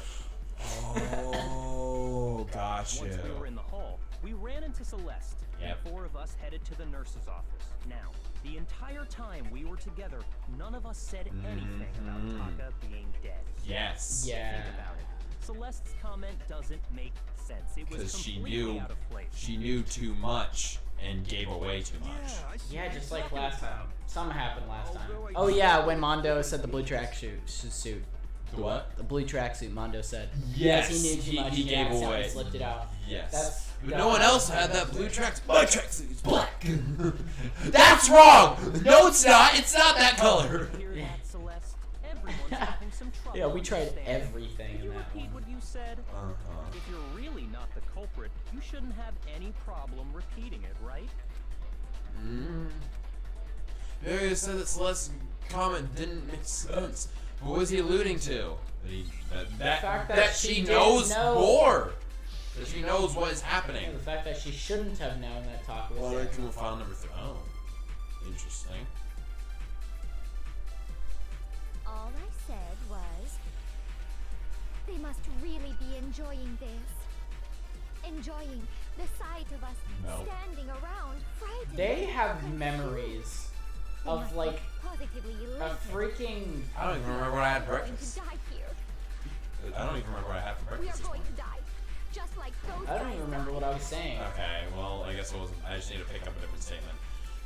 Oh, gotcha. Once we were in the hall, we ran into Celeste, Yep. and 4 of us headed to the nurse's office. Now, the entire time we were together, none of us said anything about Taka being dead. Yes. Yeah. Think about it. Celeste's comment doesn't make sense. It was Because she completely knew out of place. she knew too much and gave away too much. Yeah, just like last time. Something happened last time. Oh yeah, when Mondo said the blue tracksuit. The what? The blue tracksuit, Mondo said. Yes, Because he knew too much. he gave accidentally away. Slipped it out. Yes. But That's no one else had that blue track. My tracksuit is black. That's wrong. No, it's not. It's not that color. Hear that, Celeste? Everyone's having some trouble. Yeah, we tried understanding. everything Can in you that repeat one. what you said? If you're really not the culprit, you shouldn't have any problem repeating it, right? Maybe you said that Celeste's comment didn't make sense. What was he alluding to? That she didn't knows know. more. That she knows what is happening. The fact that she shouldn't have known that Taka was Well, there. Morrow file number 3. Oh, interesting. All I said was, they must really be enjoying this. Enjoying the sight of us No. standing around, frightened. They have confused. memories They of must be like positively a elated. freaking. I don't even remember what I had for We're going breakfast. to die here. I don't even remember what I had for We are breakfast this going morning. to die, just like those I don't guys even remember what I was saying. Okay, well, I guess it wasn't. I just need to pick up a different statement.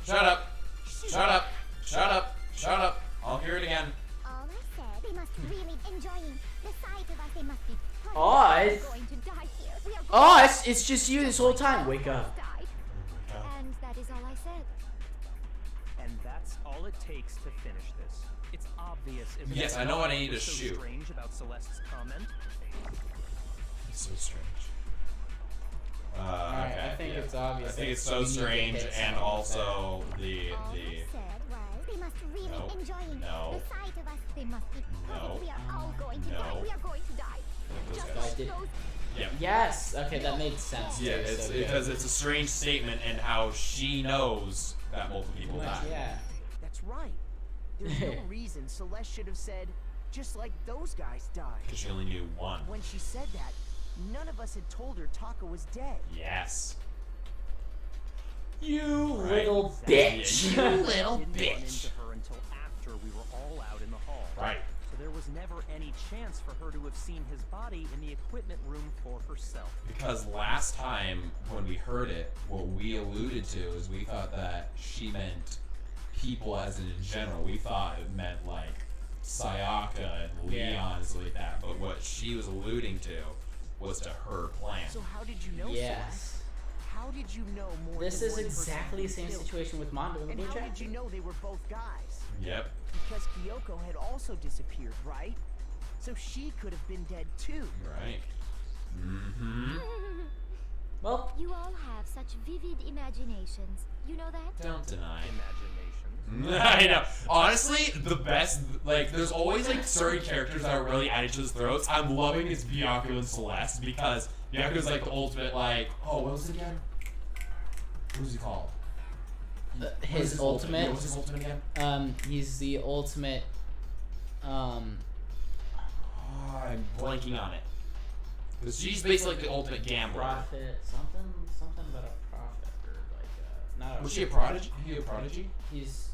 Shut up! Shut up! Shut up! Shut up! I'll hear it again. All I said, they must really enjoying the sight of us. They must be Oh, positively it's- going to die here. We are Oh, going it's just you this whole time. Wake up. to die. And that is all I said. And that's all it takes to finish this. It's obvious, isn't it? Yes, I know what I need to What's so shoot. strange about Celeste's comment? It's so strange. Alright, Okay, I think yeah. it's obvious. I think it's that so we need to strange, hit and something also All I the. said was, they must really No. enjoying No. the sight of us. They must be No. positive. We are all going to No. die. We are going to die. Those Just guys. like did- those. Yeah. Yes. Okay, that made sense. Yeah, too, it's so because good. it's a strange statement and how she knows that multiple people Pretty much, died. yeah. That's right. There's no reason Celeste should have said, just like those guys died. Because she only knew one. When she said that, none of us had told her Taka was dead. Yes. You Right. little bitch. You little Didn't run bitch. into her until after we were all out in the hall. Right. So there was never any chance for her to have seen his body in the equipment room for herself. Because last time when we heard it, what we alluded to is we thought that she meant people as in general. We thought it meant like Sayaka and Leon Yeah. and stuff like that. But what she was alluding to was to her plan. So how did you know, Yes. Celeste? How did you know more This than is one person exactly the was same killed? situation with Mondo and the And blue how track. did you know they were both guys? Yep. Because Kyoko had also disappeared, right? So she could have been dead too. Right. Mm-hmm. Well, You all have such vivid imaginations. You know that? Don't deny. Imagination. I know. Honestly, the best, like, there's always, like, certain characters that are really at each other's throats. I'm loving is Byaku and Celeste because Byaku's, like, the ultimate, like, oh, what was it again? What was he called? What is his ultimate. Yeah, what's his ultimate again? He's the ultimate. Oh, I'm blanking on it. Because she's basically like the ultimate gambler. Prophet. Something about a prophet or like not a. Was she a prodigy? He a prodigy? He's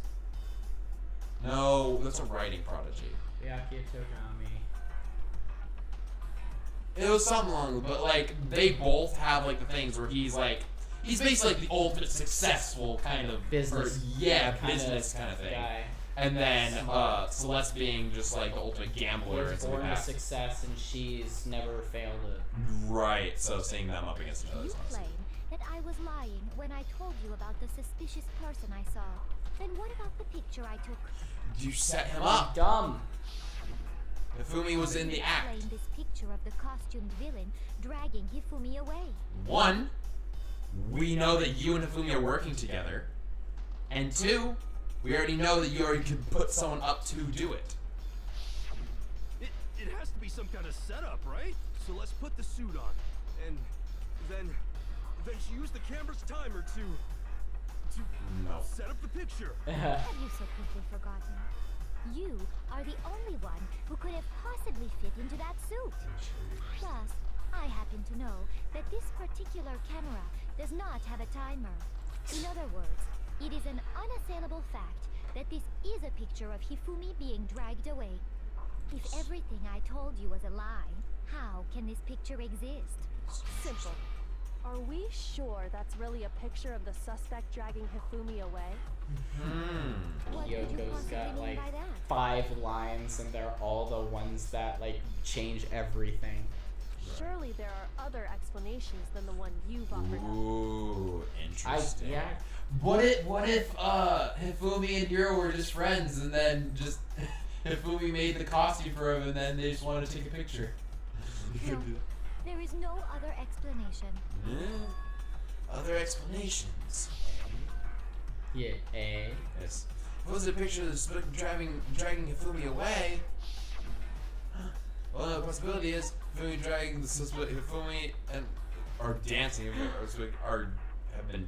No, that's a writing prodigy. Byaku Togami. It was something long, but like they both have like the things where he's basically like the ultimate successful kind of Business. business kind of thing. Guy. And then Celeste being just like the ultimate gambler and He's stuff born like with that. success, and she's never failed it. Right. So seeing them up against each other You is awesome. claim that I was lying when I told you about the suspicious person I saw. Then what about the picture I took? You set him up. Dumb. Hifumi was in the act. Explain this picture of the costumed villain dragging Hifumi away. One, we know that you and Hifumi are working together. And two, we already know that you already could put someone up to do it. It has to be some kind of setup, right? So let's put the suit on, and then she used the camera's timer to No. set up the picture. Have you so quickly forgotten? You are the only one who could have possibly fit into that suit. Plus, I happen to know that this particular camera does not have a timer. In other words, it is an unassailable fact that this is a picture of Hifumi being dragged away. If everything I told you was a lie, how can this picture exist? Simple. Are we sure that's really a picture of the suspect dragging Hifumi away? What could you Yoko's possibly got mean like by that? 5 lines, and they're all the ones that like change everything. Surely there are other explanations than the one you've offered up. Ooh, interesting. Yeah. What if Hifumi and Hiro were just friends, and then just Hifumi made the costume for him, and then they just wanted to take a picture? No, there is no other explanation. Other explanations. Yeah. Yes. If it was a picture of the suspect dragging Hifumi away, well, the possibility is Hifumi dragging the suspect Hifumi and are dancing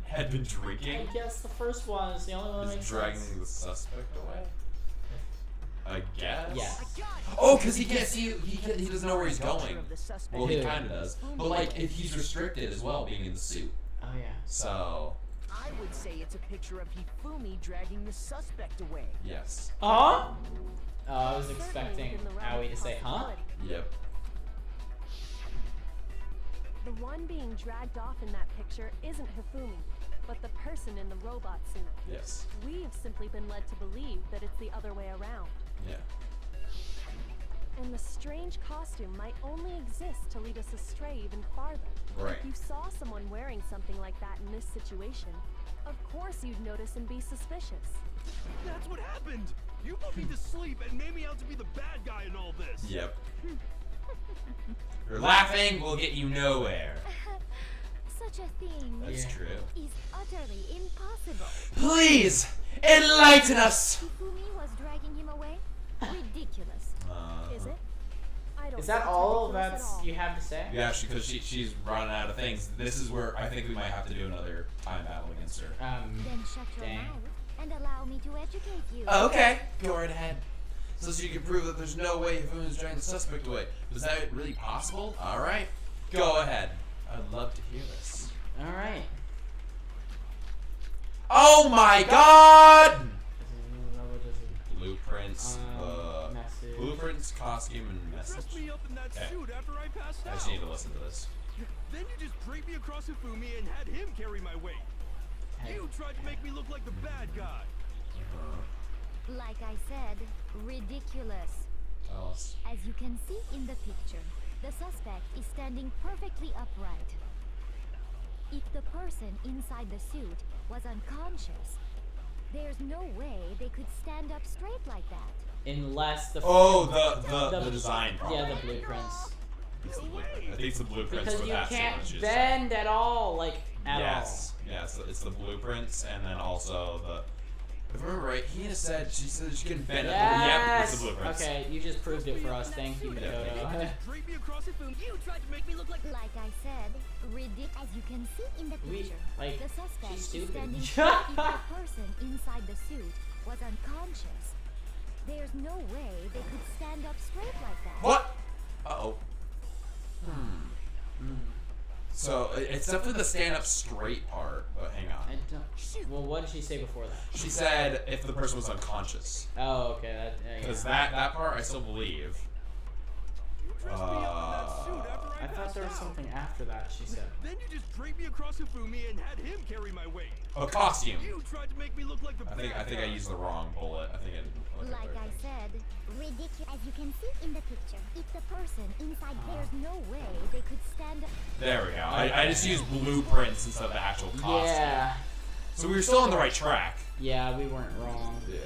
had been drinking. I guess the first one is the only one that makes Is dragging sense. the suspect away? I guess. Yes. Oh, because he can't see. He doesn't know where he's going. Of the suspect. Well, he Who? kind of does. But like, if he's restricted as well, being in the suit. Oh yeah. So I would say it's a picture of Hifumi dragging the suspect away. yes. Huh? Oh, I was Certainly expecting within the realm Aoi of to say, huh? possibility. Yep. The one being dragged off in that picture isn't Hifumi, but the person in the robot suit. Yes. We've simply been led to believe that it's the other way around. Yeah. And the strange costume might only exist to lead us astray even farther. Right. If you saw someone wearing something like that in this situation, of course you'd notice and be suspicious. That's what happened! You put me to sleep and made me out to be the bad guy in all this! Yep. Your laughing will get you nowhere. Such a thing That's Yeah. true. is utterly impossible. Please enlighten us. Hifumi was dragging him away? Ridiculous. Is it? I don't Is that think it's all ridiculous at that's all. you have to say? Yeah, because she's running out of things. This is where I think we might have to do another time battle against her. Then shut your Dang. mouth and allow me to educate you. Okay, go right ahead. So you can prove that there's no way Hifumi's dragging the suspect away. Was that really possible? All right, go ahead. I'd love to hear this. All right. Oh my God! Blueprints, Message. blueprints, costume, and Dressed message. me up in that Okay. suit after I passed I out. just need to listen to this. Then you just draped me across Hifumi and had him carry my weight. Hey. You tried to make me look like the bad guy. Like I said, ridiculous. Tell us. As you can see in the picture, the suspect is standing perfectly upright. If the person inside the suit was unconscious, there's no way they could stand up straight like that. Unless the Oh, the The- design problem. yeah, the blueprints. It's the blueprint. I think it's the blueprints Because for you that. can't bend at all, like at Yes, yes, it's the blueprints, and then also the. If I remember right, she said she couldn't all. bend it. Yes. Yep, it's the blueprints. Okay, you just proved it for us. Thank you, Yeah, thank Makoto. Just draped me across Hifumi. You tried to make me look like. Like I said, as you can see in the We- picture, like, the suspect she's is stupid. standing straight. If the person inside the suit was unconscious, there's no way they could stand up straight like that. What? Uh-oh. So, it's definitely the stand-up straight part, but hang on. I don't. Well, what did she say before that? She said if the person was unconscious. Oh, okay. That. Yeah. Because that part I still believe. Dressed me up in that suit after I I thought passed there was out. something after that. She said. Then you just draped me across Hifumi and had him carry my weight. A costume. You tried to make me look like the bad I think I guy. used the wrong bullet. I think I didn't. Like I said, ridiculous. As you can see in the picture, if the person inside, there's no way they could stand up. There we go. I just used blueprints instead of the actual costume. Yeah. So we were still on the right track. Yeah, we weren't wrong. Yeah.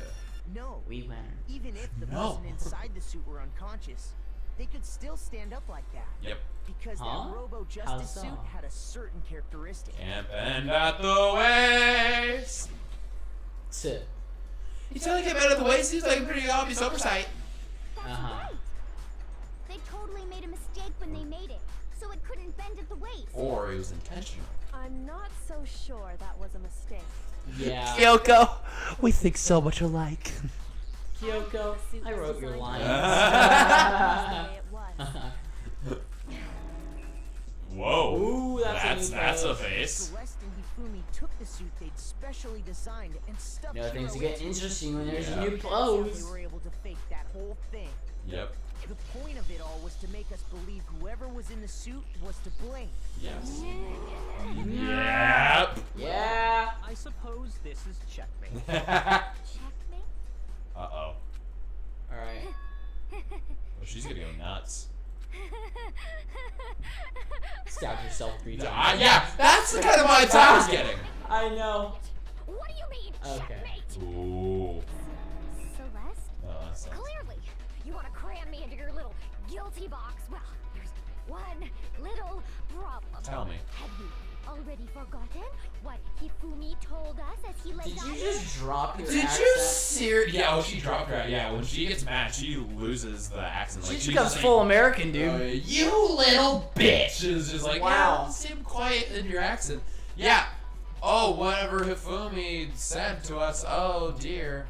No. We win. Even if the No. person inside the suit were unconscious, they could still stand up like that. Yep. Because Huh? that Robo How Justice so? suit had a certain characteristic. Can't bend at the waist. Sit. You totally can't bend at the waist. Seems like a pretty obvious oversight. That's Uh-huh. right. They totally made a mistake when they made it, so it couldn't bend at the waist. Or it was intentional. I'm not so sure that was a mistake. Yeah. Kyoko, we think so much alike. Kyoko, I wrote your lines. Whoa. Ooh, that's a face. Celeste and Hifumi took the suit they'd specially designed and stuffed You know, things Hero get into it. interesting when there's Yeah. new That's how clothes. they were able to fake that whole thing. Yep. The point of it all was to make us believe whoever was in the suit was to blame. Yes. Yep. Yeah. I suppose this is checkmate. Checkmate? Uh-oh. Alright. Oh, she's gonna go nuts. Stab yourself 3 times. Yeah, that's the kind of vibes I was getting. I know. What do you mean, Okay. checkmate? Ooh. Celeste? Oh, that sounds... Clearly, you want to cram me into your little guilty box. Well, there's one little problem. Tell me. Have you already forgotten what Hifumi told us as he lay Did down? you just drop your Did accent? you seriously? Yeah, oh, she dropped her. Yeah, when she gets mad, she loses the accent. Like, She she's becomes just full like, American, dude. You little bitch! It's just like, Wow. yeah, seem quiet in your accent. Yeah. Oh, whatever Hifumi said to us. Oh dear.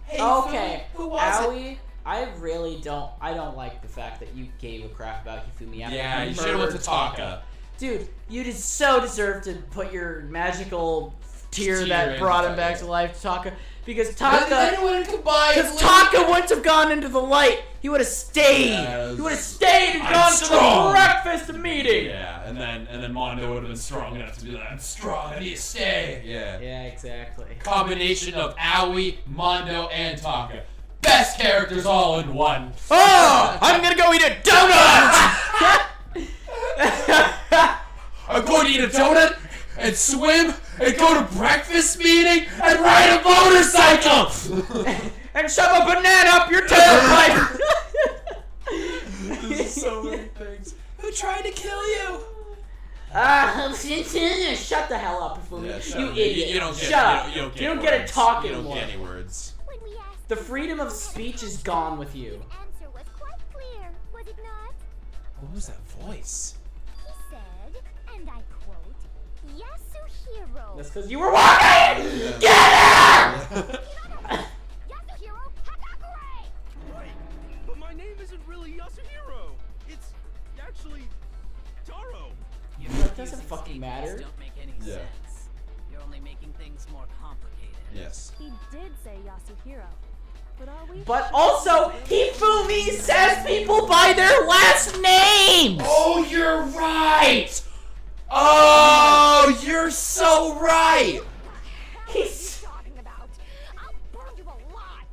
Hey, Okay, Hifumi, who was it? Aoi, I don't like the fact that you gave a crap about Hifumi after Yeah, he you should have went to murdered Taka. Dude, you just so deserve to put your magical tear Tear that into brought him Taka. back to life to Taka. Because Then Taka, when combined, because Taka wouldn't have gone into the light. He would have stayed. Yes. He would have stayed and I'm gone to the strong. breakfast meeting. Yeah, and then Mondo would have been strong enough to be like, I'm strong, I need to stay. Yeah. Yeah, exactly. Combination of Aoi, Mondo, and Taka. Best characters all in one. Oh, I'm gonna go eat a donut. I'm going to eat a donut and swim and go to breakfast meeting and ride a motorcycle. And shove a banana up your tailpipe. There's so many things. Who tried to kill you? Shut the hell up, Hifumi. Yeah, shut You up. idiot. You don't get, Shut up. You don't get, You don't get to words. talk You anymore. don't get any words. When we asked The freedom of speech is gone with you. the answer was quite clear, was it not? What was that voice? He said, and I quote, Yasuhiro. That's because you were walking. Get her! Yasuhiro Hakakure! Right, but my name isn't really Yasuhiro. It's actually Taro. Your That doesn't confusing fucking statements matter. Don't make any Yeah. sense. You're only making things more complicated. Yes. He did say Yasuhiro. But are we But also, Hifumi says people by their last names. Oh, you're right! Oh, you're so right! He's. Talking about, I'll burn you alive.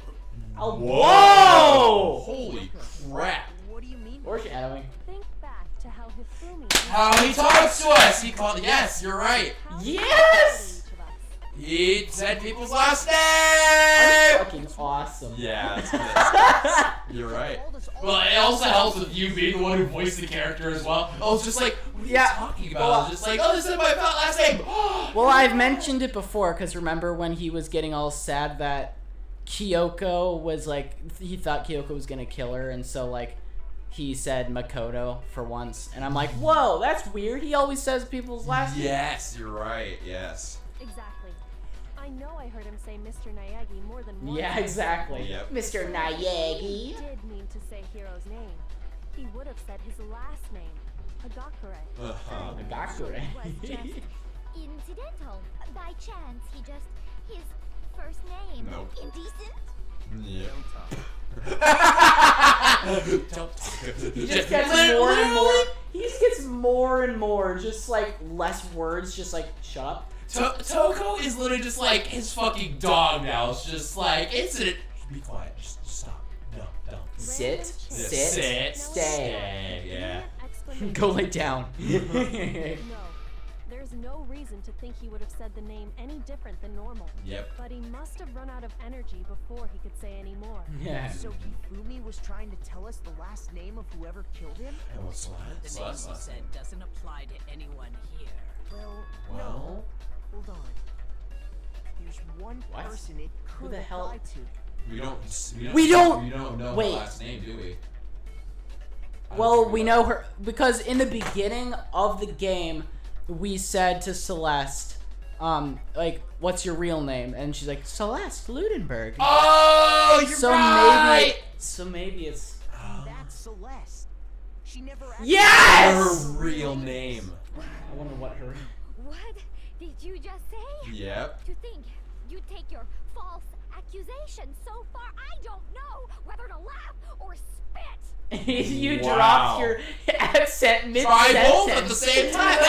Oh, Whoa! whoa! Holy crap! What do you mean? Foreshadowing. think back to how Hifumi How he talks to us! He called. Yes, you're right. Yes! each of us? He said people's last That's name! fucking awesome. Yeah, that's you're right. Told us all Well, it also helps with you being the one who voiced the character as well. I was just like, what are you Yeah. talking about? Well, I was just like, oh, this is my last name! Well, I've mentioned it before, because remember when he was getting all sad that Kyoko was like, he thought Kyoko was gonna kill her, and so like, he said Makoto for once, and I'm like, whoa, that's weird. He always says people's last names. Yes, you're right, yes. Exactly. I know I heard him say Mr. Nayagi more than once. Yeah, exactly. Yep. Mr. He Nayagi. did mean to say Hiro's name. He would have said his last name, Hagakure. Uh-huh. Hagakure. It was just incidental. By chance, his first name. Nope. Indecent? Yep. Don't talk. Don't talk. He just gets more and more. He just gets more and more, just like less words, just like shut up. Toko is literally just like his fucking dog now. It's just like, be quiet. Just stop. No, don't. Sit, Sit, stay. Yeah. Explanation. Go lay down. No, there's no reason to think he would have said the name any different than normal. Yep. But he must have run out of energy before he could say any more. Yeah. So Hifumi was trying to tell us the last name of whoever killed him? And what's The name you said doesn't apply to anyone here. Well, Well. no. Hold on. There's one What? person it Who could the hell- apply to. We don't We know don't- her wait. last name, do we? I don't Well, think we do. know her because in the beginning of the game, we said to Celeste, like, what's your real name? And she's like, Celeste Ludenberg. Oh, you're right. So maybe it's. That's Celeste. She never actually Yes! Her real name. I wonder what her. What did you just say? Yep. To think you take your false accusation so far, I don't know whether to laugh or spit. You Wow. dropped your accent mid-sentence. Try both at the same time.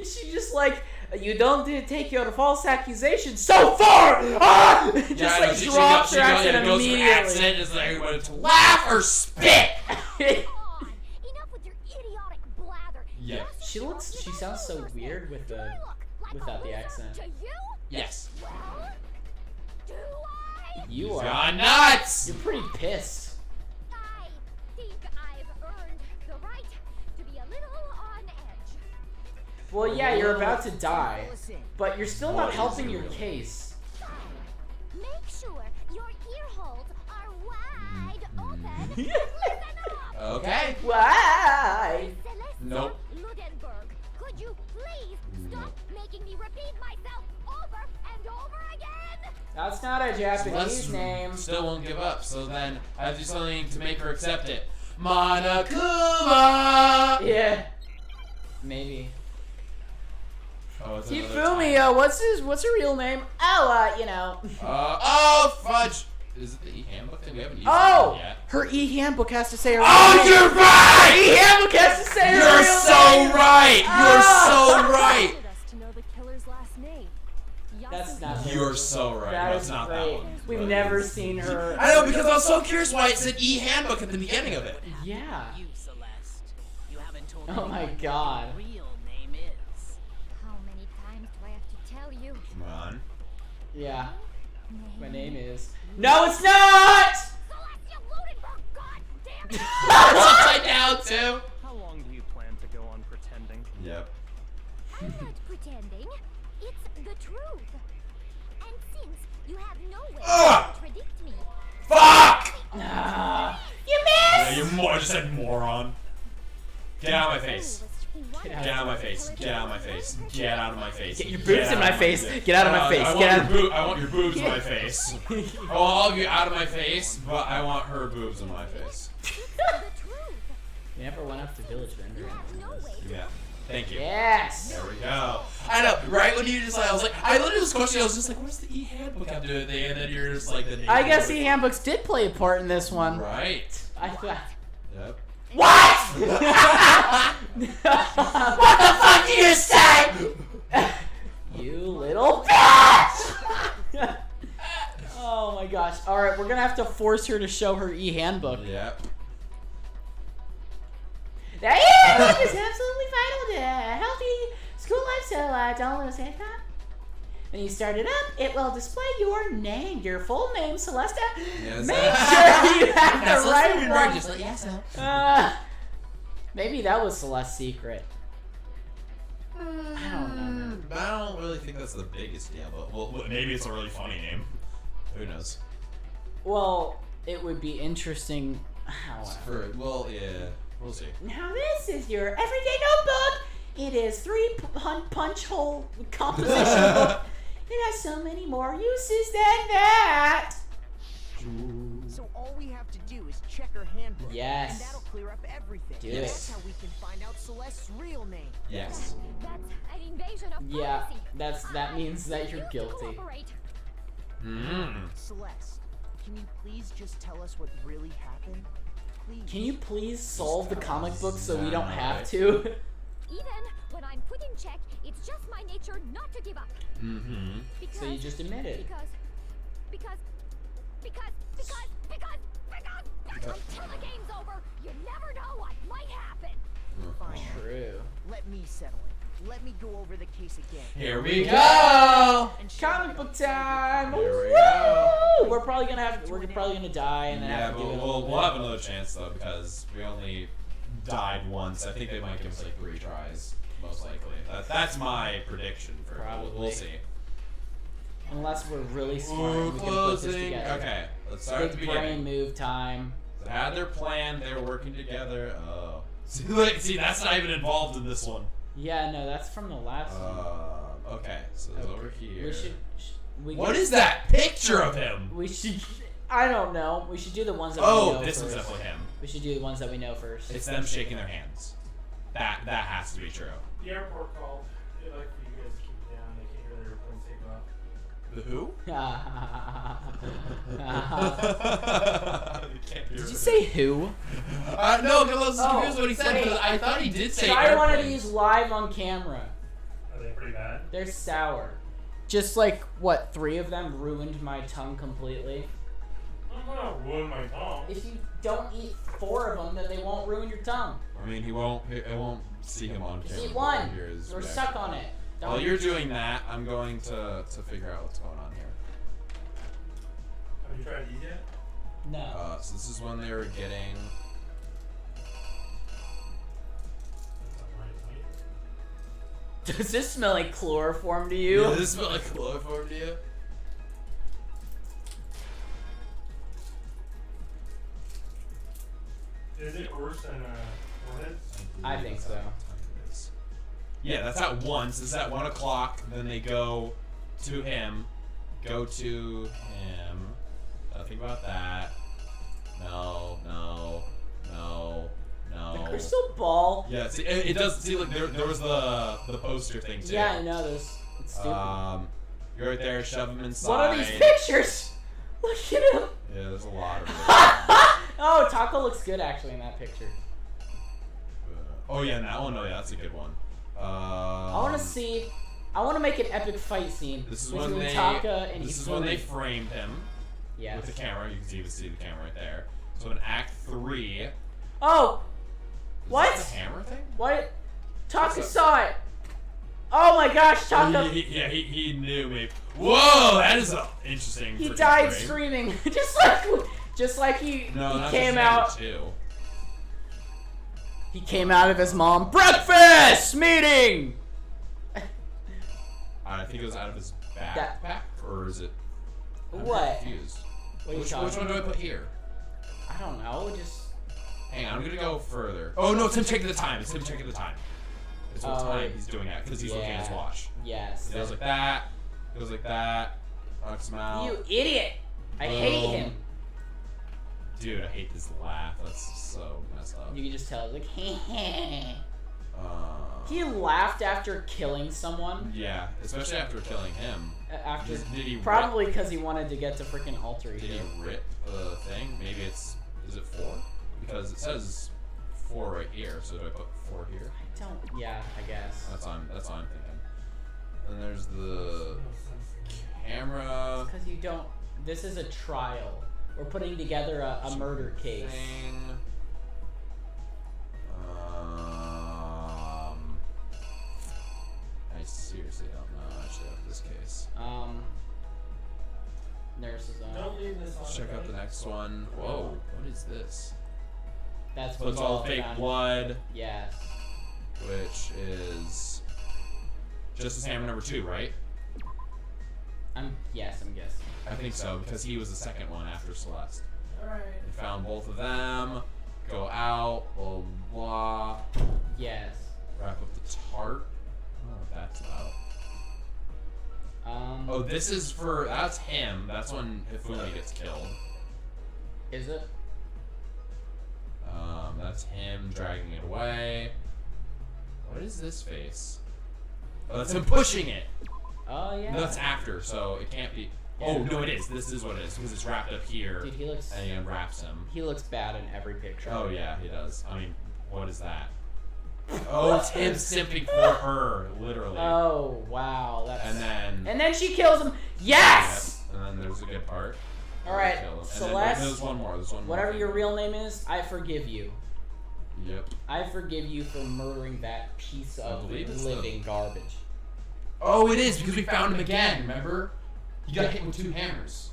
She just like, you don't take your false accusation so far. Ah! Just like drops her accent immediately. Accent is like, whether to laugh or spit. Come on, enough with your idiotic blather. Yeah. She sounds so weird with the, without the accent. To you? Yes. Well, do I? You are. Gone nuts. You're pretty pissed. I think I've earned the right to be a little on edge. Well, yeah, you're about to die, Listen, but you're still not helping your case. So, make sure your ear holes are wide open. Listen up. Okay. Why? Celeste Nope. Ludenberg, could you please stop making me repeat myself over and over again? That's not a Japanese Celeste name. Still won't give up. So then I have to do something to make her accept it. Monokuma. Yeah. Maybe. Oh, it's Hifumi, what's her real name? Oh, you know. Oh, fudge. Is it the e-handbook thing? We haven't used Oh! it yet. Her e-handbook has to say her Oh, real name. you're right! E-handbook has to say her You're real so name. right! You're so right! Wanted us to know the killer's last name. That's not her. You're so right. That No, is it's not great. that one. We've But never it's- seen her. I know, because I was so curious why it said e-handbook at the beginning of it. Yeah. You, Celeste. You haven't told Oh my anyone God. what your real name is. How many times do I have to tell you? Come on. Yeah. My name is. No, it's not! Celestia Ludenberg, God damn it! It's upside down, too. How long do you plan to go on pretending? Yep. I'm not pretending. It's the truth. And since you have no way to contradict me, Fuck! Ah, you Yeah, missed! I just said moron. Get out of my face. Get Get out of my face. Get out of my face. Get out of my face. Get your boobs in out my of face. Get out of my face. I Get out. want your boobs in my face. I want all of you out of my face, but I want her boobs in my face. the truth. You never went up to Village Vendor. You have no way to Yeah. Thank you. Yes. There we go. I know, right when you just like, I was like, I literally was questioning, I was just like, what's the e-handbook have to do with it? And then you're just like, the name. I guess e-handbooks did play a part in this one. Right. I thought. Yep. What? What the fuck did you say? You little bitch! Oh my gosh. Alright, we're gonna have to force her to show her e-handbook. Yep. The e-handbook is absolutely vital to a healthy school life, so don't lose it. When you start it up, it will display your name, your full name, Celesta. Yes. Make sure you have That's the right Ludenberg, one. just like, yes, sir. Maybe that was Celeste's secret. I don't know. But I don't really think that's the biggest deal. But well, maybe it's a really funny name. Who knows? Well, it would be interesting. For well, yeah, we'll see. Now this is your everyday notebook. It is 3 punch hole composition book. It has so many more uses than that. So all we have to do is check her handbook. Yes. And that'll clear up everything. Do That's it. how we can find out Celeste's real name. Yes. That's an invasion of Yeah, privacy. that means that I you're refuse to guilty. cooperate. Celeste, can you please just tell us what really happened? Please. Can you please solve the comic book so we don't Nah, have right. to? Even when I'm put in check, it's just my nature not to give up. Mm-hmm. Because, So you just admit it. Because until the game's over, you never know what might happen. Fine. True. Let me settle it. Let me go over the case again. Here we go. And show Comic me book the time. Here we Woo! go. We're probably gonna die and then Yeah, have to but do it. we'll have another chance though because we only died once. I think they might give us like 3 tries, most likely. That's my prediction for. Probably. We'll see. Unless we're really smart, Ooh, we can put this closing. together. Okay, let's start at the Big brain beginning. move time. They had their plan. They were working together. Oh, see, that's not even involved in this one. Yeah, no, that's from the last one. Okay, so it's over here. What is that picture of him? We should. I don't know. We should do the ones that we know this first. one's definitely him. We should do the ones that we know first. It's them shaking their hands. That has to be true. The airport called. They'd like for you guys to keep it down. They can't hear the airplane take off. The who? Did you say who? No, because I was confused what he said. Because I thought he did say I wanted to airplanes. use live on camera. Are they pretty bad? They're sour. Just like, what, 3 of them ruined my tongue completely? I'm gonna ruin my tongue. If you don't eat 4 of them, then they won't ruin your tongue. I mean, I won't see him on camera. Just eat 1, Hear his or reaction. suck on it. While you're doing that, I'm going to figure out what's going on here. Have you tried to eat yet? No. So this is when they were getting. Does this smell like chloroform to you? Does this smell like chloroform to you? Is it worse than Warheads? I think so. Yeah, that's at 1. So it's at 1 o'clock. Then they go to him. Think about that. No. The crystal ball. Yeah, see, it does. See, like there was the poster thing too. Yeah, I know. It's stupid. You're right there. Shove him inside. What are these pictures? Look at him. Yeah, there's a lot of them. Oh, Taka looks good actually in that picture. Oh yeah, and that one. Oh yeah, that's a good one. I want to see. I want to make an epic fight scene between Taka and This is when they framed him. Yes. With the camera, you can even see the camera right there. So in Act 3. Oh. What? Is that the hammer thing? What? Taka saw it. Oh my gosh, Taka. He knew me. Whoa, that is interesting. He died screaming, just like he came out. He came out of his mom breakfast meeting. I think it was out of his backpack, or is it? What? Confused. Which one do I put here? I don't know. Just. Hang on, I'm gonna go further. Oh no, it's him checking the time. It's him checking the time. It's what time he's doing that because he's looking at his watch. Yes. He goes like that. Goes like that. Knocks him out. You idiot! I hate him. Dude, I hate this laugh. That's so messed up. You can just tell. Like, he laughed after killing someone. Yeah, especially after killing him. After did he probably because he wanted to get to freaking alter ego. Did he rip the thing? Maybe is it 4? Because it says 4 right here. So do I put 4 here? I don't. Yeah, I guess. That's what I'm thinking. Then there's the camera. Because you don't. This is a trial. We're putting together a murder case. I seriously don't know actually about this case. Nurse's on. Don't leave this on. Let's check out the next one. Whoa, what is this? That's so it's all fake blood. Yes. Which is Justice Hammer number 2, right? I'm guessing. I think so, because he was the second one after Celeste. Alright. We found both of them. Go out. Blah blah. Yes. Wrap up the tart. I don't know what that's about. Oh, this is for. That's him. That's when Hifumi gets killed. Is it? That's him dragging it away. What is this face? Oh, that's him pushing it. Oh yeah. No, that's after, so it can't be. Yeah. Oh no, it is. This is what it is because it's wrapped up here. Dude, he looks. And he unwraps him. He looks bad in every picture. Oh yeah, he does. I mean, what is that? Oh, it's him simping for her, literally. Oh wow, that's. And then she kills him. Yes. Yep. And then there's a good part. All right, Celeste. There's one more. Whatever your real name is, I forgive you. Yep. I forgive you for murdering that piece of living garbage. Oh, it is because we found him again. Remember? He got hit with 2 hammers.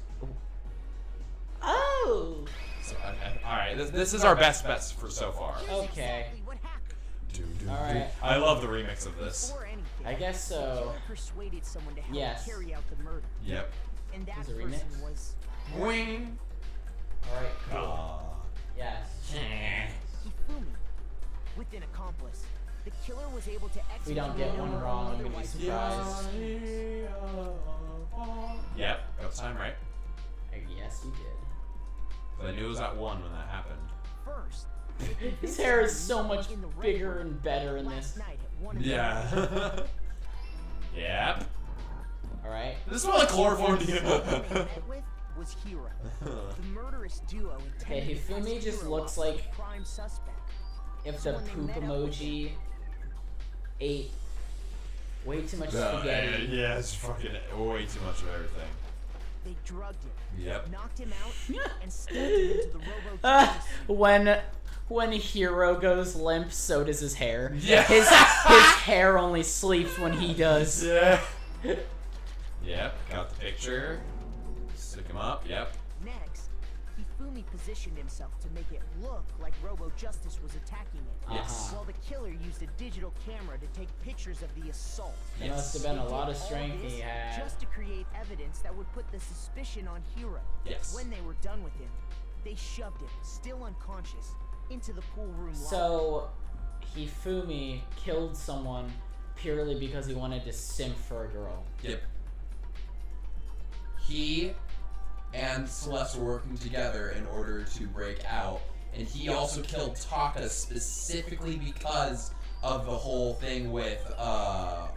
Oh. So, all right, this is our best bets for so far. Okay. All right. I love the remix of this. I guess so. Persuaded someone to help Yes. carry out the murder. Yep. And that Is it a person remix? was Wing. All right. Cool. Yes. Hifumi, with an accomplice. the killer was able to execute. If we don't get one wrong, I'm gonna be surprised. Yep, got the time right. Yes, you did. But I knew it was at 1 when that happened. First, His hair is so much bigger and better in this. Yeah. Yep. Alright. This is what chloroform do you was Hero, the murderous duo. Okay, Hifumi just looks like prime suspect. if the poop emoji ate way too much spaghetti. Yeah, it's fucking way too much of everything. They drugged him. Yep. Knocked him out and stuffed him into the robo. When Hero goes limp, so does his hair. Yeah. His hair only sleeps when he does. Yeah. Yep, got the picture. Stick him up, yep. Next, Hifumi positioned himself to make it look like Robo Justice was attacking it. Yes. While the killer used a digital camera to take pictures of the assault. It must have been a lot of strength All he this had. just to create evidence that would put the suspicion on Hero. Yes. When they were done with him, they shoved him, still unconscious, into the pool room. So, Hifumi killed someone purely because he wanted to simp for a girl. Yep. He and Celeste were working together in order to break out, and he also killed Taka specifically because of the whole thing with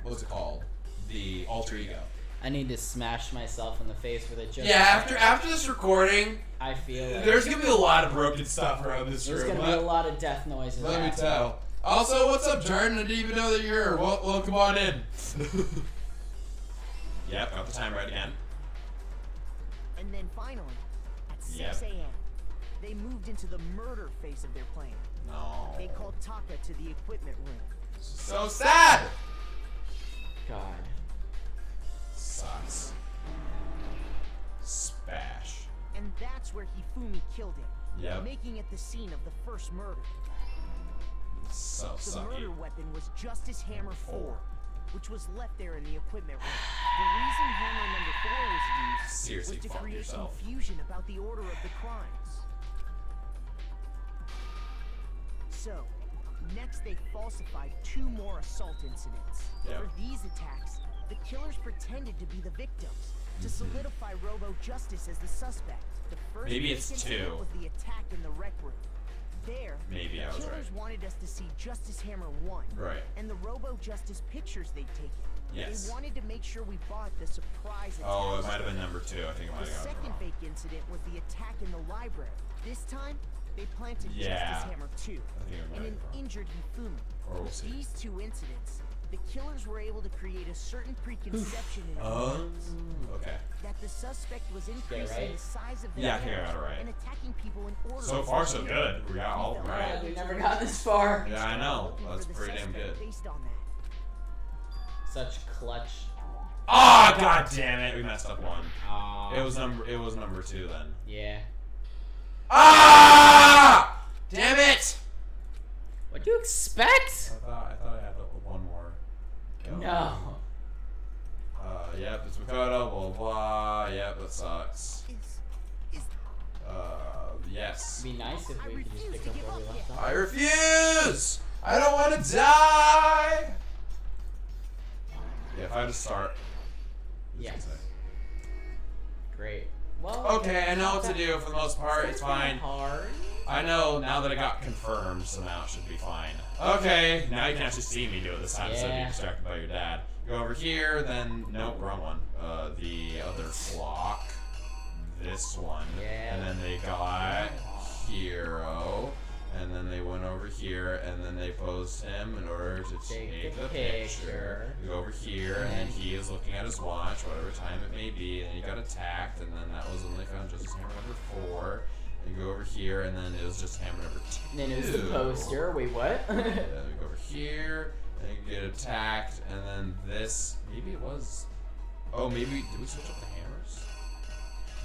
what's it called? The alter ego. I need to smash myself in the face with it just Yeah, after this recording, I feel like there's gonna be a lot of broken stuff around this there's room. gonna be a lot of death noises. Let me happening. tell. Also, what's up, Jordan? I didn't even know that you're here. Well, come on in. Yep, got the time right again. And then finally, at 6 a.m., they moved into the murder phase of their plan. No. They called Taka to the equipment room. So sad! God. Sucks. Spash. And that's where Hifumi killed him, Yep. making it the scene of the first murder. So The sucky. murder weapon was Justice Hammer 4, which was left there in the equipment room. The reason Hammer number 4 was used Seriously, was to fuck create yourself. confusion about the order of the crimes. So, next they falsified 2 more assault incidents. Yep. For these attacks, the killers pretended to be the victims to solidify Robo Justice as the suspect. The first Maybe it's fake incident 2. was the attack in the rec room. There, Maybe I was killers right. wanted us to see Justice Hammer 1 Right. and the Robo Justice pictures they'd taken. Yes. They wanted to make sure we bought the surprise attack. Oh, it might have been number 2. I think it might The have gotten second wrong. fake incident was the attack in the library. This time, they planted Yeah. Justice Hammer 2 I think it might and an have gone. injured Hifumi. Or we'll With see. these 2 incidents, the killers were able to create a certain preconception in our Oh, minds okay. that the suspect was increasing right? the size of their Yeah, I think I hands got it right. and attacking people in order. So far, so good. We got all God, right. we never got this far. Yeah, I know. Looking That's for the pretty damn suspect good. Based on that. Such clutch. Ah, oh, god damn it! We messed up 1. Aw. It was number 2 then. Yeah. Ah! Damn it! What'd you expect? I thought I had 1 more. No. Yep, it's Makoto, blah, blah, yep, that sucks. Yes. It'd be nice if we could just pick up where we left off. I refuse! I don't want to die! Yeah, if I had to start. Yes. Great. Well, Okay, I know what to do for the most part, it's fine. Hard. I know now that it got confirmed, so now it should be fine. Okay, now you can actually see me do it this time instead of being Yeah. distracted by your dad. Go over here, then, nope, wrong one. The other clock. This one. Yeah. And then they got Hero. And then they went over here, and then they posed him in order to take the picture. You go over here, and then he is looking at his watch, whatever time it may be, and then he got attacked, and then that was when they found Justice Hammer number 4. And you go over here, and then it was just Hammer number 2. And then it was the poster. Wait, what? And then we go over here, and you get attacked, and then this, maybe it was, oh, maybe, did we switch up the hammers?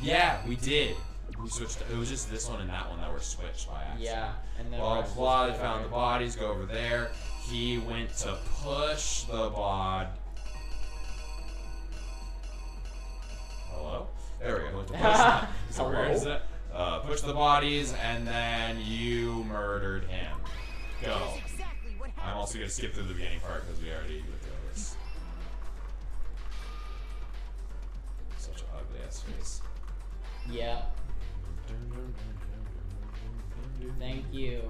Yeah, we did. We switched, it was just this one and that one that were switched by accident. Yeah. And then Blah, blah, they found the bodies, go over there. He went to push the bod. Hello? There we go, went to push that. So where is it? Push the bodies, and then you murdered him. Go. That's exactly what I'm happened. also gonna skip through the beginning part because we already went through this. Such an ugly ass face. Yeah. Thank you.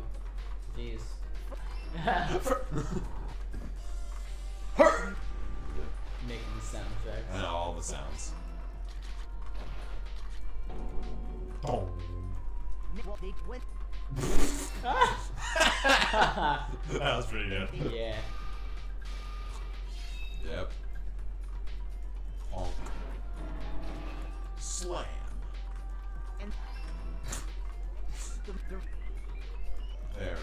Jeez. Making the sound effects. And all the sounds. That was pretty good. Yeah. Yep. Honk. Slam. There we go.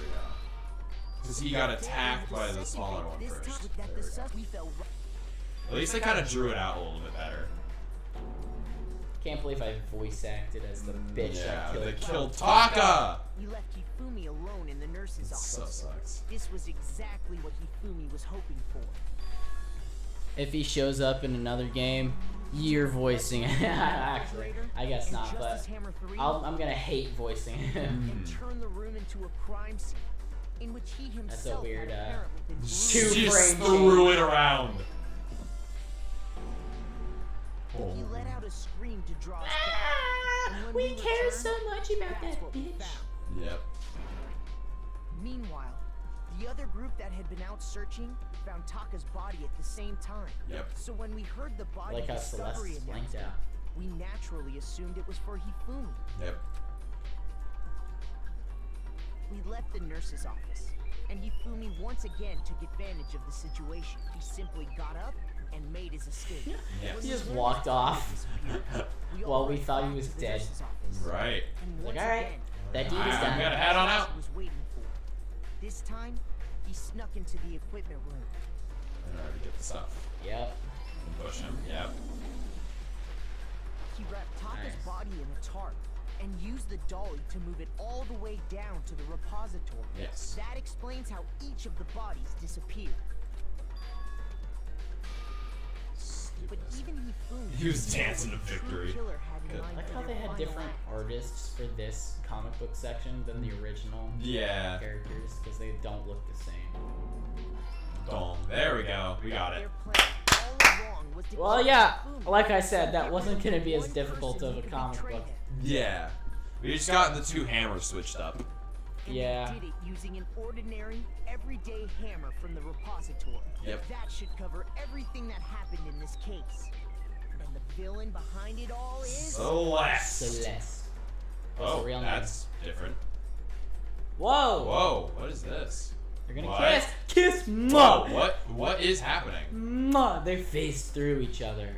Because he got attacked by the smaller one first. There we go. At least they kind of drew it out a little bit better. Can't believe I voice acted as the bitch Yeah, that they killed killed Taka! You left Hifumi alone in the nurse's office. So sucks. This was exactly what Hifumi was hoping for. If he shows up in another game, you're voicing it. Actually, I guess not, but I'm gonna hate voicing him. And turn the room into a crime scene in which he himself That's a weird, had apparently been She just threw it around. He let out a scream to draw us back. And when We care returned, so much about that's that what we bitch. found. Yep. Meanwhile, the other group that had been out searching found Taka's body at the same time. Yep. So when we heard the body Like how Celeste discovery is blanked announcement, out. we naturally assumed it was for Hifumi. Yep. We left the nurse's office, and Hifumi once again took advantage of the situation. He simply got up and made his escape. Yes. He just walked off. Well, we thought he was dead. Right. And Like, once alright, again, that dude is I'm done. gonna head on out. he was waiting for. This time, he snuck into the equipment room. In order to get the stuff. Yep. And push him. Yep. He wrapped Taka's Nice. body in a tarp and used the dolly to move it all the way down to the repository. Yes. That explains how each of the bodies disappeared. But even Hifumi, He was dancing to the true victory. killer had in Good. mind I like for how their they had final different act. artists for this comic book section than the original Yeah. characters because they don't look the same. Dong. There we go. We got it. Their plan all along was to Well, kill yeah, Hifumi like I said, and that get wasn't rid gonna of be as one difficult person of who a could comic betray book. him. Yeah. We just got the two hammers switched up. And Yeah. they did it using an ordinary, everyday hammer from the repository. Yep. That should cover everything that happened in this case. And the villain behind it all is... Celeste. Celeste. What's Oh, the real name? that's different. Whoa! Whoa, what is this? They're gonna What? kiss! Kiss! Whoa, Mwah! what is happening? Mwah! They face through each other.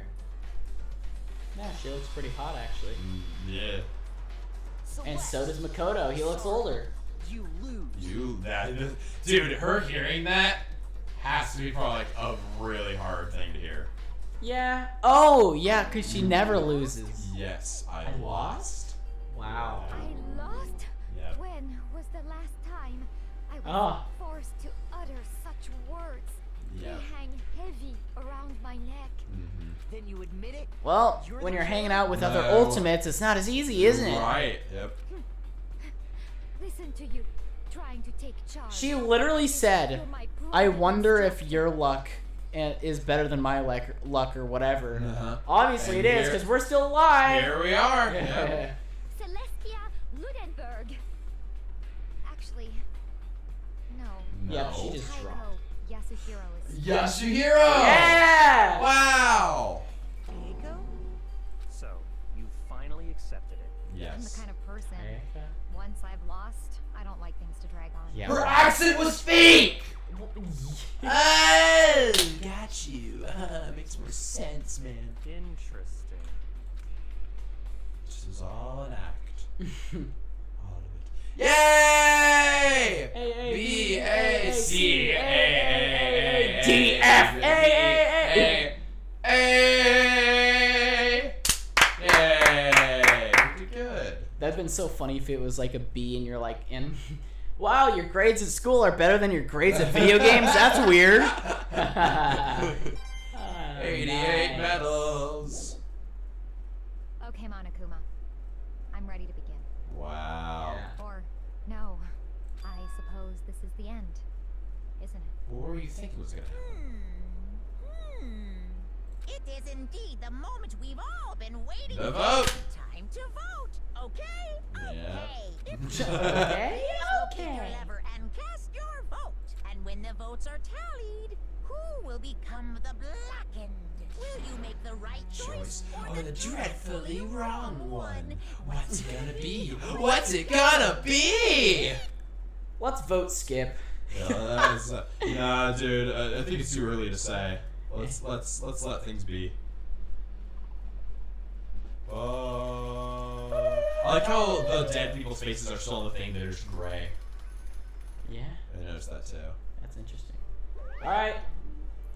Yeah, she looks pretty hot actually. Yeah. And so does Makoto. He looks older. You lose. Dude, her hearing that has to be probably like a really hard thing to hear. Yeah. Oh, yeah, because she never loses. Yes, I I lost. Wow. I lost? Yep. When was the last time I was Ah. forced to utter such words? Yep. They hang heavy around my neck. Then you admit it? Well, when you're hanging out with other No. ultimates, it's not as easy, isn't it? Right, yep. Listen to you, trying to take charge. She literally said, I wonder if your luck is better than my luck or whatever. Uh-huh. Obviously And it is, here- because we're still alive. Here we are. Yep. Celestia Ludenberg. Actually, no. Yep, she just Taiko dropped. Yasuhiro is. Yasuhiro! Yeah! Wow! Taiko? So, you finally accepted it. I'm the Yes. kind of person, once I've lost, I don't like things to drag on. Yeah. Her accent was fake! Oh, got you. Makes more sense, man. Interesting. This is all an act. All of it. Yay! B-A-C-A-A-A-D-F-A-A-A. Yay! Pretty good. That'd been so funny if it was like a B and you're like, wow, your grades at school are better than your grades at video games? That's weird. 88 medals. Okay, Monokuma. I'm ready to begin. Wow. Yeah. Or, no. I suppose this is the end, isn't it? What were you thinking was gonna happen? It is indeed the moment we've all been waiting The for. vote. Time to vote. Okay? Yeah. Okay, Pick your okay. lever and cast your vote. And when the votes are tallied, who will become the blackened? Will you make the right choice or the dreadfully wrong one? What's it gonna be? What's it gonna be? Let's vote skip. Nah, dude. I think it's too early to say. Let's let things be. I like how the dead people's faces are still on the thing. They're just gray. Yeah, I noticed that too. that's interesting. Alright.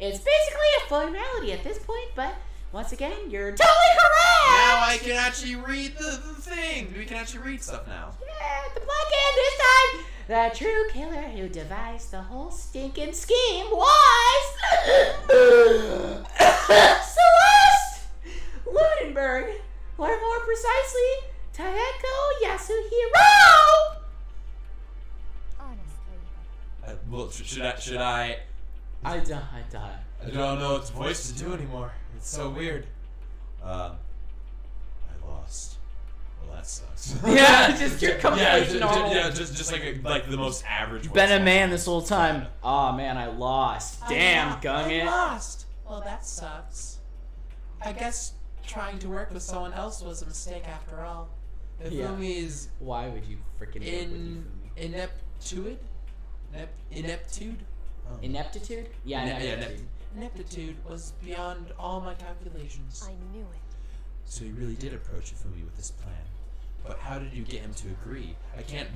It's basically a formality at this point, but once again, you're totally correct! Now I can actually read the thing. We can actually read stuff now. Yeah, the black end this time! The true killer who devised the whole stinking scheme was... Celeste Lunenberg, or more precisely, Taeko Yasuhiro! Honestly. Well, should I? I die. I don't know what voice to do anymore. It's so weird. I lost. Well, that sucks. Yeah, just your completely normal. Just like the most average. Been a voice man possible. this whole time. Aw, man, I lost. Damn, gung it. lost. Well, that sucks. I guess trying to work with someone else was a mistake after all. Yeah. Ifumi's Why would you freaking work with you? ineptitude? Ineptitude? Oh. Ineptitude? Yeah, ineptitude. Ineptitude was beyond all my calculations. I knew it. So you really did approach Ifumi with this plan. But how did you get him to agree? I can't.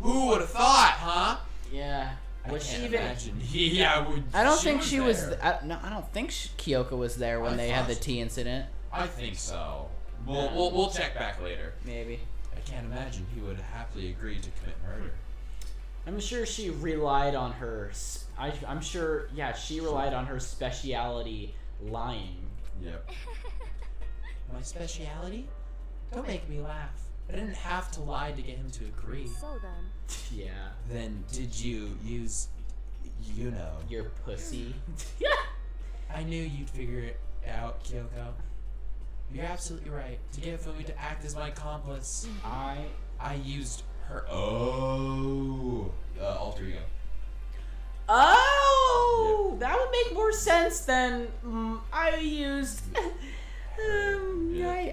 Who would have thought, huh? Yeah. Was I she can't even? imagine. Yeah, I don't think she was. there. I don't think Kyoko was there when they had the tea incident. I think so. We'll check back later. Maybe. I can't imagine he would happily agree to commit murder. I'm sure she relied on her. I'm sure. Yeah, she relied on her speciality, lying. Yep. My speciality? Don't make me laugh. I didn't have to lie to get him to agree. So then, Yeah. Then did you use, you know? Your pussy. I knew you'd figure it out, Kyoko. You're absolutely right. To get Fumi to act as my accomplice, I used her. Alter ego. Oh, that would make more sense than I used.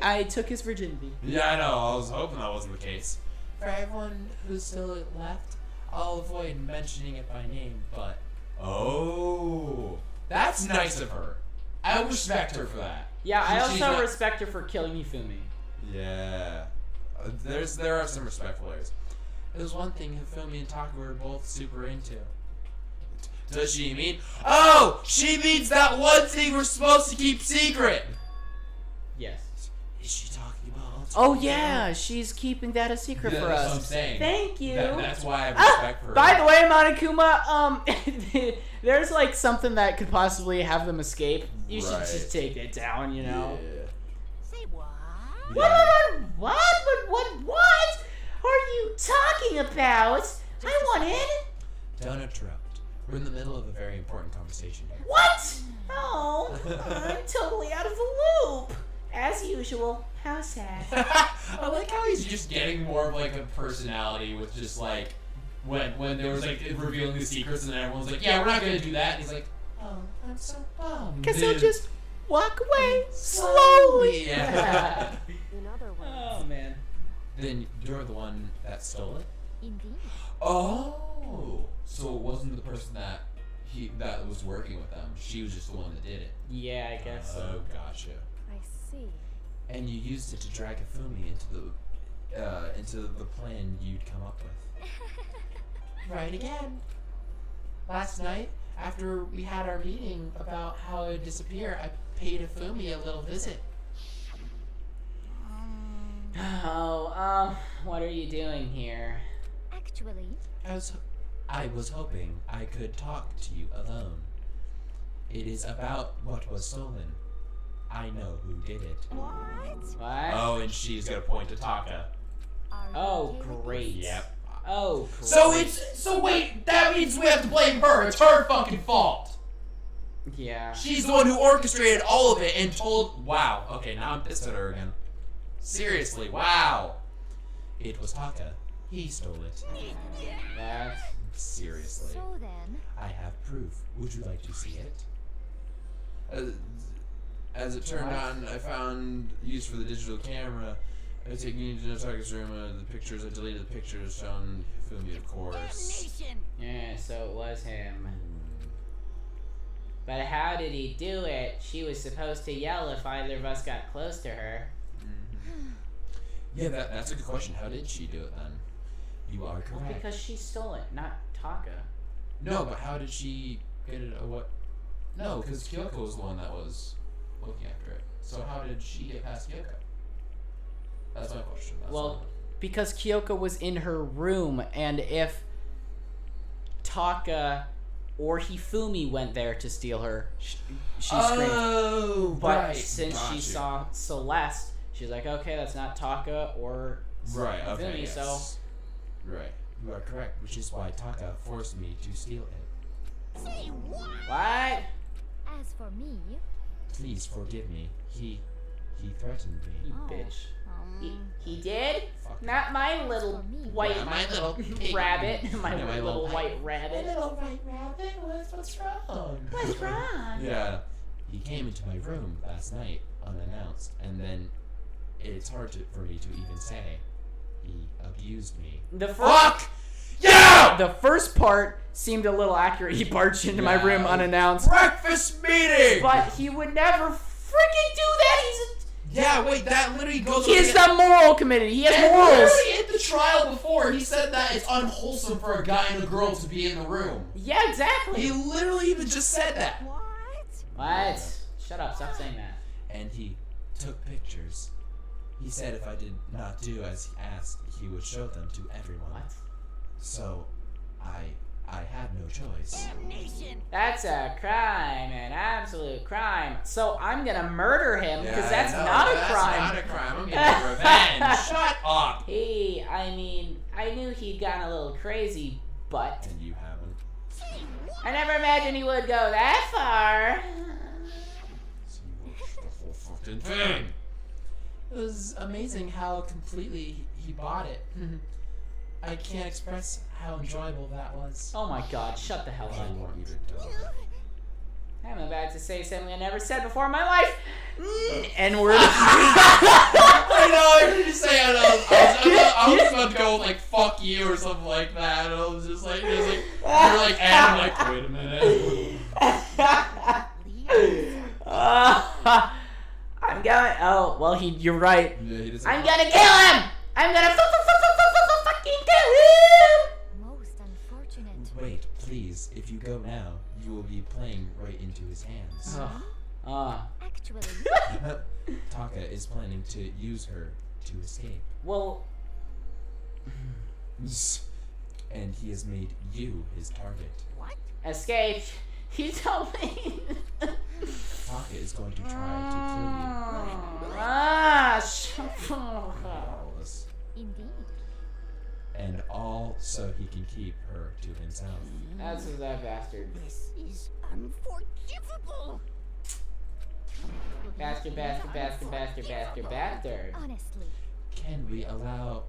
I took his virginity. Yeah, I know. I was hoping that wasn't the case. For everyone who's still left, I'll avoid mentioning it by name, but Oh, that's nice of her. I respect her for that. Yeah, I She's also not- respect her for killing Ifumi. Yeah. There are some respectful areas. it was one thing Hifumi and Taka were both super into. Does she mean? Oh, she means that one thing we're supposed to keep secret. Yes. Is she talking about? Oh yeah, she's keeping that a secret for That's what I'm us. saying. Thank you. That's why I have respect for her. By the way, Monokuma, there's like something that could possibly have them escape. You should Right. just take it down, you know. Say what? What are you talking about? I want in. Don't interrupt. We're in the middle of a very important conversation here. What? Oh, I'm totally out of the loop. As usual. How sad. I like how he's just getting more of like a personality with just like when there was like revealing the secrets and everyone's like, yeah, we're not gonna do that. And he's like, oh, I'm so bummed. Guess I'll just walk away slowly. Yeah. in other words, Oh man. Then you're the one that stole it? Indeed. Oh, so it wasn't the person that was working with them. She was just the one that did it. Yeah, I guess so. Oh, gotcha. I see. And you used it to drag Hifumi into the plan you'd come up with. Right again. Last night, after we had our meeting about how it would disappear, I paid Hifumi a little visit. Oh, what are you doing here? Actually, I was hoping I could talk to you alone. It is about what was stolen. I know who did it. what? What? Oh, and she's gonna point to Taka. Are you Oh, okay with great. this? Yep. Oh, So wait, that means we have to blame her. It's her fucking fault. yeah. She's the one who orchestrated all of it and told. Wow. Okay, now I'm pissed at her again. Seriously, wow. It was Taka. He stole it. That's... Seriously. So then, I have proof. Would you like to see it? As it turned on, I found use for the digital camera. I was taking you to Taka's room. The pictures, I deleted the pictures, shown Fumi, of course. Damnation! Yeah, so it was him. But how did he do it? She was supposed to yell if either of us got close to her. Yeah, that's a good question. How did she do it then? You are correct. Well, because she stole it, not Taka. No, but how did she get it? What? No, because Kyoko was the one that was looking after it. So how did she get past Kyoko? That's my question. Well, because Kyoko was in her room, and if Taka or Hifumi went there to steal her, she screamed. Oh, But right. since she saw Celeste, she's like, okay, that's not Taka or Hifumi, Okay. Yes. so... Right. You are correct, which is why Taka forced me to steal it. Say what? What? as for me, Please forgive me. He threatened me. You Oh. bitch. He did? Fuck. Not my little white Yeah, my little rabbit. My Yeah, my little little white rabbit. white rabbit. What's wrong? What's wrong? Yeah. He came into my room last night unannounced, and then it's hard for me to even say. He abused me. The first, Fuck! Yeah! the first part seemed a little accurate. He barged into my room unannounced. Breakfast meeting! But he would never freaking do that. Yeah, wait, that literally goes He's the moral committee. He has morals. Literally in the trial before, he said that it's unwholesome for a guy and a girl to be in the room. Yeah, exactly. He literally even just said that. What? Shut up. Stop saying that. And he took pictures. He said if I did not do as he asked, he would show them to everyone. What? So, I had no choice. Damnation! That's a crime, an absolute crime. So I'm gonna murder him because that's I know, not a that's crime. not a crime. I'm getting revenge. Shut up. I mean, I knew he'd gotten a little crazy, but And you haven't. Say what? I never imagined he would go that far. So you watched the whole fucking thing. It was amazing how completely he bought it. I can't express how enjoyable that was. Oh my god, shut the hell I up. want you to die. I'm about to say something I never said before in my life. N-word. I know, I heard you say it. I was about to go with, like, fuck you or something like that. And I was just like, you're like, and I'm like, wait a minute. I'm going. Oh, well, you're right. Yeah, he doesn't I'm gonna kill him! I'm gonna fucking kill him! most unfortunate. Wait, please, if you go now, you will be playing right into his hands. Actually, Taka is planning to use her to escape. Well, And he has made you his target. What? escape. You told me. Taka is going to try to kill you. All this. indeed. And all so he can keep her to himself. That's that bastard. This is unforgivable! Bastard. Honestly, Can we allow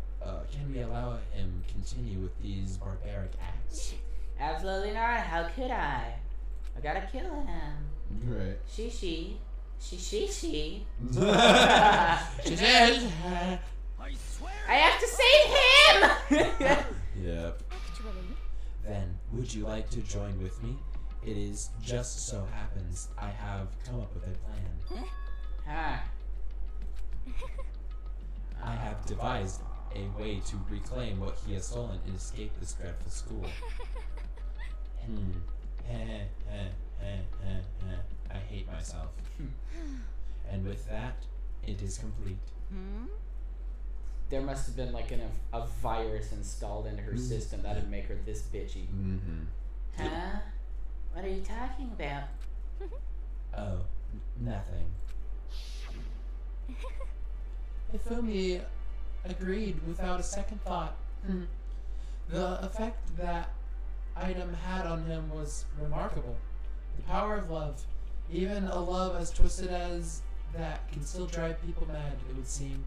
him continue with these barbaric acts? Absolutely not. How could I? I gotta kill him. Right. She. I swear. I have to save him! Yep. actually, Then, would you like to join with me? It is just so happens I have come up with a plan. Huh. I have devised a way to reclaim what he has stolen and escape this dreadful school. I hate myself. And with that, it is complete. There must have been like a virus installed into her system that'd make her this bitchy. Mm-hmm. Huh? What are you talking about? Oh, nothing. If Fumi agreed without a second thought. The effect that item had on him was remarkable. The power of love. Even a love as twisted as that can still drive people mad, it would seem.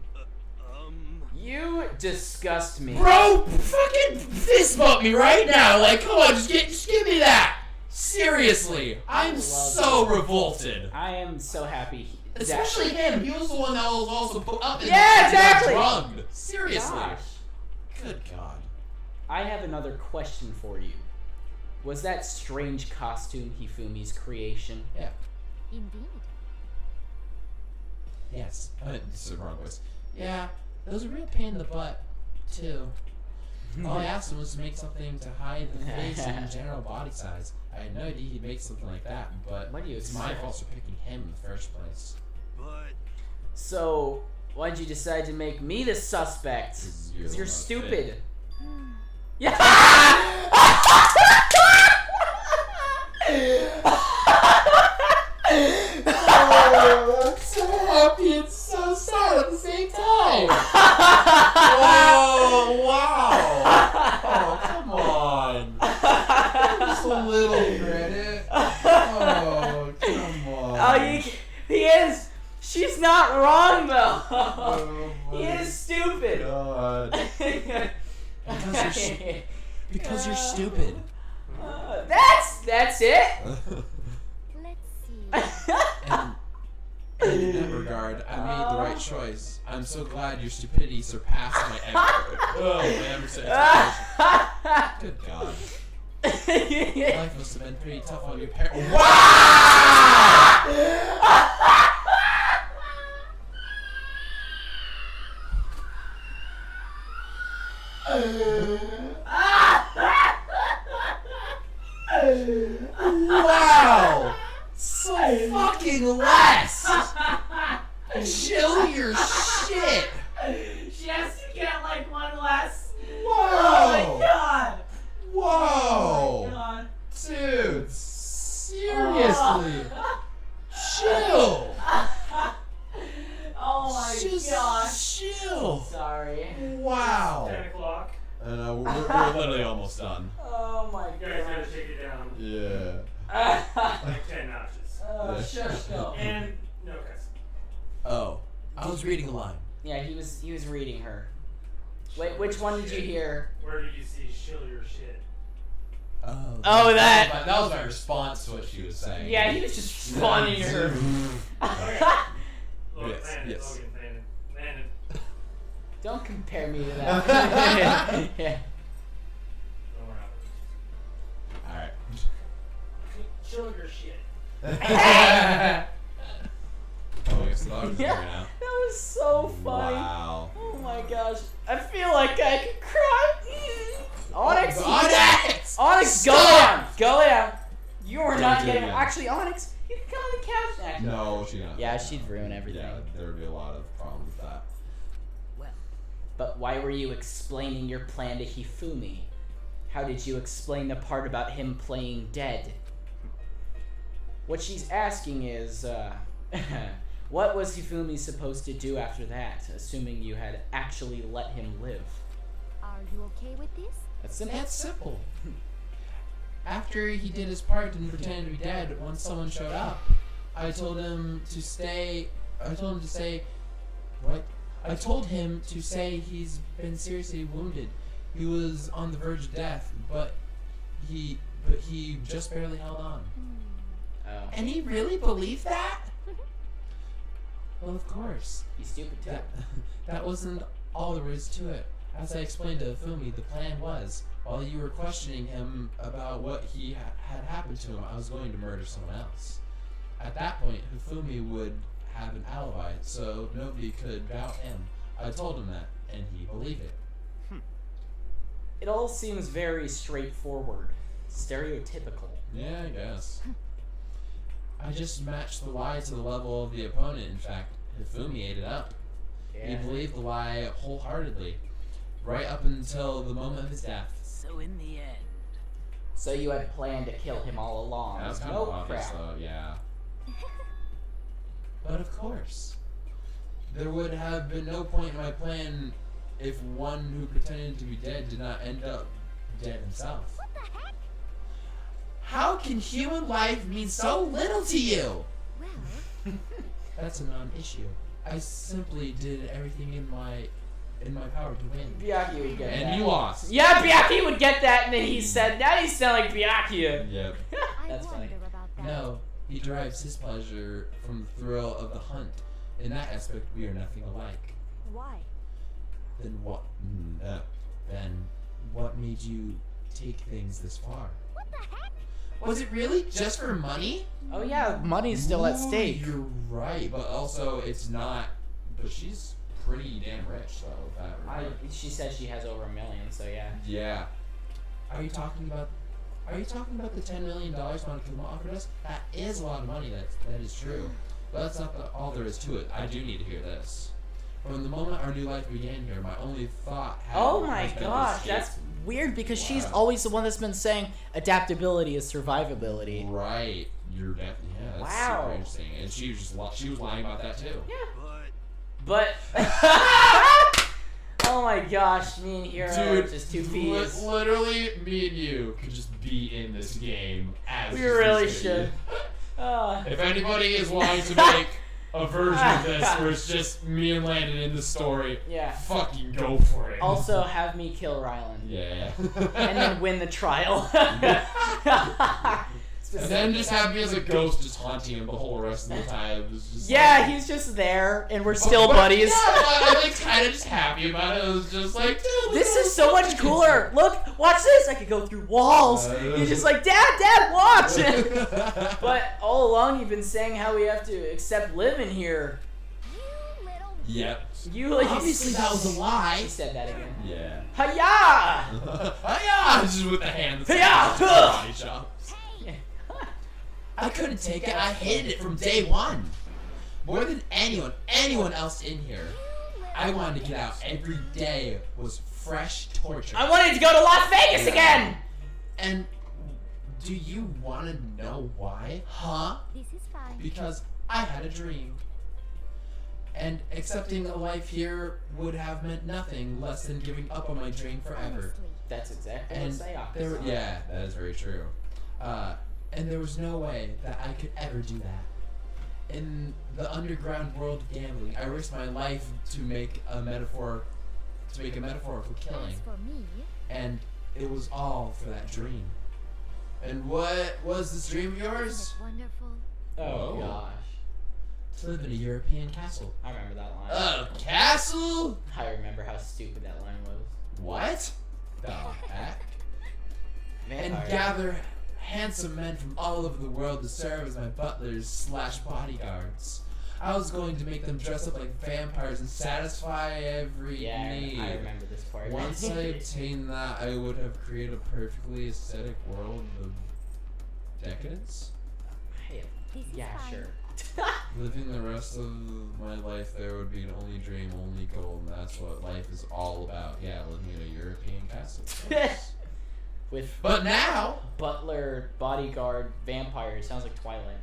You disgust me. Bro, fucking fist bump me right now. Like, come on, just give me that. Seriously, I'm so revolted. I am so happy. Especially him. He was the one that was also put up in exactly. drugged. Seriously. Gosh. Good God. I have another question for you. Was that strange costume Hifumi's creation? Yeah. Indeed. Yes. It's the wrong voice. Yeah, it was a real pain in the butt, too. All I asked him was to make something to hide the face and general body size. I had no idea he'd make something like that, but What do you it's my fault for picking him in the first place. But So, why'd you decide to make me the suspect? 'Cause Because you're not stupid. fit. Yeah. Oh, I'm so happy and so sad at the same time. Oh, wow. Oh, come on. Just a little credit. Oh, come on. Oh, he is. She's not wrong though. Oh, He is stupid. God. Because you're stupid. That's it. Let's see. And in that regard, I made the right choice. I'm so glad your stupidity surpassed my expectations. Good God. Life must have been pretty tough on your parents. Wow! So fucking less! Chill your shit! She has to get like one last. Whoa! Oh my God! Whoa! Oh my God! Dude, seriously! Chill! Oh my Just gosh! chill! Sorry. Wow! 10 o'clock. We're literally almost done. Oh my You guys gotta gosh! take it down Yeah. like 10 notches. Oh, shush, no. And no cussing. Oh, I was reading a line. Yeah, he was reading her. Wait, which one did you hear? Where did you see shill your shit? Oh, that. That was my response to what she was saying. Yeah, he was just responding to her. Okay. Look, Yes, Landon, yes. Logan, Landon. Don't compare me to that. Yeah. Don't worry about it. Alright. Shill your shit. Oh, yes, the dog's here now. That was so funny. Wow. Oh my gosh. I feel like I could cry. Onyx! Onyx! Onyx, go Stop! down! Go down! You are Don't not do it getting. again. Actually, Onyx, you can come on the couch. Actually. No, she not. Yeah, she'd ruin everything. Yeah, there would be a lot of problems with that. But why were you explaining your plan to Hifumi? How did you explain the part about him playing dead? What she's asking is, what was Hifumi supposed to do after that, assuming you had actually let him live? Are you okay with this? That's simple. That's simple. After he did his part and pretended to be dead, once someone showed up, I told him to say he's been seriously wounded. He was on the verge of death, but he just barely held on. Oh. And he really believed that? Well, of course. He's stupid too. That wasn't all there was to it. As I explained to Fumi, the plan was, while you were questioning him about what he had happened to him, I was going to murder someone else. At that point, Hifumi would have an alibi, so nobody could doubt him. I told him that, and he believed it. It all seems very straightforward, stereotypical. Yeah, I guess. I just matched the lie to the level of the opponent. In fact, Hifumi ate it up. He Yeah. believed the lie wholeheartedly, right up until the moment of his death. So in the end, So you had planned to kill him all along. That's kind No of obvious, crap. though, yeah. But of course, there would have been no point in my plan if one who pretended to be dead did not end up dead himself. What the heck? How can human life mean so little to you? Well, That's a non-issue. I simply did everything in my power to win. Byakuya would get that. And you lost. Yeah, Byakuya would get that, and then he said, now you sound like Byakuya. Yep. I That's funny. wonder about that. No, he derives his pleasure from the thrill of the hunt. In that aspect, we are nothing alike. Why? Then what? Then what made you take things this far? What the heck? Was it really just for money? Oh yeah, money's still at Ooh, stake. You're right, but also it's not. But she's pretty damn rich, though. She says she has over $1 million, so yeah. Yeah. Are you talking about the $10 million Monokuma offered us? That is a lot of money. That is true. But that's not all there is to it. I do need to hear this. From the moment our new life began here, my only thought has Oh my been gosh, escape. that's weird because she's Wow. always the one that's been saying adaptability is survivability. Right. You're definitely, yeah, that's Wow. super interesting. And she was lying about that too. But But oh my gosh, me and Hero are just two peas. Literally, me and you could just be in this game as We just really this should. idiot. Uh, If anybody is wanting to make a version of this where it's just me and Landon in the story, Yeah. fucking go for it. Also, have me kill Rylan. Yeah. And then win the trial. And then just have me as a ghost just haunting him the whole rest of the time. It's just Yeah, like, he's just there, and we're still But- buddies. Yeah, I'm like kind of just happy about it. It was just like, dude, This is so much cooler. Look, watch this. I could go through walls. You're just like, Dad, watch. But all along, you've been saying how we have to accept living here. You little. Yep. You like Obviously that was a lie. She said that again. Yeah. Hiya! Hiya! Just with the hand. Hiya! That's body shop. I couldn't take it. I hated it from day one. More than anyone else in here. I wanted to get out. Every day was fresh torture. I wanted to go to Las Vegas again. And do you want to know why? Huh? This is fine. Because I had a dream. And accepting a life here would have meant nothing less than giving up on my dream forever. Honestly. That's exactly And what Sayaka there, said. yeah, that is very true. And there was no way that I could ever do that. In the underground world of gambling, I risked my life to make a metaphorical killing, As for me, and it was all for that dream. And what was this dream of isn't yours? it wonderful? Oh Oh. gosh. To live in a European castle. I remember that line. A castle? I remember how stupid that line was. What? The heck? And Vampire. gather handsome men from all over the world to serve as my butlers / bodyguards. I was going to make them dress up like vampires and satisfy every Yeah, need. I remember this part. Once I obtained that, I would have created a perfectly aesthetic world of decadence. Hey, This is yeah, fine. sure. Living the rest of my life there would be an only dream, only goal, and that's what life is all about. Yeah, living in a European castle. With But now, butler, bodyguard, vampire. Sounds like Twilight.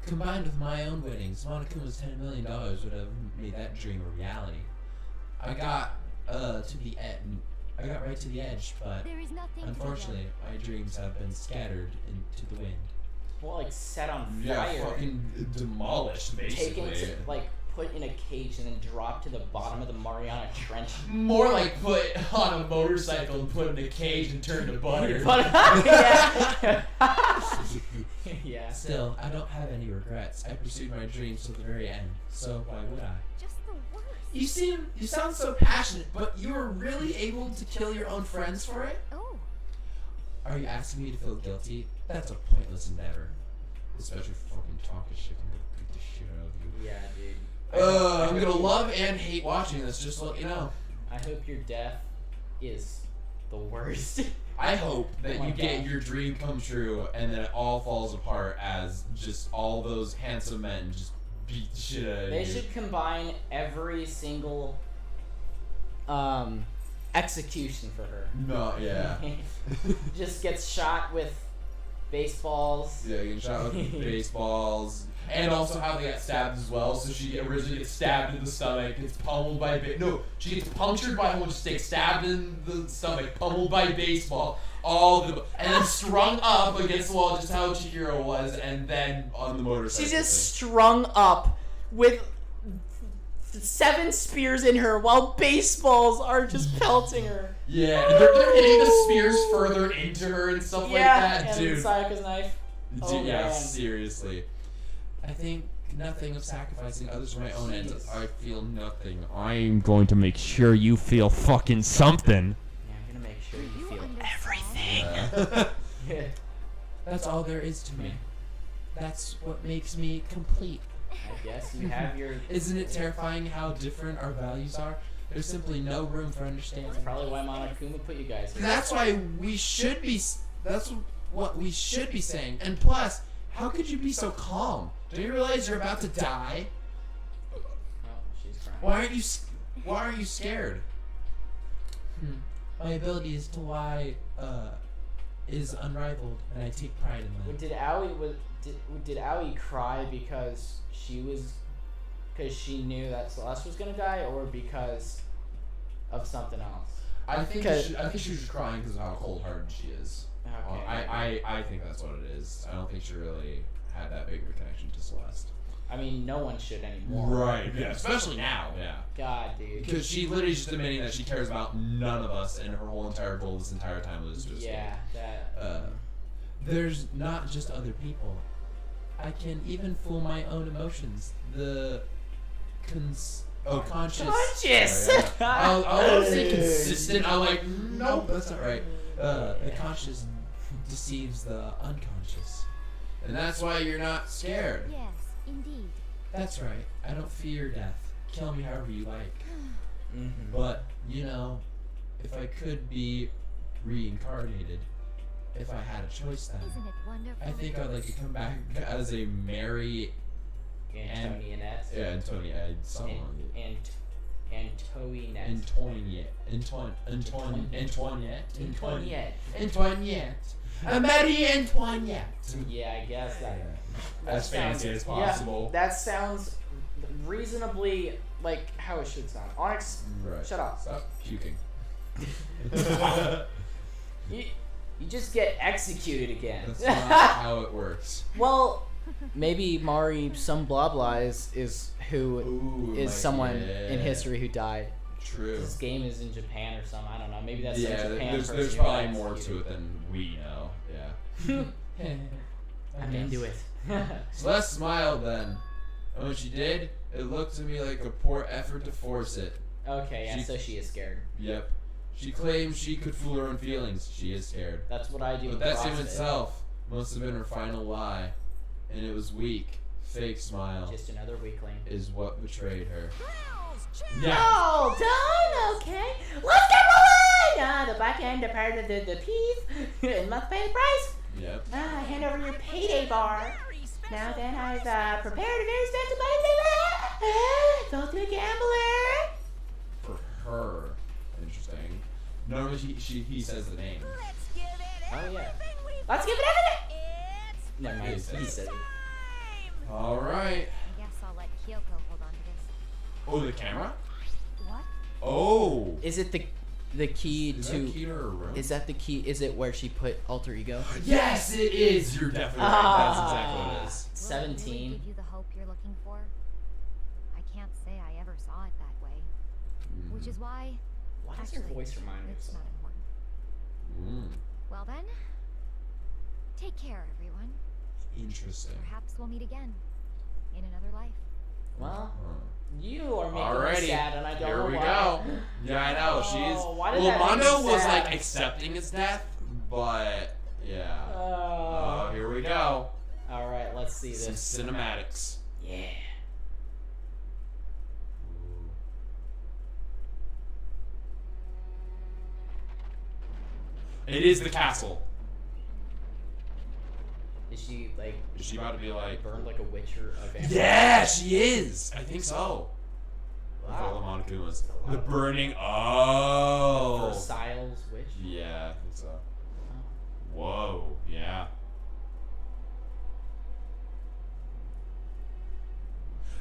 combined with my own winnings, Monokuma's $10 million would have made that dream a reality. I got to the edge. I got right to the edge, but There is nothing unfortunately, my dreams have been scattered into the wind. Well, like set on fire. Yeah, fucking demolished, Taken basically. to, like, put in a cage and then dropped to the bottom of the Mariana Trench. More like put on a motorcycle and put in a cage and turn to butter. But, yeah. Yeah. Still, I don't have any regrets. I pursued my dreams to the very end, so why would I? Just the worst. You sound so passionate, but you were really able to kill your own friends for it? Oh, Are you asking me to feel guilty? That's a pointless endeavor. Especially for fucking talking shit and beat the shit out of you. Yeah, dude. I'm gonna love and hate watching this, just to let you know. I hope your death is the worst. I hope that Oh my you get God. your dream come true and then it all falls apart as just all those handsome men just beat the shit out of They you. should combine every single execution for her. No, yeah. Just gets shot with baseballs. Yeah, getting shot with baseballs. And also how they got stabbed as well. So she originally gets stabbed in the stomach, gets pummeled by she gets punctured by a whole stick, stabbed in the stomach, pummeled by baseball, and then strung up against the wall, just how Chihiro was, and then on the motorcycle. She's just strung up with 7 spears in her while baseballs are just pelting her. Yeah, and they're hitting the spears further into her and stuff like that, and dude. Sayaka's knife. Oh, Yeah, man. seriously. I think nothing of sacrificing others for my own ends. I feel nothing. I'm going to make sure you feel fucking something. Yeah, I'm gonna make sure you feel everything. Yeah. That's all there is to me. That's what makes me complete. I guess you have your... Isn't it terrifying how different our values are? There's simply no room for understanding. That's probably why Monokuma put you guys here. That's why we should be... That's what we should be saying. And plus, how could you be so calm? Do you realize you're about to die? Oh, she's crying. Why are you scared? My ability is to lie is unrivaled, and I take pride in that. Did Aoi cry because she knew that Celeste was gonna die, or because of something else? I think she was crying because of how cold-hearted she is. Okay. I think that's what it is. I don't think she really had that big of a connection to Celeste. I mean, no one should anymore. Right. Yeah. Especially now. Yeah. God, dude. Because she literally just admitting that she cares about none of us, and her whole entire goal this entire time was to escape. Yeah. That. There's not just other people. I can even fool my own emotions. The conscious. Conscious. Sorry, I'll say consistent. I'm like, nope, that's not right. The conscious deceives the unconscious, and that's why you're not scared. Yes, indeed. That's right. I don't fear death. Kill me however you like. But you know, if I could be reincarnated, if I had a choice, then Isn't it wonderful? I think I'd like to come back as a merry Antoinette. Antoinette. A Marie Antoinette. Yeah, I guess that. As fancy as possible. Yeah, that sounds reasonably like how it should sound. Onyx, Right. shut up. Stop puking. You just get executed again. That's not how it works. Well, maybe Mari some blah blah is someone in history who died. True. This game is in Japan or something. I don't know. Maybe that's some Japan person. There's who probably got more to executed. it than we know. Yeah. I'm into it. Celeste smiled then. And when she did, it looked to me like a poor effort to force it. Okay, yeah, so she is scared. Yep. She claims she could fool her own feelings. She is scared. That's what I do. But with that same CrossFit. itself must have been her final lie. And it was weak. Fake smile. Just another weakling. Is what betrayed her. Yeah. All done. Okay. Let's get rolling. The back end, the part of the piece, and must pay the price. Yep. Hand over your payday bar. Now then, I've prepared a very special money. Go to the gambler. For her. Interesting. Normally he says the name. Oh yeah. Let's give it everything. Never mind. He said it. Alright. I guess I'll let Kyoko hold on to this. Oh, the camera? What? Oh. Is it the key Is to? that key to her room? Is that the key? Is it where she put alter ego? Yes, it is. You're definitely right. That's exactly what it is. 17. Will it really give you the hope you're looking for? I can't say I ever saw it that way. Which is why. Why does your actually, voice remind me of it's not something? important. Well then, take care, everyone. Interesting. Perhaps we'll meet again in another life. Well, you are making Alrighty. me sad, and I don't Here know we why. go. Yeah, I know. Oh, why did Well, that make me Mondo was sad? like accepting his death, but yeah. Here we go. All right, let's see Some this. cinematics. Yeah. It is the castle. Is she like? Is she about to be like burned like a witch or a vampire? Yeah, she is. I think so. Wow. With all the Monokumas. The burning. Oh. Versailles witch. Yeah, I think so. Whoa. Yeah.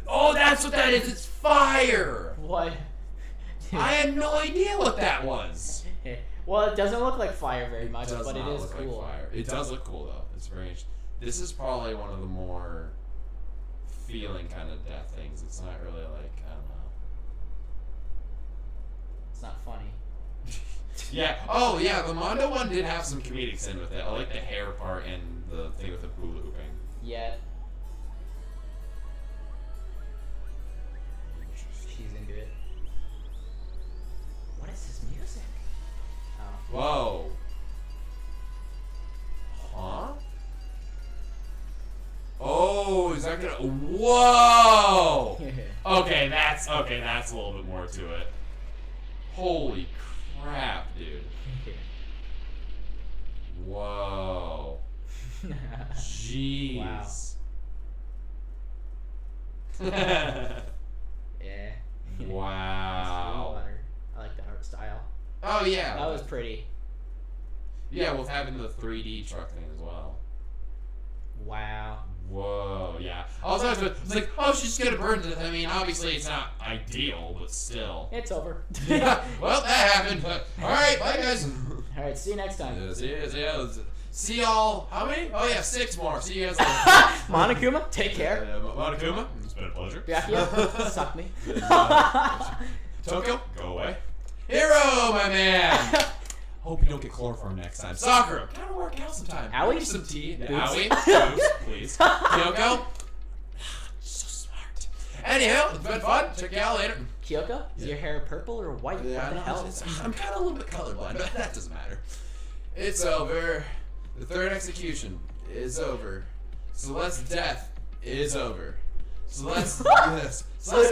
Oh, that's what that is. It's fire. What? I had no idea what that was. Well, it doesn't look like fire very much, It does but it not is look cool. like fire. It does look cool though. It's very interesting. This is probably one of the more feeling kind of death things. It's not really like, I don't know. It's not funny. Yeah. Oh, yeah. The Mondo one did have some comedic sin with it. I like the hair part and the thing with the hula hooping. Yeah. She's into it. What is this music? Oh. Whoa. Huh? Oh, is that gonna? Whoa. Okay, that's a little bit more to it. Holy crap, dude. Whoa. Jeez. Yeah. Wow. I like the art style. Oh yeah. That was pretty. Yeah, with having the 3D truck thing as well. Wow. Whoa, yeah. Also, it's like, oh, she's gonna burn to death. I mean, obviously it's not ideal, but still. It's over. Well, that happened. But all right, bye guys. All right, see you next time. Yeah. See y'all. How many? Oh yeah, 6 more. See you guys later. Monokuma, take care. Monokuma, it's been a pleasure. Yeah. Suck me. Tokyo, go away. Hero, my man. Hope you don't get chloroform next time. Sakura, gotta work out sometime. Owie? Need some tea. Boots. Owie, boots, please. Kyoko, so smart. Anyhow, it's been fun. Check you out later. Kyoko, is your hair purple or white? Yeah, what the hell? I'm kind of a little bit colorblind, but that doesn't matter. It's over. The third execution is over. Celeste's death is over. Celeste's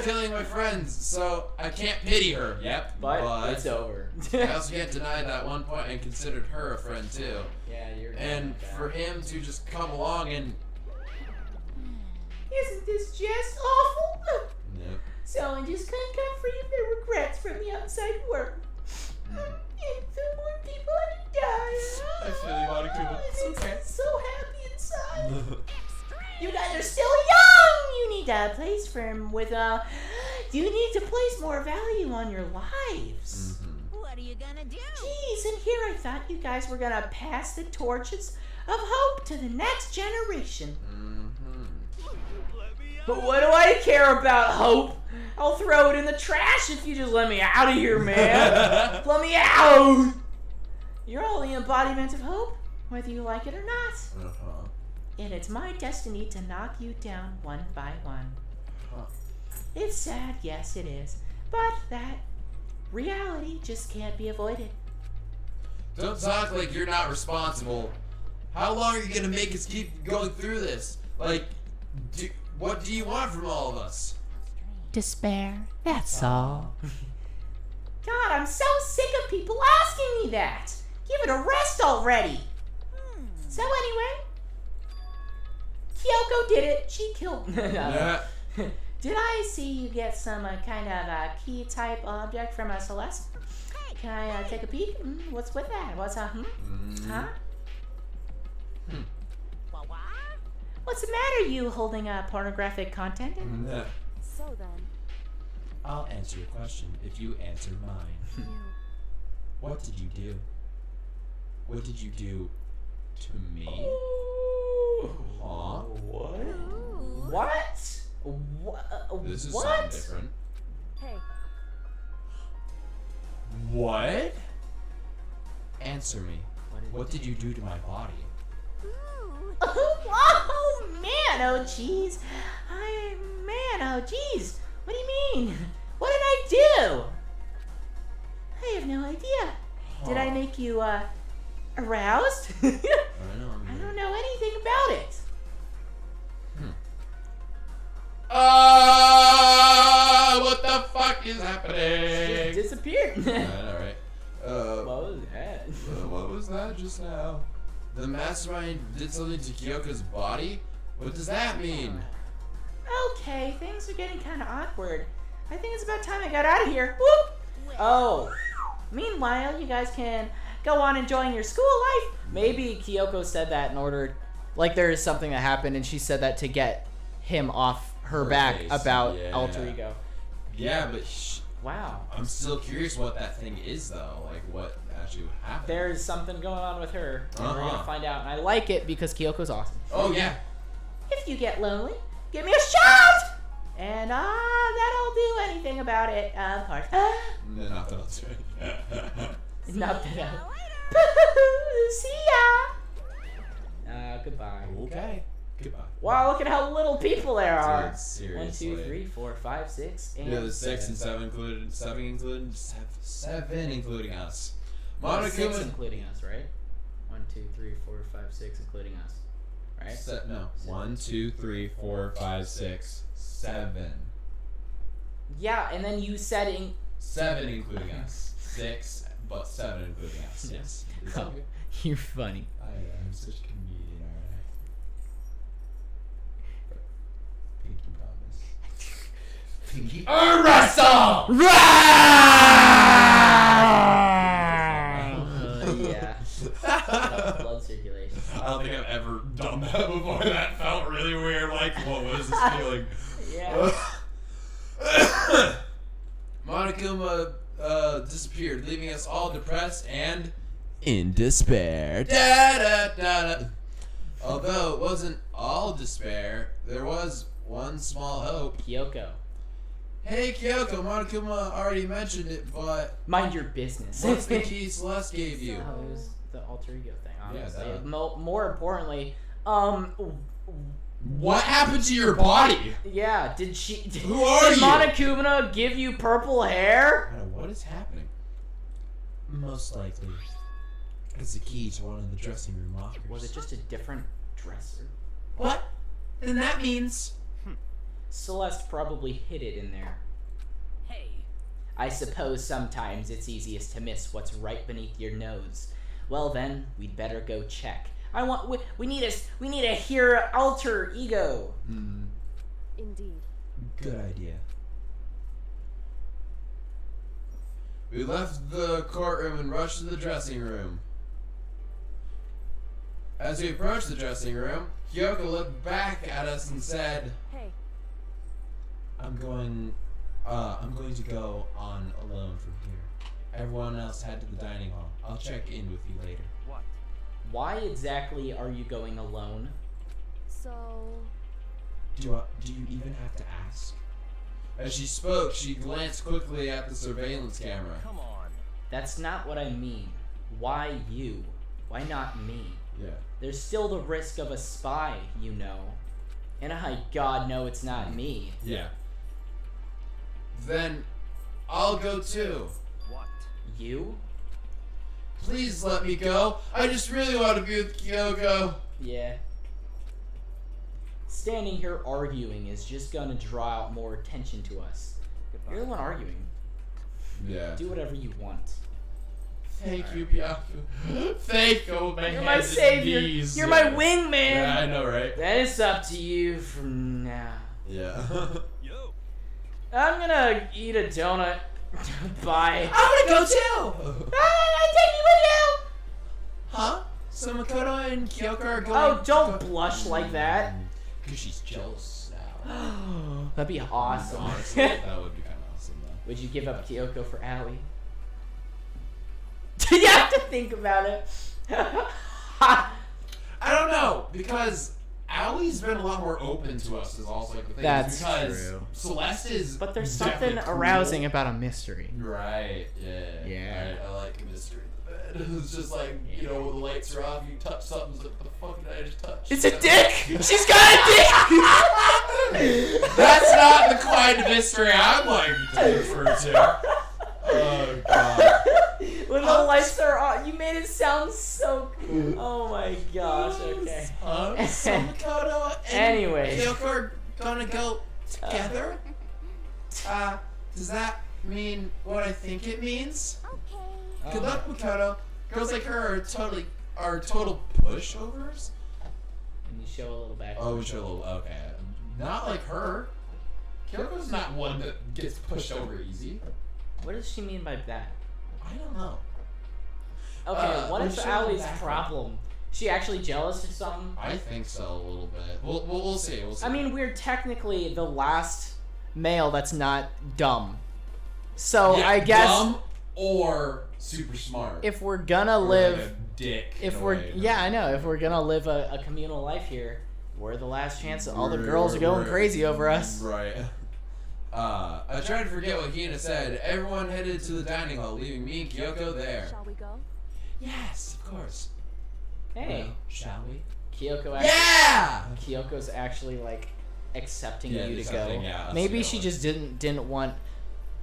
killing my friends, so I can't pity her. Yep, but it's over. I also get denied that one point and considered her a friend too. Yeah, you're. And for him to just come along and. Isn't this just awful? Yep. Someone just couldn't come free of their regrets from the outside world. And the more people had to die. I feel you, Monokuma. It's okay. So happy inside. You guys are still young. You need a place you need to place more value on your lives. What are you gonna do? Jeez, and here I thought you guys were gonna pass the torches of hope to the next generation. But what do I care about hope? I'll throw it in the trash if you just let me out of here, man. Let me out. You're all the embodiment of hope, whether you like it or not. Uh-huh. And it's my destiny to knock you down one by one. It's sad, yes it is, but that reality just can't be avoided. Don't talk like you're not responsible. How long are you gonna make us keep going through this? Like, what do you want from all of us? Despair, that's all. God, I'm so sick of people asking me that. Give it a rest already. So anyway, Kyoko did it. She killed me. Yeah. Did I see you get some kind of key type object from Celeste? Can I take a peek? What's with that? What's Huh? What's the matter? You holding pornographic content? No. So then, I'll answer your question if you answer mine. What did you do? What did you do to me? Huh? What? This is what? something different. hey, What? Answer me. What did you do to my body? Oh man, oh jeez. Oh jeez. What do you mean? What did I do? I have no idea. Did I make you aroused? I don't know anything about it. What the fuck is happening? She just disappeared. Alright. What was that? What was that just now? The mastermind did something to Kyoko's body? What does that mean? Okay, things are getting kind of awkward. I think it's about time I got out of here. Whoop! Oh. Meanwhile, you guys can go on enjoying your school life. Maybe Kyoko said that in order, like there is something that happened and she said that to get him off her back face, about yeah. alter ego. Yeah, but Wow. I'm still curious what that thing is, though. Like, what actually happened. There's something going on with her, and we're gonna Uh-huh. find out. And I like it because Kyoko's awesome. Oh, yeah. If you get lonely, give me a shout! And that'll do anything about it, of course. No, not that I'll do it. Not that I'll. See ya! Goodbye. Okay. Goodbye. Wow, look at how little people there are. Dude, 1, seriously. 2, 3, 4, 5, 6, and Yeah, the 6 and 7 included. 7 included. 7 including us. Well, 6 Monokuma. including us, right? 1, 2, 3, 4, 5, 6 including us, right? No. 1, 2, 3, 4, 5, 6, 7. Yeah, and then you said 7 including us. 6, but 7 including us. Yes. It's all good. You're funny. I'm such a comedian, aren't I? Pinky promise. Pinky. Wrestle! Yeah. Blood circulation. I don't think I've ever done that before. That felt really weird. Like, what was this feeling? Yeah. Monokuma disappeared, leaving us all depressed and in despair. Da, da, da, da. Although it wasn't all despair, there was one small hope. Kyoko. Hey Kyoko, Monokuma already mentioned it, but Mind your business. what's the key Celeste gave you? Oh, it was the alter ego thing, obviously. Yeah, More importantly, What happened to your body? yeah, did Who are did you? Monokuma give you purple hair? What is happening? Most likely, it's the key to one of the dressing room lockers. Was it just a different dresser? What? Then that means... Celeste probably hid it in there. Hey, I suppose sometimes it's easiest to miss what's right beneath your nose. Well then, we'd better go check. We need a here alter ego. Indeed. Good idea. We left the courtroom and rushed to the dressing room. As we approached the dressing room, Kyoko looked back at us and said, Hey, I'm going to go on alone from here. Everyone else head to the dining hall. I'll check in with you later. What? Why exactly are you going alone? so Do you even have to ask? As she spoke, she glanced quickly at the surveillance camera. Come on. That's not what I mean. Why you? Why not me? Yeah. There's still the risk of a spy, you know. And I God know it's not me. Yeah. Then I'll go too. What? You? Please let me go. I just really want to be with Kyoko. Yeah. Standing here arguing is just gonna draw out more attention to us. Goodbye. You're the one arguing. Yeah. Do whatever you want. Thank you, Byaku. Thank you, man. You're my savior. You're my wingman. Yeah, I know, right? Then it's up to you from now. Yeah. Yo. I'm gonna eat a donut. Bye. I'm gonna go too. Take me with you. Huh? So Makoto and Kyoko are going. Oh, don't blush like that. Because she's jealous now. That'd be awesome. Honestly, that would be kind of awesome, though. Would you give up Kyoko for Aoi? You have to think about it. I don't know, because Allie's been a lot more open to us, is also like the thing. That's because true. Celeste is. But there's definitely something cool. arousing about a mystery. Right, yeah. Yeah. I like a mystery in the bed. It's just like, you know, when the lights are off, you touch something, it's like, what the fuck did I just touch? It's a dick! She's got a dick! That's not the kind of mystery I'm like to refer to. Oh, God. When the lights are on, you made it sound so. Oh my gosh, okay. So Makoto and Anyway. Kyoko are gonna go together? Does that mean what I think it means? Okay. Good luck, Makoto. Girls like her are total pushovers. And you show a little back. Oh, we show a little. Okay, not like her. Kyoko's not one that gets pushed over easy. What does she mean by that? I don't know. Okay, what we if show Allie's the back. problem She actually jealous or something? I think so, a little bit. We'll see. We'll see. I mean, we're technically the last male that's not dumb. So Yeah, I guess dumb or super smart. if we're gonna Or live, like a dick. if in a we're way. yeah, I know. If we're gonna live a communal life here, we're the last chance. All the girls are going crazy over us. Right. I tried to forget what Hina said. Everyone headed to the dining hall, leaving me and Kyoko there. Shall we go? Yes, of course. Hey, Well, shall we? Kyoko. Actually, Yeah! Kyoko's actually like accepting Yeah, you to accepting, go. yeah, us Maybe to she go. just didn't want.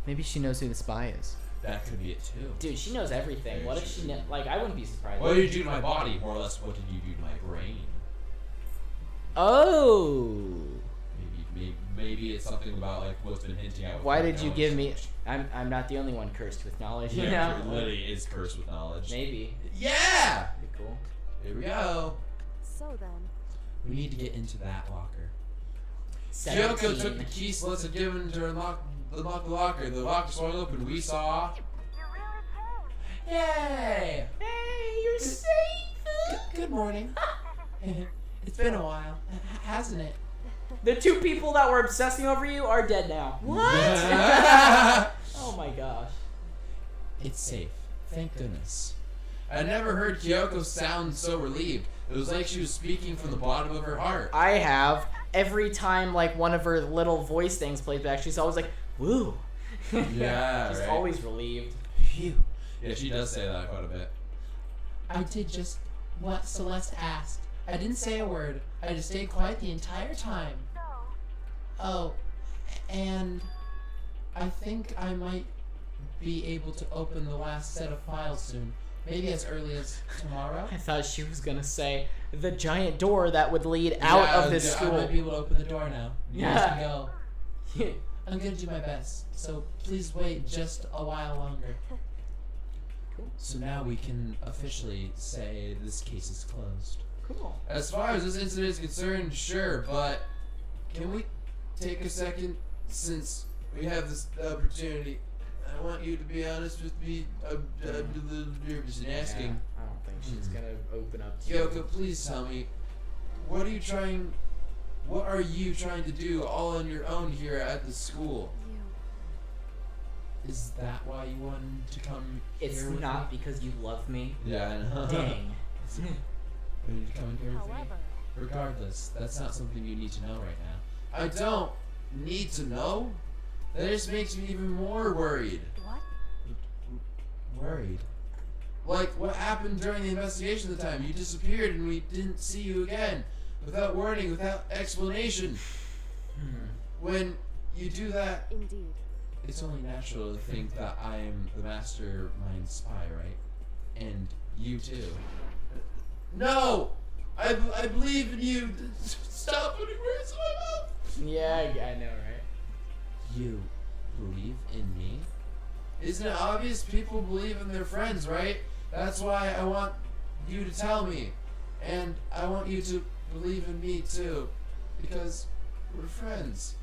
Maybe she knows who the spy is. That could be it too. Dude, she knows everything. Very What if she like? I wouldn't be surprised. What did you do to my body? More or less, what did you do to my brain? Oh. Maybe it's something about like what's been hinting at. with Why my did you knowledge give so me? much. I'm not the only one cursed with knowledge. You Yeah, know? literally is cursed with knowledge. Maybe. Yeah. Pretty cool. Here we go. So then, We need to get into that locker. 17. Kyoko took the key slots had given to unlock the locker. The locker swung open. We saw. Yay! Hey, you're safe. Good morning. It's been a while, hasn't it? The two people that were obsessing over you are dead now. What? Oh my gosh. It's safe. Thank goodness. I never heard Kyoko sound so relieved. It was like she was speaking from the bottom of her heart. I have. Every time like one of her little voice things plays back, she's always like, "Woo." Yeah, She's right. always relieved. Phew. Yeah, she does say that quite a bit. I did just what Celeste asked. I didn't say a word. I just stayed quiet the entire time. Oh, and I think I might be able to open the last set of files soon. Maybe as early as tomorrow. I thought she was gonna say the giant door that would lead out of this I school. might be able to open the door now. Yeah. Years to go. I'm gonna do my best, so please wait just a while longer. So now we can officially say this case is closed. Cool. As far as this incident is concerned, sure, but can we take a second since we have this opportunity? I want you to be honest with me. I'm a little nervous in asking. Yeah, I don't think she's gonna open up to Kyoko, please tell me, what are you trying to do all on your own here at the school? Is that why you wanted to come It's here with not me? because you love me. Yeah, I know. Dang. You need to come here with me? however, Regardless, that's not something you need to know right now. I don't need to know. That just makes me even more worried. what? Worried? Like what happened during the investigation at the time. You disappeared and we didn't see you again. Without warning, without explanation. When you do that, Indeed. it's only natural to think that I am the mastermind spy, right? And you too. No! I believe in you. Stop putting words in my mouth. Yeah, I know, right? You believe in me? Isn't it obvious people believe in their friends, right? That's why I want you to tell me. And I want you to believe in me too. Because we're friends.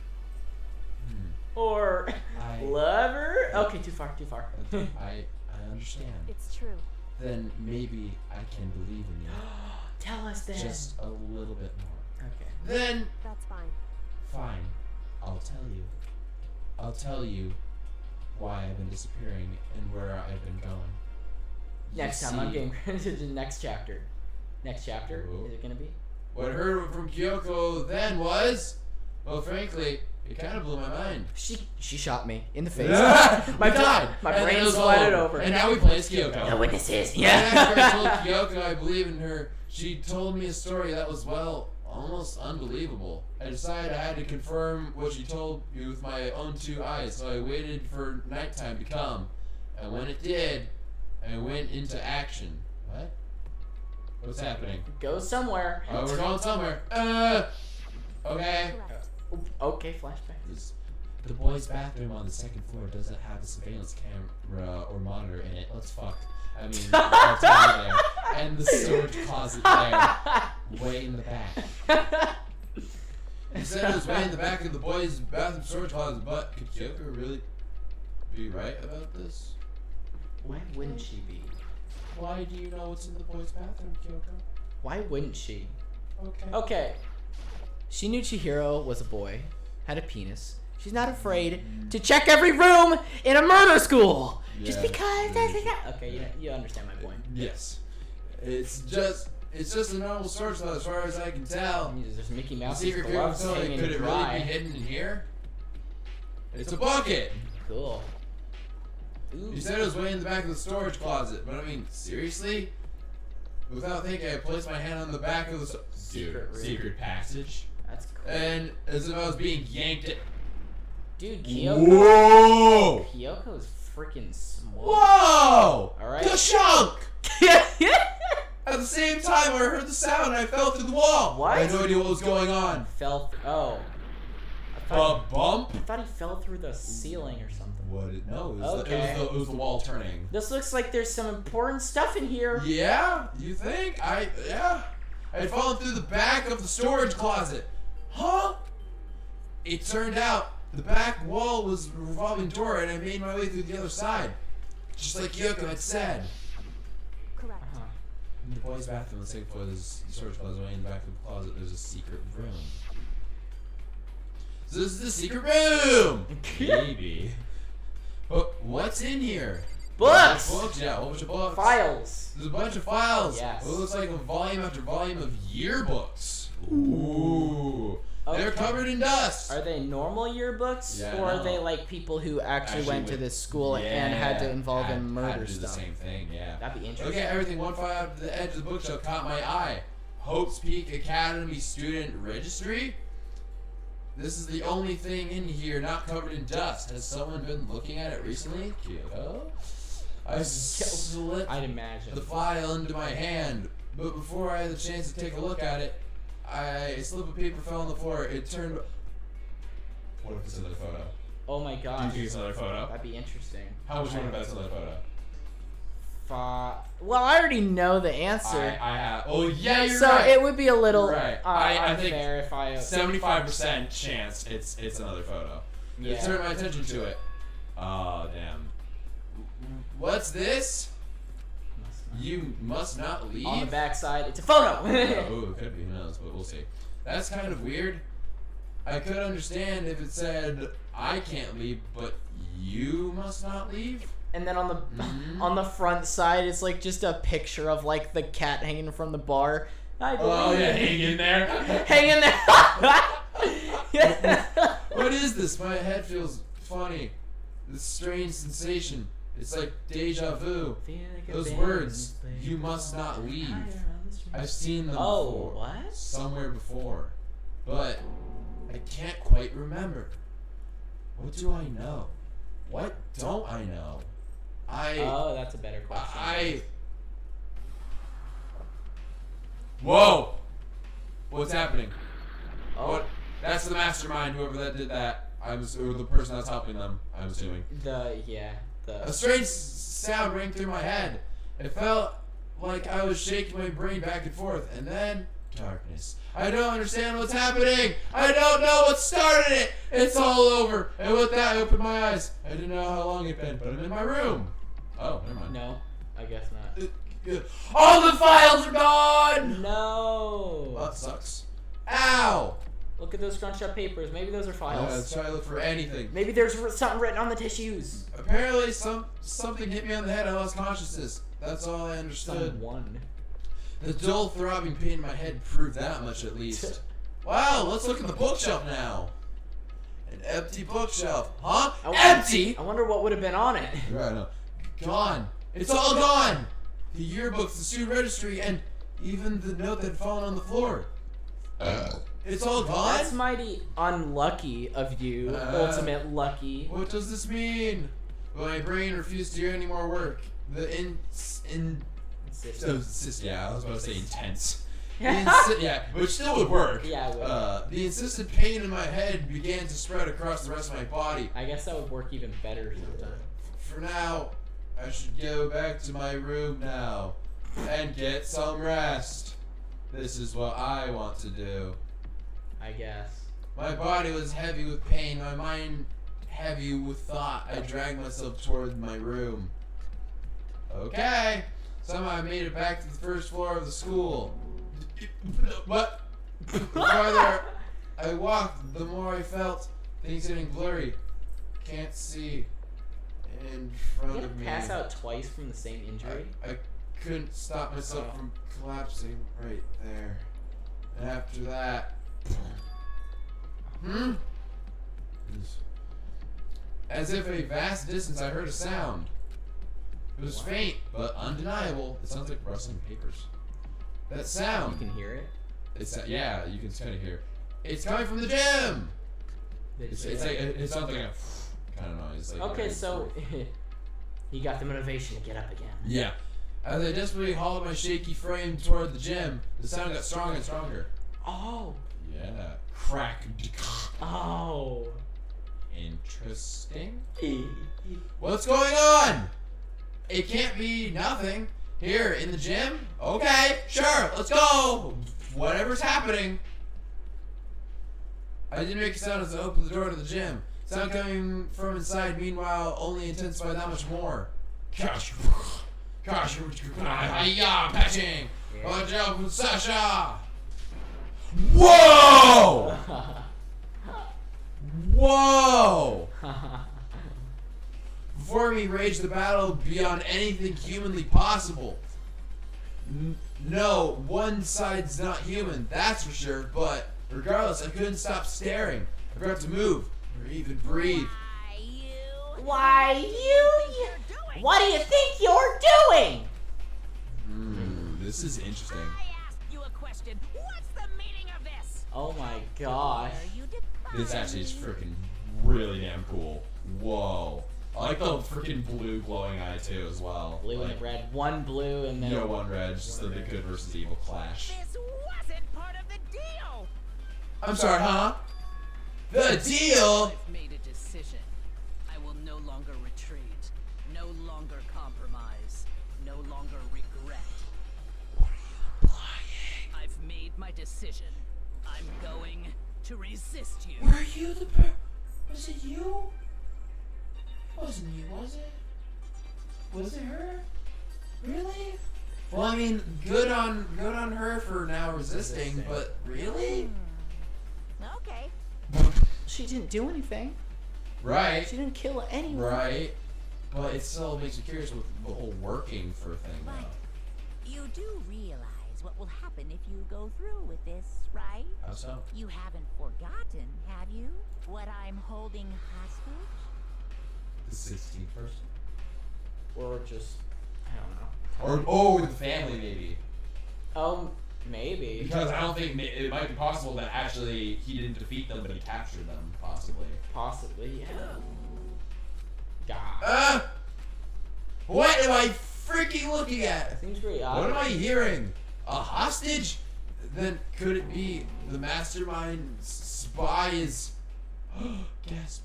Or I- lover? Okay, too far. I understand. It's true. Then maybe I can believe in you. Tell us then. Just a little bit more. Okay. Then, That's fine. fine. I'll tell you. I'll tell you why I've been disappearing and where I've been going. Next You time, I'm see, getting ready to the next chapter. Next chapter? Ooh. Is it gonna be? What I heard from Kyoko then was, well, frankly, it kind of blew my mind. She shot me in the face. My God, my And brain it was flooded all over. And now we play as Kyoko. No witnesses. And after I told Kyoko I believe in her, she told me a story that was, well, almost unbelievable. I decided I had to confirm what she told me with my own two eyes, so I waited for nighttime to come. And when it did, I went into action. What? What's happening? Go somewhere. Oh, we're going somewhere. Okay. Correct. Okay, flashback. The boys' bathroom on the second floor doesn't have a surveillance camera or monitor in it. Let's fuck. I mean, that's there. And the storage closet there, way in the back. He said it was way in the back of the boys' bathroom storage closet, but could Kyoko really be right about this? Why wouldn't she be? Why do you know what's in the boys' bathroom, Kyoko? Why wouldn't she? Okay. Okay. She knew Chihiro was a boy, had a penis. She's not afraid to check every room in a murder school. Just Yeah. because. Okay, you understand my point. Yes. It's just a normal storage closet as far as I can tell. There's Mickey The Mouse's secret gloves facility, hanging could it dry. really be hidden in here? It's a bucket! Cool. Ooh. You said it was way in the back of the storage closet, but I mean, seriously? Without thinking, I placed my hand on the back of the Secret room. Secret passage. That's cool. and as if I was being yanked it. Dude, Kyoko. Whoa! Kyoko's freaking small. Whoa! Alright. Ka-shunk! At the same time, I heard the sound and I fell through the wall. What? I had no idea what was going on. Oh. I A bump? I thought he fell through the ceiling or something. What? No, Okay. it was the wall turning. This looks like there's some important stuff in here. Yeah? You think? Yeah. I had fallen through the back of the storage closet. Huh? It turned out the back wall was a revolving door and I made my way through the other side. Just like Kyoko had said. Correct. In the boys' bathroom, the second floor, there's a storage closet. Way in the back of the closet, there's a secret room. So this is the secret room! Maybe. But what's in here? Books! Books, yeah, a whole bunch of books. Files. There's a bunch of files. Yes. It looks like a volume after volume of yearbooks. Ooh. They're Okay. covered in dust. Are they normal yearbooks, Yeah, or are no. they like people who actually went to went- this school and had to involve in had murder to do stuff? the same thing, yeah. That'd be interesting. Okay, everything. One file out to the edge of the bookshelf caught my eye. Hope's Peak Academy Student Registry? This is the only thing in here not covered in dust. Has someone been looking at it recently? Kyoko? I slipped I'd imagine. the file into my hand, but before I had the chance to take a look at it, a slip of paper fell on the floor. It turned... What if it's another photo? Oh my Do you gosh. think it's another photo? That'd be interesting. How much more about another photo? Well, I already know the answer. I have. Oh yeah, you're so right. it would be a little Right. I think unfair if I 75% chance it's another photo. Yeah. It turned my attention to it. Oh damn. What's this? You must not leave? On the backside, it's a photo. Oh, it could be, who knows, but we'll see. That's kind of weird. I could understand if it said, I can't leave, but you must not leave? And then on the front side, it's like just a picture of like the cat hanging from the bar. I Oh yeah, believe- hang in there. hang in there. What is this? My head feels funny. This strange sensation. It's like deja vu. Those words, you must not leave. I've seen them before. What? Somewhere before. But I can't quite remember. What do I know? What don't I know? Oh, that's a better question. Whoa! What's happening? Oh. What? That's the mastermind, whoever that did that. Or the person that's helping them, I'm assuming. A strange sound rang through my head. It felt like I was shaking my brain back and forth, and then darkness. I don't understand what's happening. I don't know what started it. It's all over. And with that, I opened my eyes. I didn't know how long it'd been, but I'm in my room. Oh, never mind. No, I guess not. All the files are gone. No. That sucks. Ow. Look at those scrunched up papers. Maybe those are files. Let's try to look for anything. Maybe there's something written on the tissues. Apparently, something hit me on the head. I lost consciousness. That's all I understood. Someone. The dull throbbing pain in my head proved that much at least. Wow, let's look at the bookshelf now. An empty bookshelf. Huh? Empty? I wonder what would have been on it. Right, no. Gone. It's all gone. The yearbooks, the student registry, and even the note that had fallen on the floor. It's all gone? That's mighty unlucky of you. Ultimate lucky. What does this mean? Well, my brain refused to do any more work. The yeah, I was about to say intense. Yeah, which still would work. Yeah, it would. The insistent pain in my head began to spread across the rest of my body. I guess that would work even better sometime. For now, I should go back to my room now and get some rest. This is what I want to do. I guess. My body was heavy with pain, my mind heavy with thought. I dragged myself toward my room. Okay. Somehow I made it back to the first floor of the school. What? The farther I walked, the more I felt things getting blurry. Can't see in front You of me. pass out twice from the same injury? I couldn't stop myself from collapsing right there. And after that... As if a vast distance I heard a sound. It was faint, but undeniable. It sounds like rustling papers. That sound. You can hear it? Yeah, you can kind of hear. It's coming from the gym! It sounds like a kind of noise. Like okay, so he got the motivation to get up again. Yeah. As I desperately hauled my shaky frame toward the gym, the sound got stronger and stronger. Oh. Yeah. Crack. Oh. Interesting. What's going on? It can't be nothing. Here, in the gym? Okay, sure, let's go! Whatever's happening. I didn't make a sound as I opened the door to the gym. Sound coming from inside, meanwhile, only intensified that much more. Gosh, patching! Sasha! Whoa! Whoa! Before me raged the battle beyond anything humanly possible. No, one side's not human, that's for sure, but regardless, I couldn't stop staring. I forgot to move, or even breathe. Why, you? What do you think you're doing? This is interesting. I asked you a question. What's the meaning of this? Oh my gosh. This actually is freaking really damn cool. Whoa. I like the freaking blue glowing eye too as well. Blue like, and red. One blue and then... No, one red. Just the good versus evil clash. This wasn't part of the deal. I'm sorry, huh? The deal? I've made a decision. I will no longer retreat. No longer compromise. No longer regret. What are you implying? I've made my decision. I'm going to resist you. Were you the Was it you? It wasn't you, was it? Was it her? Really? Well, I mean, good on her for now resisting, but really? Okay. She didn't do anything. Right. She didn't kill anyone. Right. But it still makes me curious with the whole working for thing But though. you do realize what will happen if you go through with this, right? How so? You haven't forgotten, have you? What I'm holding hostage? The 16th person? Or just... I don't know. Or with the family maybe. Oh, maybe. Because I don't think it might be possible that actually he didn't defeat them, but he captured them, possibly. Possibly, yeah. God. What am I freaking looking at? Seems pretty odd. What am I hearing? A hostage? Then could it be the mastermind spy is... Gasp.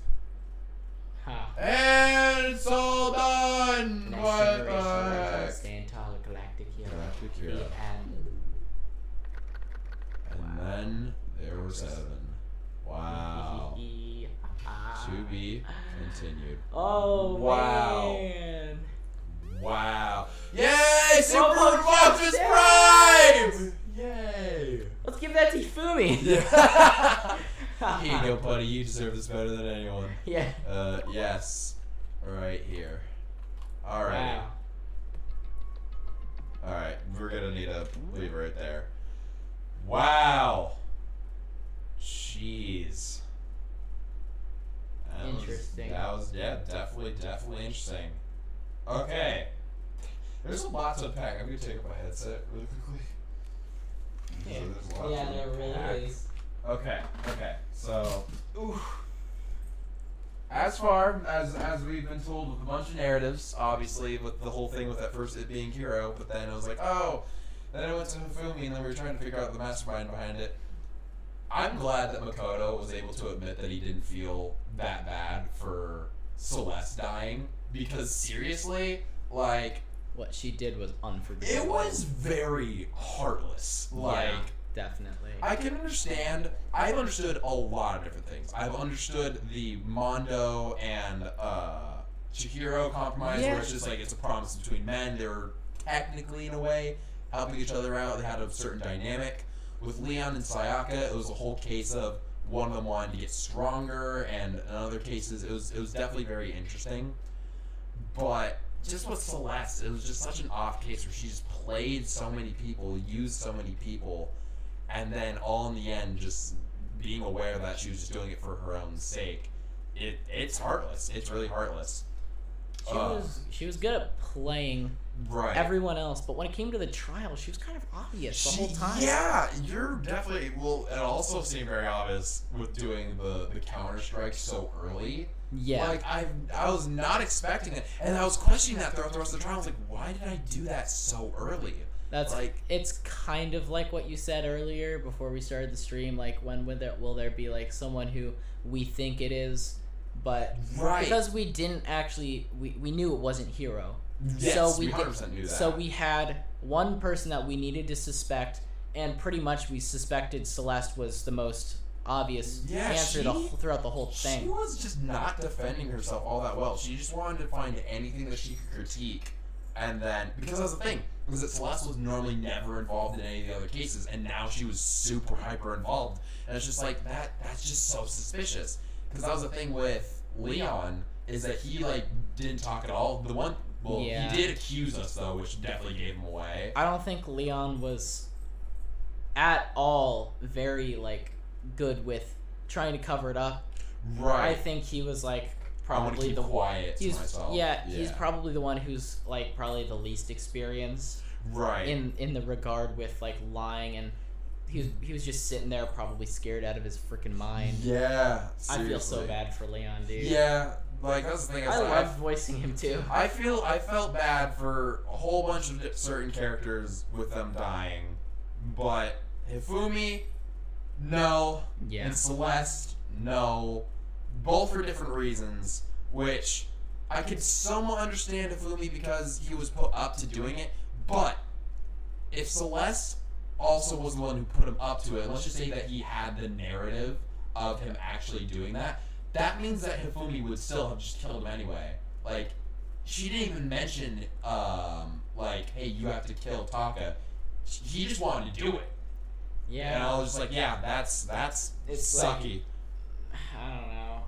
Huh. And it's all done! Next What generation the of heck? Stand Tall Galactic Hero. Galactic Hero. The end. And then there were 7. Wow. To be continued. Oh, Wow. man. Wow. Yay! Super Optimus Prime! Yay! Let's give that to Hifumi. Here you go, buddy. You deserve this better than anyone. Yeah. Yes. Right here. Alright. Wow. Alright, we're gonna need to leave it right there. Wow. Jeez. Interesting. That was, yeah, definitely interesting. Okay. There's a lot to unpack. I'm gonna take up my headset really quickly. Yeah, There's a lot to there really unpack. is. Okay, so, as far as we've been told with a bunch of narratives, obviously with the whole thing with that first it being Hero, but then it was like, oh, then I went to Hifumi and then we were trying to figure out the mastermind behind it. I'm glad that Makoto was able to admit that he didn't feel that bad for Celeste dying, because seriously, like... What she did was unforgivable. It was very heartless. Like... Yeah, definitely. I can understand. I've understood a lot of different things. I've understood the Mondo and Chihiro compromise, where it's just like it's a promise between men. They were technically, in a way, helping each other out. They had a certain dynamic. With Leon and Sayaka, it was a whole case of one of them wanted to get stronger, and in other cases, it was definitely very interesting. But just with Celeste, it was just such an off case where she just played so many people, used so many people, and then all in the end just being aware that she was just doing it for her own sake. It's heartless. It's really heartless. She was good at playing everyone else, but when it came to the trial, she was kind of obvious the whole time. Yeah, you're definitely... Well, it also seemed very obvious with doing the counter-strike so early. Yeah. Like, I was not expecting it, and I was questioning that throughout the rest of the trial. I was like, why did I do that so early? That's like... It's kind of like what you said earlier before we started the stream, like, when will there be, like, someone who we think it is, but... Because we didn't actually... We knew it wasn't Hero. Yes, so we 100% knew that. So we had one person that we needed to suspect, and pretty much we suspected Celeste was the most obvious answer throughout the whole thing. She was just not defending herself all that well. She just wanted to find anything that she could critique, and then... Because that's the thing, was that Celeste was normally never involved in any of the other cases, and now she was super hyper involved, and it's just like, that's just so suspicious. Because that was the thing with Leon, is that he, like, didn't talk at all. He did accuse us, though, which definitely gave him away. I don't think Leon was at all very, like, good with trying to cover it up. Right. I think he was, like, probably the quiet to myself. Yeah, he's probably the one who's, like, probably the least experienced. Right. In the regard with, like, lying, and he was just sitting there probably scared out of his freaking mind. Yeah, seriously. I feel so bad for Leon, dude. Yeah. Like, that's the thing. I love voicing him too. I felt bad for a whole bunch of certain characters with them dying, but Hifumi, no, and Celeste, no, both for different reasons. Which I could somewhat understand Hifumi because he was put up to doing it, but if Celeste also was the one who put him up to it, let's just say that he had the narrative of him actually doing that. That means that Hifumi would still have just killed him anyway. Like, she didn't even mention, like, hey, you have to kill Taka. He just wanted to do it. Yeah. And I was just like, yeah, that's it's sucky. Like, I don't know.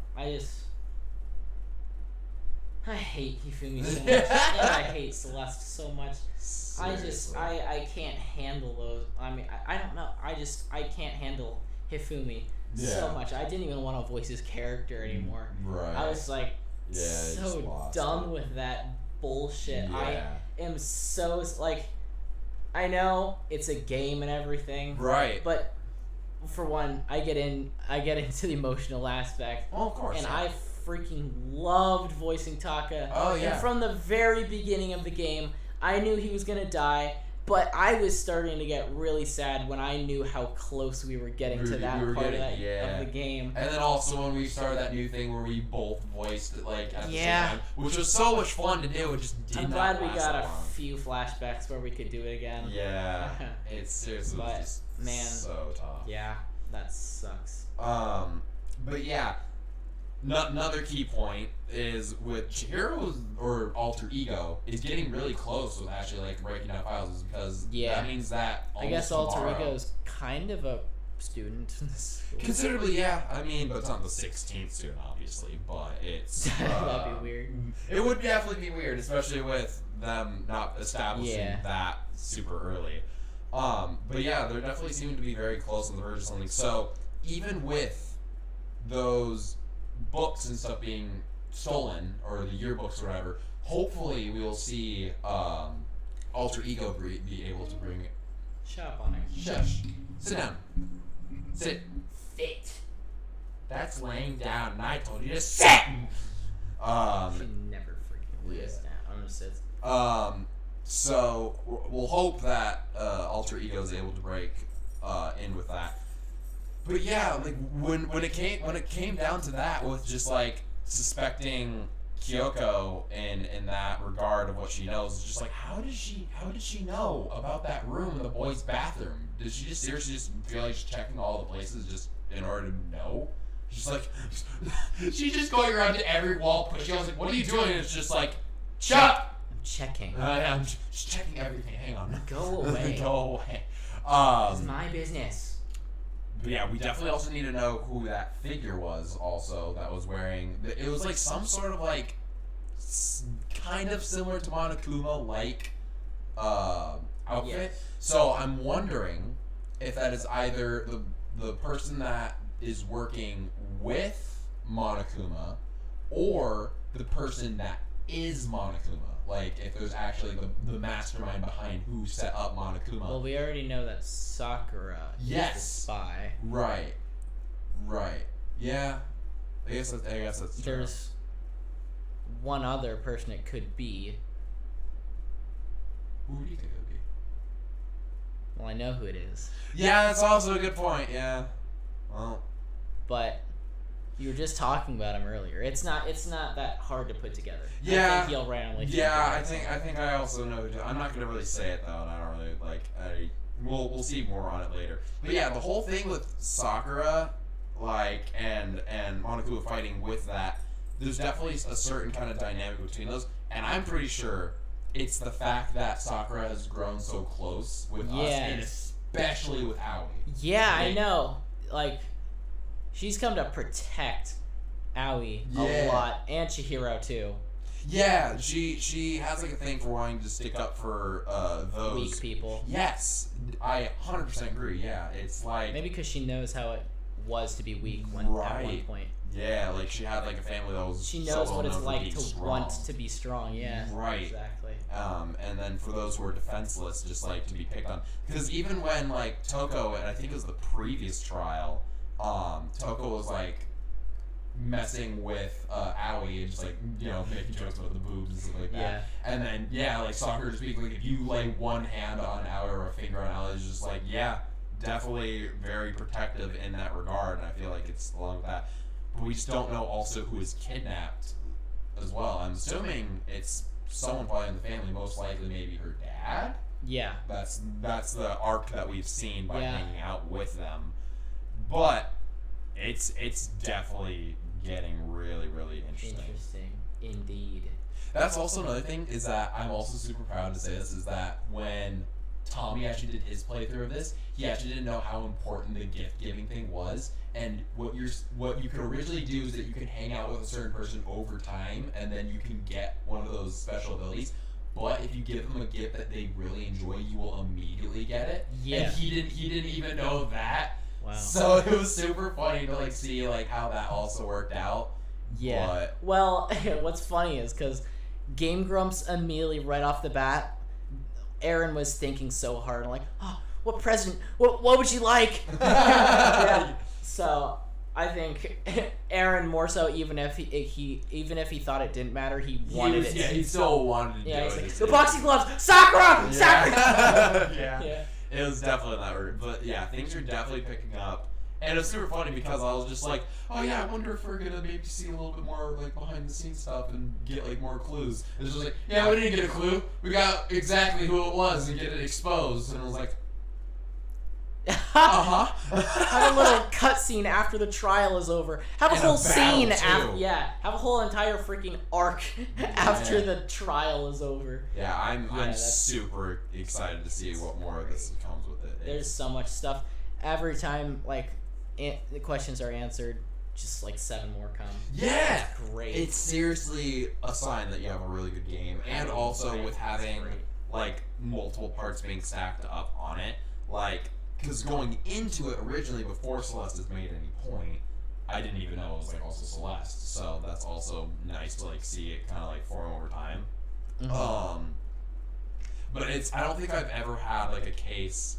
I hate Hifumi so much. And I hate Celeste so much. Seriously. I can't handle those. I mean, I don't know. I can't handle Hifumi. So much. I didn't even want to voice his character anymore. Right. I was like, so done with that bullshit. I am so, like, I know it's a game and everything. Right. But for one, I get into the emotional aspect. Oh, of course. And I freaking loved voicing Taka. Oh, yeah. And from the very beginning of the game, I knew he was gonna die. But I was starting to get really sad when I knew how close we were getting to that part of the game. And then also when we started that new thing where we both voiced it, like, at the same time, which was so much fun to do. It just did I'm not glad we last got long. a few flashbacks where we could do it again. Yeah, it's seriously just so tough. Yeah, that sucks. But yeah, another key point is with Chihiro's or alter ego is getting really close with actually like breaking down files, because that means that I guess alter ego is kind of a student. Considerably, yeah. I mean, but it's not the 16th student, obviously. But it's that'd be weird. It would definitely be weird, especially with them not establishing that super early. But yeah, they're definitely seeming to be very close on the verge of something. So even with those books and stuff being stolen, or the yearbooks or whatever, hopefully we will see alter ego be able to bring it. Shut up on it. Shush. Sit down. Sit. That's laying down, and I told you to sit. She never freaking lays down. I'm gonna sit. So we'll hope that alter ego is able to break in with that. But yeah, like when it came down to that, with just like suspecting Kyoko in that regard of what she knows, it's just like how did she know about that room in the boys' bathroom? Did she just seriously just feel like she's checking all the places just in order to know? She's like she's just going around to every wall pushing. I was like, what are you doing? And it's just like, shut up! checking. I'm just checking everything. Hang on. Go away. Go away. It's my business. But yeah, we definitely also need to know who that figure was. Also, that was wearing. It was like some sort of like, kind of similar to Monokuma like, outfit. Yes. So I'm wondering if that is either the person that is working with Monokuma, or the person that is Monokuma. Like, if there's actually the mastermind behind who set up Monokuma. Well, we already know that Sakura is the spy. Right. Yeah. I guess that's true. There's one other person it could be. Who do you think it would be? Well, I know who it is. Yeah, that's also a good point. Yeah. Well. But you were just talking about him earlier. It's not that hard to put together. Yeah. I think he'll randomly. Yeah, I think I also know. I'm not gonna really say it though, and I don't really like. We'll see more on it later. But yeah, the whole thing with Sakura, like, and Monokuma fighting with that, there's definitely a certain kind of dynamic between those, and I'm pretty sure it's the fact that Sakura has grown so close with us, and especially with Aoi. Yeah, I know. Like, she's come to protect Aoi a lot, and Chihiro too. Yeah, she has like a thing for wanting to stick up for those weak people. Yes, I 100% agree. Yeah, it's like maybe because she knows how it was to be weak at one point. Yeah, like she had like a family that was. She knows so what it's known for like being to strong. want to be strong. Yeah, right. Exactly. And then for those who are defenseless, just like to be picked on, because even when like Toko, and I think it was the previous trial, Toko was like messing with Aoi and just like, you know, making jokes about the boobs and stuff like that. Yeah. And then like Sakura just being like, if you lay one hand on Aoi or a finger on Aoi, it's just like, definitely very protective in that regard, and I feel like it's along with that. But we just don't know also who is kidnapped as well. I'm assuming it's someone probably in the family, most likely maybe her dad. Yeah. That's the arc that we've seen by hanging out with them. But it's definitely getting really, really interesting. Interesting. Indeed. That's also another thing, is that I'm also super proud to say this, is that when Tommy actually did his playthrough of this, he actually didn't know how important the gift giving thing was, and what you could originally do is that you can hang out with a certain person over time, and then you can get one of those special abilities. But if you give them a gift that they really enjoy, you will immediately get it. Yeah. And he didn't even know that. Wow. So it was super funny to like see like how that also worked out. Yeah. But well, what's funny is because Game Grumps immediately right off the bat, Aaron was thinking so hard, like, oh, what present? What would you like? Yeah. So I think Aaron more so, even if he thought it didn't matter, he wanted it. Yeah, he still wanted to do he's it. like, the boxing gloves, Sakura, Sakura. Yeah. It was definitely that word, but yeah, things are definitely picking up. And it's super funny because I was just like, oh yeah, I wonder if we're gonna maybe see a little bit more like behind the scenes stuff and get like more clues. And it's just like, yeah, we didn't get a clue. We got exactly who it was and get it exposed. And I was like, Have a little cutscene after the trial is over. Have a And whole a scene battle, too. have a whole entire freaking arc after the trial is over. yeah, I'm that's- super excited to see what more of this comes with it. There's so much stuff. Every time like the questions are answered, just like 7 more come. Yeah, It's great. It's seriously a sign that you have a really good game, and also with having like multiple parts being stacked up on it, like, because going into it originally before Celeste has made any point, I didn't even know it was like also Celeste, so that's also nice to like see it kind of like form over time. Mm-hmm. But I don't think I've ever had like a case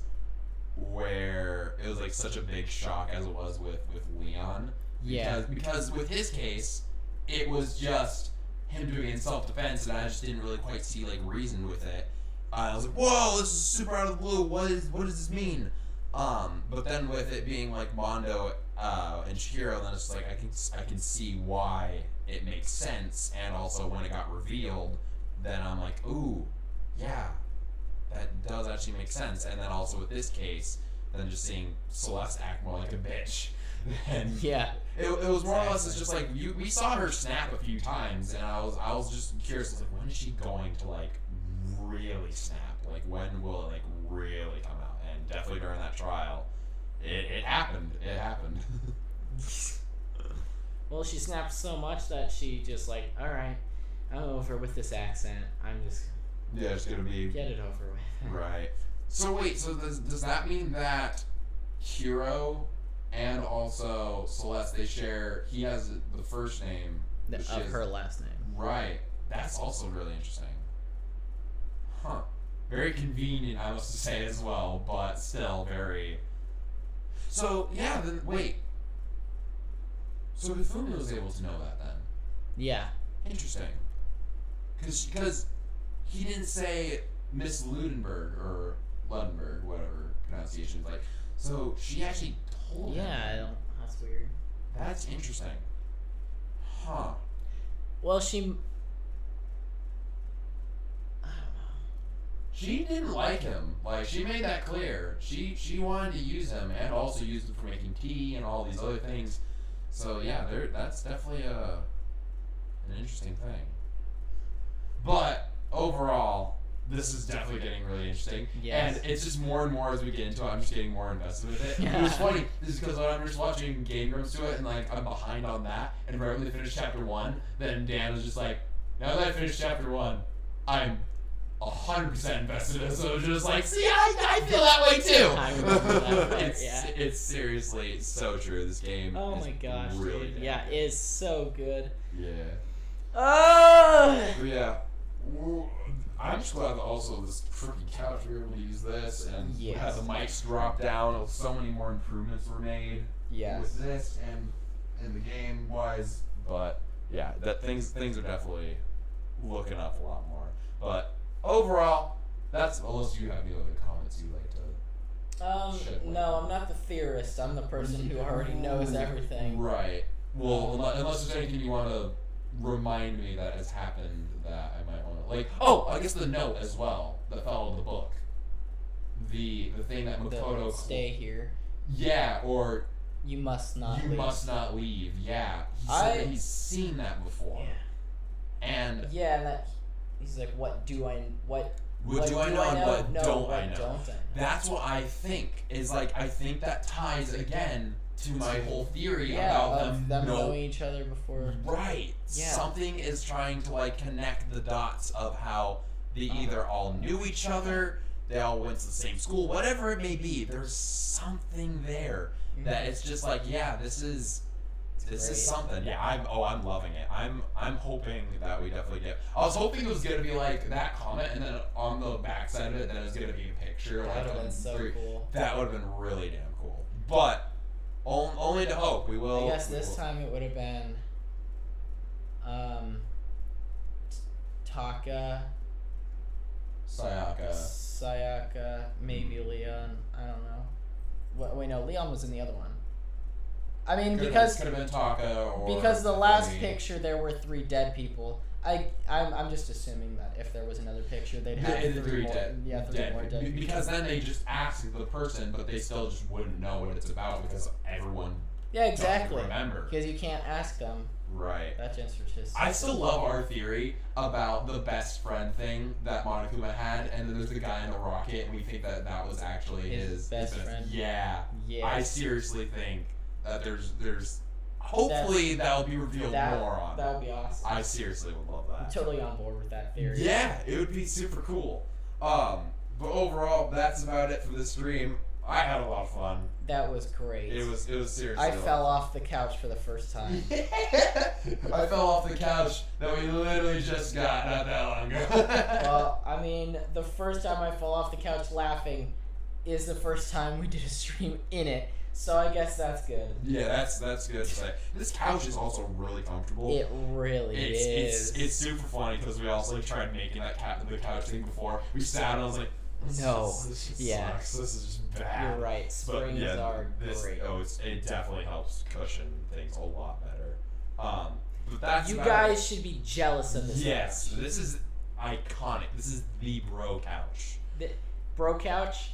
where it was like such a big shock as it was with Leon. Yeah. Because with his case, it was just him doing it in self-defense, and I just didn't really quite see like reason with it. I was like, whoa, this is super out of the blue. What does this mean? But then with it being like Mondo and Chihiro, then it's just like I can see why it makes sense, and also when it got revealed, then I'm like, ooh, yeah, that does actually make sense. And then also with this case, then just seeing Celeste act more like a bitch. And Yeah. It was more or less. It's just like we saw her snap a few times, and I was just curious. I was like, when is she going to like really snap? Like when will it like really come out? And definitely during that trial, it happened. It happened. Well, she snapped so much that she just like, all right, I'm over with this accent. I'm just it's gonna be get it over with. Right. So wait. So does that mean that Hiro and also Celeste, they share? He has the first name Of her last name. Right. That's also really interesting. Huh. Very convenient, I must say as well, but still very. So yeah. Then wait. So Hifumi was able to know that then. Yeah. Interesting. Because he didn't say Miss Ludenberg or Ludenberg, whatever pronunciation is like. So she actually told him. Yeah, that's weird. That's interesting. Huh. Well, she. I don't know. She didn't like him. Like, she made that clear. She wanted to use him and also used him for making tea and all these other things. So yeah, that's definitely an interesting thing. But overall, this is definitely getting really interesting. Yes. And it's just more and more as we get into it, I'm just getting more invested with it. It was funny. This is because I'm just watching Game Grumps to it, and like I'm behind on that. And right when they finished chapter 1, then Dan was just like, now that I finished chapter 1, I'm 100% invested in it. So it was just like, see, I feel that way too. I remember that part, It's seriously so true. This game. Oh is my gosh, really dude. damn Yeah, good. it is so good. Yeah. Oh! But yeah. Well, I'm just glad that also this freaking couch, we were able to use this, and Yes. had the mics drop down. So many more improvements were made with this and in the game wise. But yeah, that things are definitely looking up a lot more. But overall, that's, unless you have any other comments you'd like to shed light No, on. I'm not the theorist. I'm the person who already knows everything. Right. Well, unless there's anything you want to remind me that has happened that I might want to, like, oh, I guess the note as well that followed the book. The thing that Makoto Stay here. Yeah, or you must not you leave. must not leave. Yeah, he said that he's seen that before. Yeah. And yeah, and that he's like, what do I know and what don't no, I know? What don't I know? That's what I think. Is like, I think that ties again to my whole theory about them knowing each other before. Right. Yeah. Something is trying to like connect the dots of how they either all knew each other, they all went to the same school, whatever it may be. There's something there that it's just like, yeah, this is something. Yeah, I'm loving it. I'm hoping that we definitely get. I was hoping it was gonna be like that comment, and then on the backside of it, then it was gonna be a picture. That would have been so cool. That would have been really damn cool. But only to hope. We will. I guess this time it would have been Taka, Sayaka, maybe Leon. I don't know. Wait, no, Leon was in the other one. I mean, could have been Taka, or because the last picture there were 3 dead people. I'm just assuming that if there was another picture, they'd have 3 more. Dead. Yeah, 3 more dead. Because then they just ask the person, but they still just wouldn't know what it's about because everyone. Yeah, exactly. Doesn't remember. Because you can't ask them. Right. That's just. I still love our theory about the best friend thing that Monokuma had, and then there's the guy in the rocket, and we think that that was actually his best friend. Yeah. Yeah. I seriously think that there's hopefully that'll be revealed more on. That would be awesome. I seriously would love that. I'm totally on board with that theory. Yeah, it would be super cool. But overall, that's about it for this stream. I had a lot of fun. That was great. It was seriously. I fell off the couch for the first time. I fell off the couch that we literally just got not that long ago. Well, I mean, the first time I fell off the couch laughing is the first time we did a stream in it. So I guess that's good. Yeah, that's good to say. This couch is also really comfortable. It really is. It's super funny because we also like tried making the couch thing before. We sat and I was like, this sucks. This is just bad. You're right. Springs are great. It definitely helps cushion things a lot better. But that's you guys should be jealous of this. Yes, couch. this is iconic. This is the bro couch. The bro couch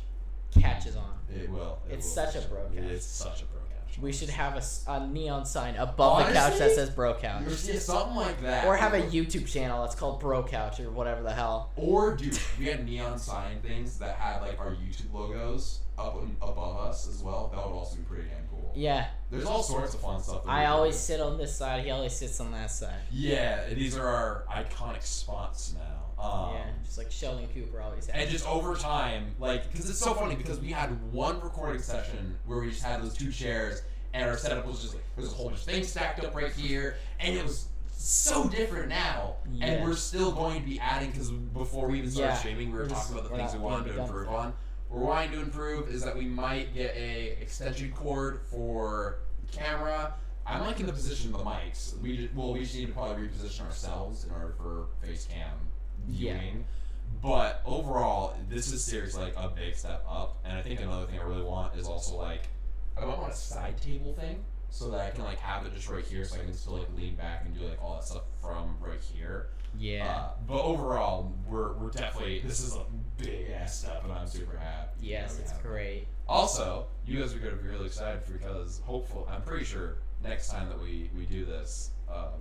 catches on. It will. It's such a bro couch. It's such a bro We should have a neon sign above the couch that says Bro Couch. Yeah, something like that. Or have a YouTube channel that's called Bro Couch or whatever the hell. Or, dude, we had neon sign things that had, like, our YouTube logos up above us as well. That would also be pretty damn cool. Yeah. There's all sorts of fun stuff. I always sit on this side. He always sits on that side. Yeah, these are our iconic spots now. Yeah, just like Sheldon Cooper always has. And just over time, like, because it's so funny because we had one recording session where we just had those 2 chairs and our setup was just like, there's a whole bunch of things stacked up right here, and it was so different now. Yeah. And we're still going to be adding, because before we even started streaming, we were talking about the things we wanted to improve on. What we're wanting to improve is that we might get a extension cord for the camera. I'm liking the position of the mics. We just need to probably reposition ourselves in order for face cam viewing. But overall, this is seriously like a big step up. And I think another thing I really want is also like, I want a side table thing so that I can like have it just right here, so I can still like lean back and do like all that stuff from right here. Yeah. But overall, we're definitely, this is a big ass step, and I'm super happy. Yes, it's great. Also, you guys are going to be really excited because I'm pretty sure next time that we do this,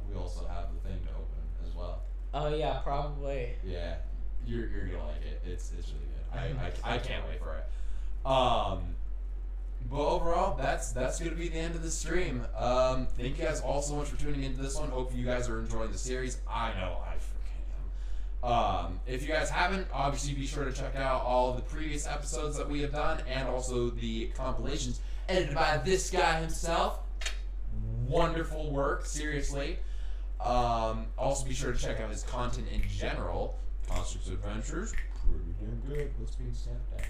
we also have the thing to open as well. Oh yeah, probably. Yeah, you're gonna like it. It's really good. I can't wait for it. But overall, that's gonna be the end of the stream. Thank you guys all so much for tuning into this one. Hope you guys are enjoying the series. I know I freaking am. If you guys haven't, obviously be sure to check out all of the previous episodes that we have done, and also the compilations edited by this guy himself. Wonderful work, seriously. Also be sure to check out his content in general. Constructs Adventures, pretty damn good. What's being snapped at?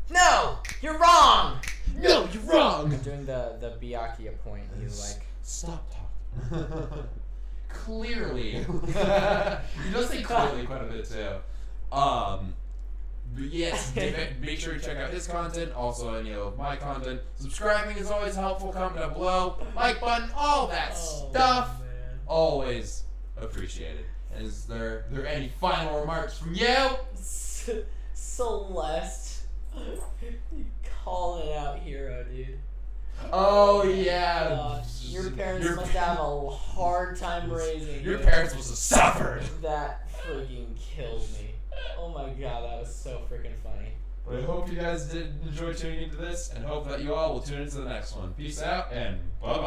No! You're wrong! No, you're wrong! I'm doing the Byakuya point. You like... Stop talking. Clearly. He does say clearly quite a bit too. But yes, make sure to check out his content, also any of my content. Subscribing is always helpful. Comment down below, like button, all that stuff. Man. Always appreciated. And is there any final remarks from you? Celeste. You calling it out, hero, dude. Oh yeah. Gosh, your parents must have a hard time raising you. Your parents must have suffered. That freaking killed me. Oh my god, that was so freaking funny. But I hope you guys did enjoy tuning into this, and hope that you all will tune into the next one. Peace out, and bye-bye.